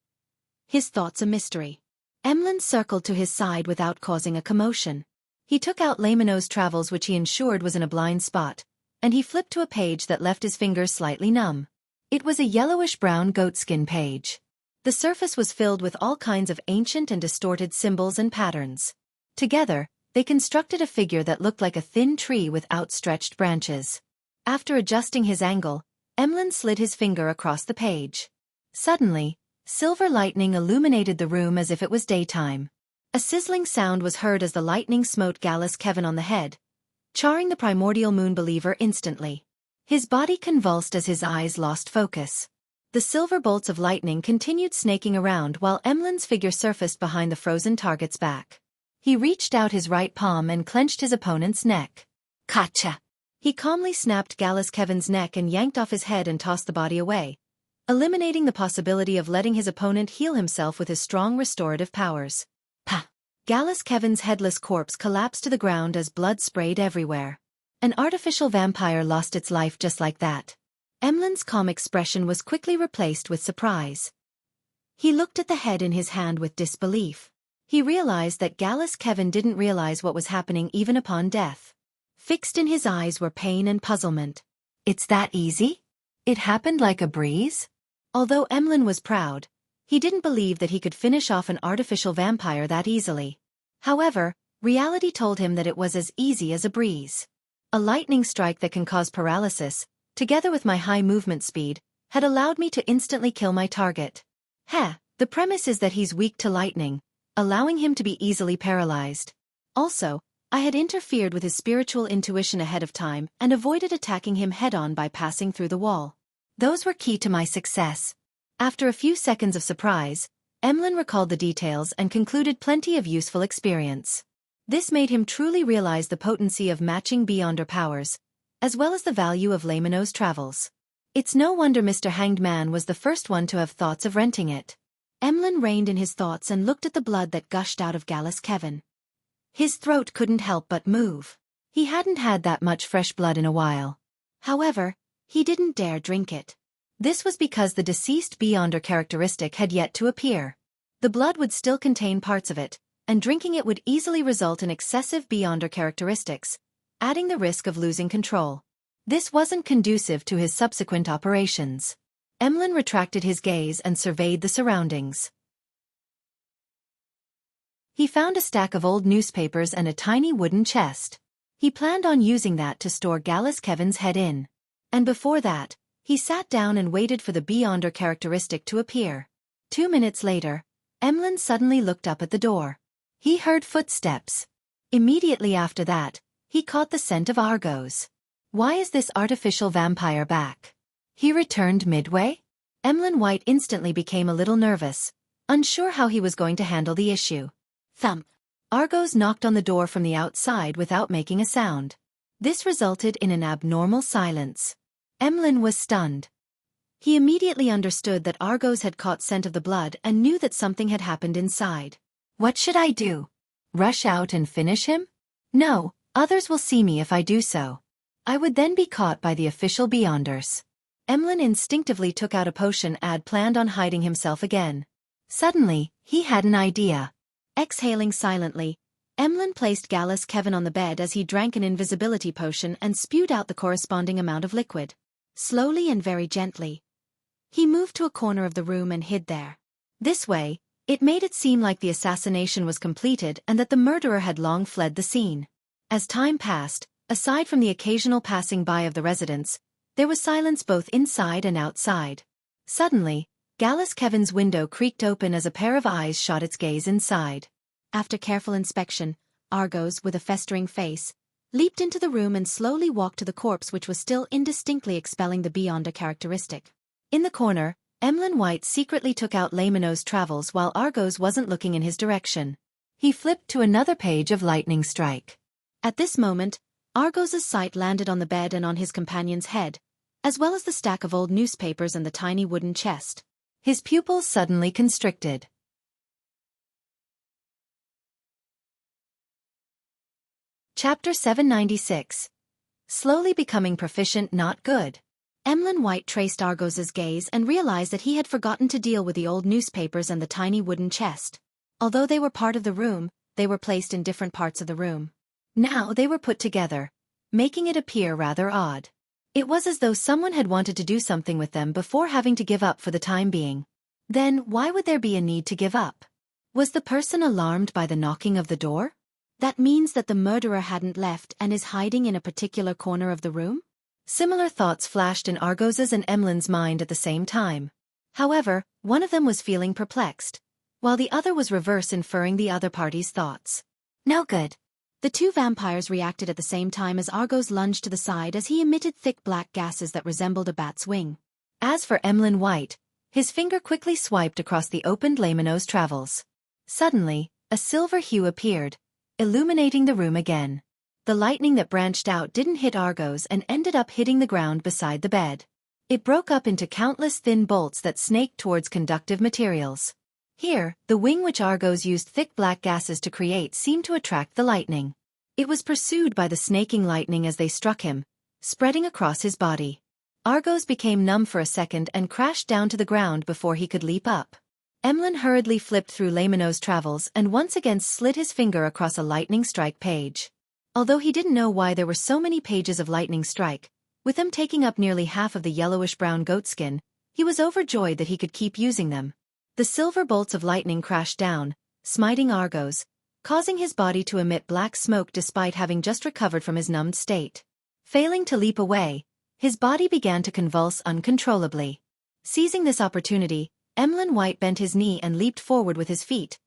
His thoughts a mystery. Emlyn circled to his side without causing a commotion. He took out Lamino's travels, which he ensured was in a blind spot, and he flipped to a page that left his fingers slightly numb. It was a yellowish-brown goatskin page. The surface was filled with all kinds of ancient and distorted symbols and patterns. Together, they constructed a figure that looked like a thin tree with outstretched branches. After adjusting his angle, Emlyn slid his finger across the page. Suddenly, silver lightning illuminated the room as if it was daytime. A sizzling sound was heard as the lightning smote Gallus Kevin on the head, charring the primordial moon believer instantly. His body convulsed as his eyes lost focus. The silver bolts of lightning continued snaking around while Emlyn's figure surfaced behind the frozen target's back. He reached out his right palm and clenched his opponent's neck. Gotcha! He calmly snapped Gallus Kevin's neck and yanked off his head and tossed the body away, eliminating the possibility of letting his opponent heal himself with his strong restorative powers. Pah! Gallus Kevin's headless corpse collapsed to the ground as blood sprayed everywhere. An artificial vampire lost its life just like that. Emlyn's calm expression was quickly replaced with surprise. He looked at the head in his hand with disbelief. He realized that Gallus Kevin didn't realize what was happening even upon death. Fixed in his eyes were pain and puzzlement. It's that easy? It happened like a breeze? Although Emlyn was proud, he didn't believe that he could finish off an artificial vampire that easily. However, reality told him that it was as easy as a breeze. A lightning strike that can cause paralysis, together with my high movement speed, had allowed me to instantly kill my target. The premise is that he's weak to lightning, allowing him to be easily paralyzed. Also, I had interfered with his spiritual intuition ahead of time and avoided attacking him head-on by passing through the wall. Those were key to my success. After a few seconds of surprise, Emlyn recalled the details and concluded plenty of useful experience. This made him truly realize the potency of matching Beyonder powers, as well as the value of Lamino's travels. It's no wonder Mr. Hanged Man was the first one to have thoughts of renting it. Emlyn reined in his thoughts and looked at the blood that gushed out of Gallus Kevin. His throat couldn't help but move. He hadn't had that much fresh blood in a while. However, he didn't dare drink it. This was because the deceased Beyonder characteristic had yet to appear. The blood would still contain parts of it, and drinking it would easily result in excessive Beyonder characteristics, adding the risk of losing control. This wasn't conducive to his subsequent operations. Emlyn retracted his gaze and surveyed the surroundings. He found a stack of old newspapers and a tiny wooden chest. He planned on using that to store Gallus Kevin's head in. And before that, he sat down and waited for the Beyonder characteristic to appear. 2 minutes later, Emlyn suddenly looked up at the door. He heard footsteps. Immediately after that, he caught the scent of Argos. Why is this artificial vampire back? He returned midway? Emlyn White instantly became a little nervous, unsure how he was going to handle the issue. Thump! Argos knocked on the door from the outside without making a sound. This resulted in an abnormal silence. Emlyn was stunned. He immediately understood that Argos had caught scent of the blood and knew that something had happened inside. What should I do? Rush out and finish him? No, others will see me if I do so. I would then be caught by the official Beyonders. Emlyn instinctively took out a potion and planned on hiding himself again. Suddenly, he had an idea. Exhaling silently, Emlyn placed Gallus Kevin on the bed as he drank an invisibility potion and spewed out the corresponding amount of liquid. Slowly and very gently, he moved to a corner of the room and hid there. This way, it made it seem like the assassination was completed and that the murderer had long fled the scene. As time passed, aside from the occasional passing by of the residents, there was silence both inside and outside. Suddenly, Gallus Kevin's window creaked open as a pair of eyes shot its gaze inside. After careful inspection, Argos, with a festering face, leaped into the room and slowly walked to the corpse which was still indistinctly expelling the Beyonder characteristic. In the corner, Emlyn White secretly took out Lamino's travels while Argos wasn't looking in his direction. He flipped to another page of Lightning Strike. At this moment, Argos's sight landed on the bed and on his companion's head, as well as the stack of old newspapers and the tiny wooden chest. His pupils suddenly constricted. Chapter 796. Slowly becoming proficient, not good. Emlyn White traced Argos's gaze and realized that he had forgotten to deal with the old newspapers and the tiny wooden chest. Although they were part of the room, they were placed in different parts of the room. Now they were put together, making it appear rather odd. It was as though someone had wanted to do something with them before having to give up for the time being. Then why would there be a need to give up? Was the person alarmed by the knocking of the door? That means that the murderer hadn't left and is hiding in a particular corner of the room? Similar thoughts flashed in Argos's and Emlyn's mind at the same time. However, one of them was feeling perplexed, while the other was reverse inferring the other party's thoughts. No good. The two vampires reacted at the same time as Argos lunged to the side as he emitted thick black gases that resembled a bat's wing. As for Emlyn White, his finger quickly swiped across the opened Lamino's travels. Suddenly, a silver hue appeared, illuminating the room again. The lightning that branched out didn't hit Argos and ended up hitting the ground beside the bed. It broke up into countless thin bolts that snaked towards conductive materials. Here, the wing which Argos used thick black gases to create seemed to attract the lightning. It was pursued by the snaking lightning as they struck him, spreading across his body. Argos became numb for a second and crashed down to the ground before he could leap up. Emlyn hurriedly flipped through Lamino's travels and once again slid his finger across a lightning strike page. Although he didn't know why there were so many pages of lightning strike, with them taking up nearly half of the yellowish-brown goatskin, he was overjoyed that he could keep using them. The silver bolts of lightning crashed down, smiting Argos, causing his body to emit black smoke despite having just recovered from his numbed state. Failing to leap away, his body began to convulse uncontrollably. Seizing this opportunity, Emlyn White bent his knee and leaped forward with his feet,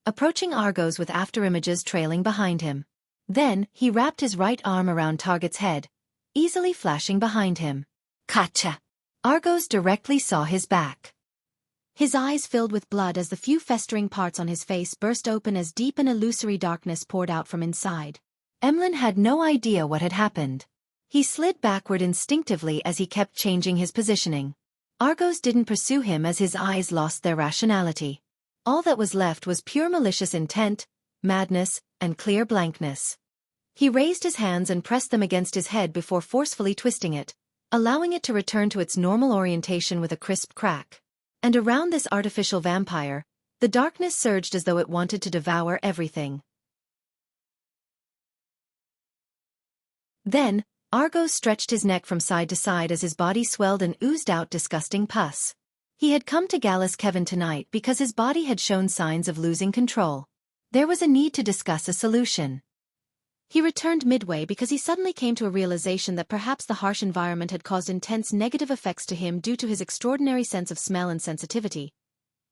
approaching Argos with afterimages trailing behind him. Then, he wrapped his right arm around Target's head, easily flashing behind him. Gotcha! Argos directly saw his back. His eyes filled with blood as the few festering parts on his face burst open as deep and illusory darkness poured out from inside. Emlyn had no idea what had happened. He slid backward instinctively as he kept changing his positioning. Argos didn't pursue him as his eyes lost their rationality. All that was left was pure malicious intent, madness, and clear blankness. He raised his hands and pressed them against his head before forcefully twisting it, allowing it to return to its normal orientation with a crisp crack. And around this artificial vampire, the darkness surged as though it wanted to devour everything. Then, Argos stretched his neck from side to side as his body swelled and oozed out disgusting pus. He had come to Gallus Kevin tonight because his body had shown signs of losing control. There was a need to discuss a solution. He returned midway because he suddenly came to a realization that perhaps the harsh environment had caused intense negative effects to him due to his extraordinary sense of smell and sensitivity,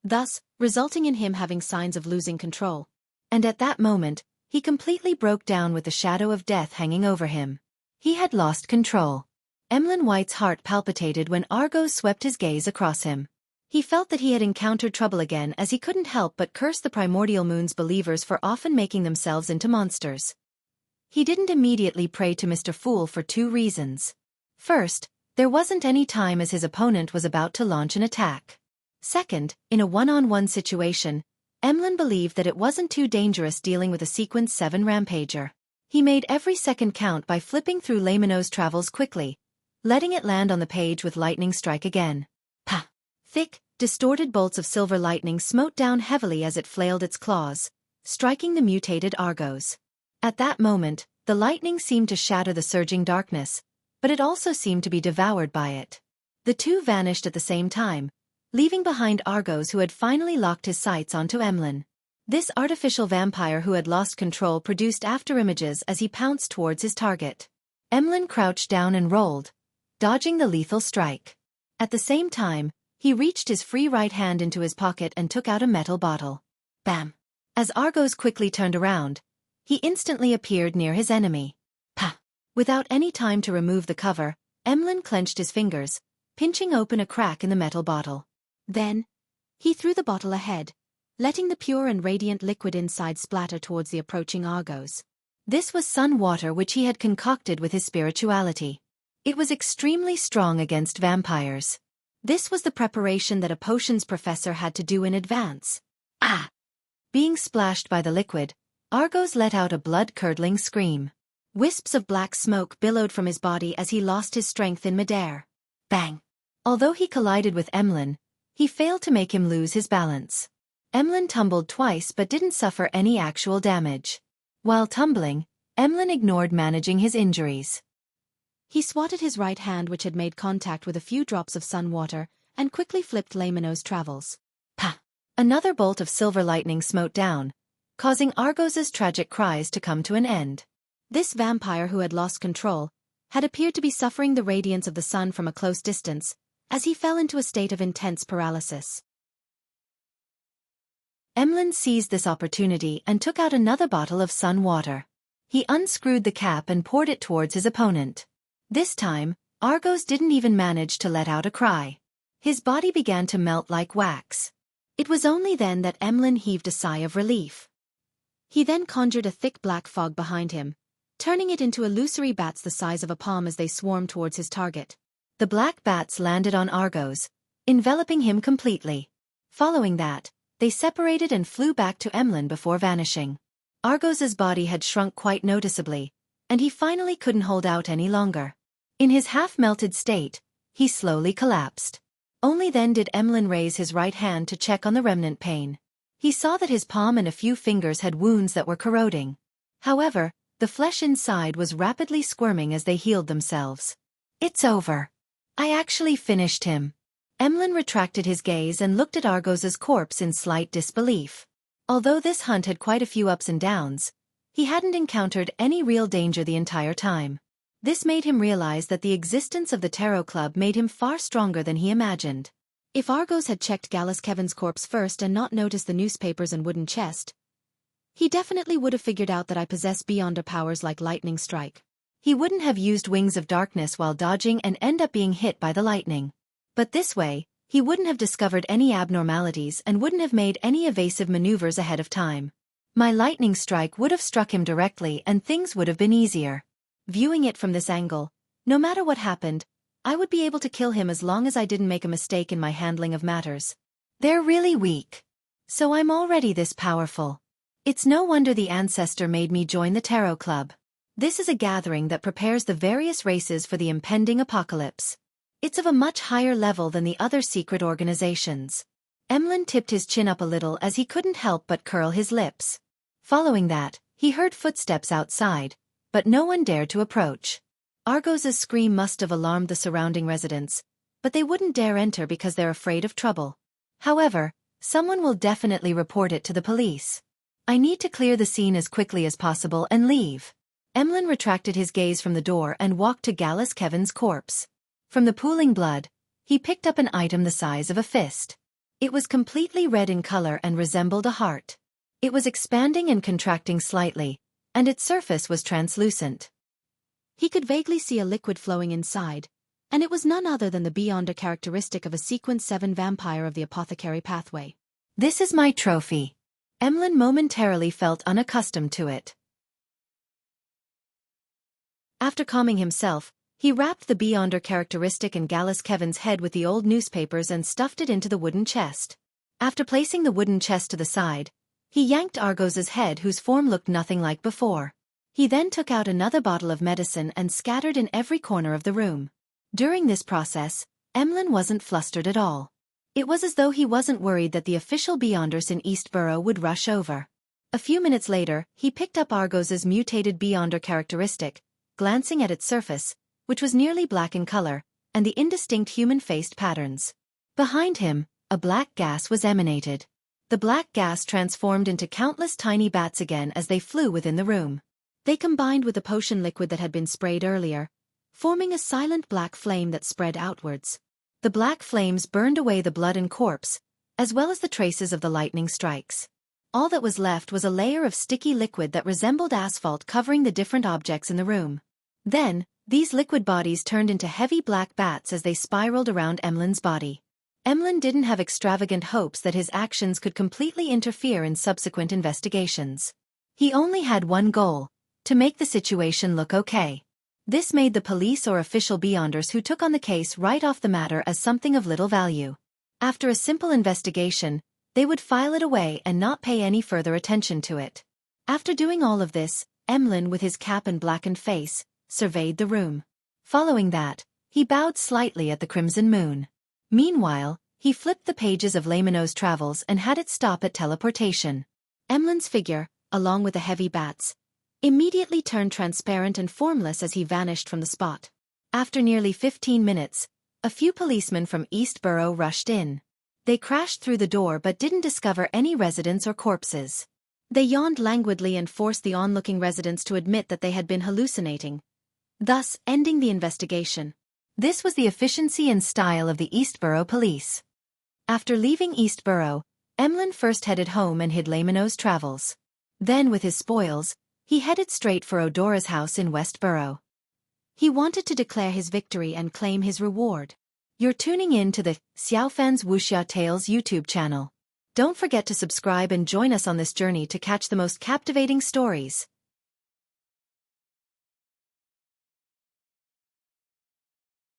thus resulting in him having signs of losing control. And at that moment, he completely broke down with the shadow of death hanging over him. He had lost control. Emlyn White's heart palpitated when Argos swept his gaze across him. He felt that he had encountered trouble again as he couldn't help but curse the Primordial Moon's believers for often making themselves into monsters. He didn't immediately pray to Mr. Fool for two reasons. First, there wasn't any time as his opponent was about to launch an attack. Second, in a one-on-one situation, Emlyn believed that it wasn't too dangerous dealing with a Sequence 7 rampager. He made every second count by flipping through Lamino's travels quickly, letting it land on the page with lightning strike again. Pa! Thick, distorted bolts of silver lightning smote down heavily as it flailed its claws, striking the mutated Argos. At that moment, the lightning seemed to shatter the surging darkness, but it also seemed to be devoured by it. The two vanished at the same time, leaving behind Argos who had finally locked his sights onto Emlyn. This artificial vampire who had lost control produced afterimages as he pounced towards his target. Emlyn crouched down and rolled, dodging the lethal strike. At the same time, he reached his free right hand into his pocket and took out a metal bottle. Bam! As Argos quickly turned around, he instantly appeared near his enemy. Pa! Without any time to remove the cover, Emlyn clenched his fingers, pinching open a crack in the metal bottle. Then, he threw the bottle ahead, letting the pure and radiant liquid inside splatter towards the approaching Argos. This was sun water which he had concocted with his spirituality. It was extremely strong against vampires. This was the preparation that a potions professor had to do in advance. Ah! Being splashed by the liquid, Argos let out a blood-curdling scream. Wisps of black smoke billowed from his body as he lost his strength in midair. Bang! Although he collided with Emlyn, he failed to make him lose his balance. Emlyn tumbled twice but didn't suffer any actual damage. While tumbling, Emlyn ignored managing his injuries. He swatted his right hand which had made contact with a few drops of sun water and quickly flipped Lamino's travels. Pa! Another bolt of silver lightning smote down, causing Argos's tragic cries to come to an end. This vampire who had lost control had appeared to be suffering the radiance of the sun from a close distance, as he fell into a state of intense paralysis. Emlyn seized this opportunity and took out another bottle of sun water. He unscrewed the cap and poured it towards his opponent. This time, Argos didn't even manage to let out a cry. His body began to melt like wax. It was only then that Emlyn heaved a sigh of relief. He then conjured a thick black fog behind him, turning it into illusory bats the size of a palm as they swarmed towards his target. The black bats landed on Argos, enveloping him completely. Following that, they separated and flew back to Emlyn before vanishing. Argos's body had shrunk quite noticeably, and he finally couldn't hold out any longer. In his half-melted state, he slowly collapsed. Only then did Emlyn raise his right hand to check on the remnant pain. He saw that his palm and a few fingers had wounds that were corroding. However, the flesh inside was rapidly squirming as they healed themselves. It's over. I actually finished him. Emlyn retracted his gaze and looked at Argos's corpse in slight disbelief. Although this hunt had quite a few ups and downs, he hadn't encountered any real danger the entire time. This made him realize that the existence of the Tarot Club made him far stronger than he imagined. If Argos had checked Gallus Kevin's corpse first and not noticed the newspapers and wooden chest, he definitely would have figured out that I possess beyonder powers like lightning strike. He wouldn't have used Wings of Darkness while dodging and end up being hit by the lightning. But this way, he wouldn't have discovered any abnormalities and wouldn't have made any evasive maneuvers ahead of time. My lightning strike would have struck him directly and things would have been easier. Viewing it from this angle, no matter what happened, I would be able to kill him as long as I didn't make a mistake in my handling of matters. They're really weak. So I'm already this powerful. It's no wonder the ancestor made me join the Tarot Club. This is a gathering that prepares the various races for the impending apocalypse. It's of a much higher level than the other secret organizations. Emlyn tipped his chin up a little as he couldn't help but curl his lips. Following that, he heard footsteps outside, but no one dared to approach. Argos's scream must have alarmed the surrounding residents, but they wouldn't dare enter because they're afraid of trouble. However, someone will definitely report it to the police. I need to clear the scene as quickly as possible and leave. Emlyn retracted his gaze from the door and walked to Gallus Kevin's corpse. From the pooling blood, he picked up an item the size of a fist. It was completely red in color and resembled a heart. It was expanding and contracting slightly, and its surface was translucent. He could vaguely see a liquid flowing inside, and it was none other than the beyonder characteristic of a Sequence 7 vampire of the apothecary pathway. This is my trophy. Emlyn momentarily felt unaccustomed to it. After calming himself, he wrapped the beyonder characteristic in Gallus Kevin's head with the old newspapers and stuffed it into the wooden chest. After placing the wooden chest to the side, he yanked Argos's head whose form looked nothing like before. He then took out another bottle of medicine and scattered in every corner of the room. During this process, Emlyn wasn't flustered at all. It was as though he wasn't worried that the official beyonders in Eastborough would rush over. A few minutes later, he picked up Argos's mutated beyonder characteristic, glancing at its surface, which was nearly black in color, and the indistinct human-faced patterns. Behind him, a black gas was emanated. The black gas transformed into countless tiny bats again as they flew within the room. They combined with the potion liquid that had been sprayed earlier, forming a silent black flame that spread outwards. The black flames burned away the blood and corpse, as well as the traces of the lightning strikes. All that was left was a layer of sticky liquid that resembled asphalt covering the different objects in the room. Then, these liquid bodies turned into heavy black bats as they spiraled around Emlyn's body. Emlyn didn't have extravagant hopes that his actions could completely interfere in subsequent investigations. He only had one goal: to make the situation look okay. This made the police or official beyonders who took on the case write off the matter as something of little value. After a simple investigation, they would file it away and not pay any further attention to it. After doing all of this, Emlyn, with his cap and blackened face, surveyed the room. Following that, he bowed slightly at the crimson moon. Meanwhile, he flipped the pages of Lemano's travels and had it stop at teleportation. Emlyn's figure, along with the heavy bats, immediately turned transparent and formless as he vanished from the spot. After nearly 15 minutes, a few policemen from East Borough rushed in. They crashed through the door but didn't discover any residents or corpses. They yawned languidly and forced the onlooking residents to admit that they had been hallucinating, thus ending the investigation. This was the efficiency and style of the East Borough police. After leaving East Borough, Emlyn first headed home and hid Lemano's travels. Then, with his spoils, he headed straight for Odora's house in West Borough. He wanted to declare his victory and claim his reward. You're tuning in to the Xiaofan's Wuxia Tales YouTube channel. Don't forget to subscribe and join us on this journey to catch the most captivating stories.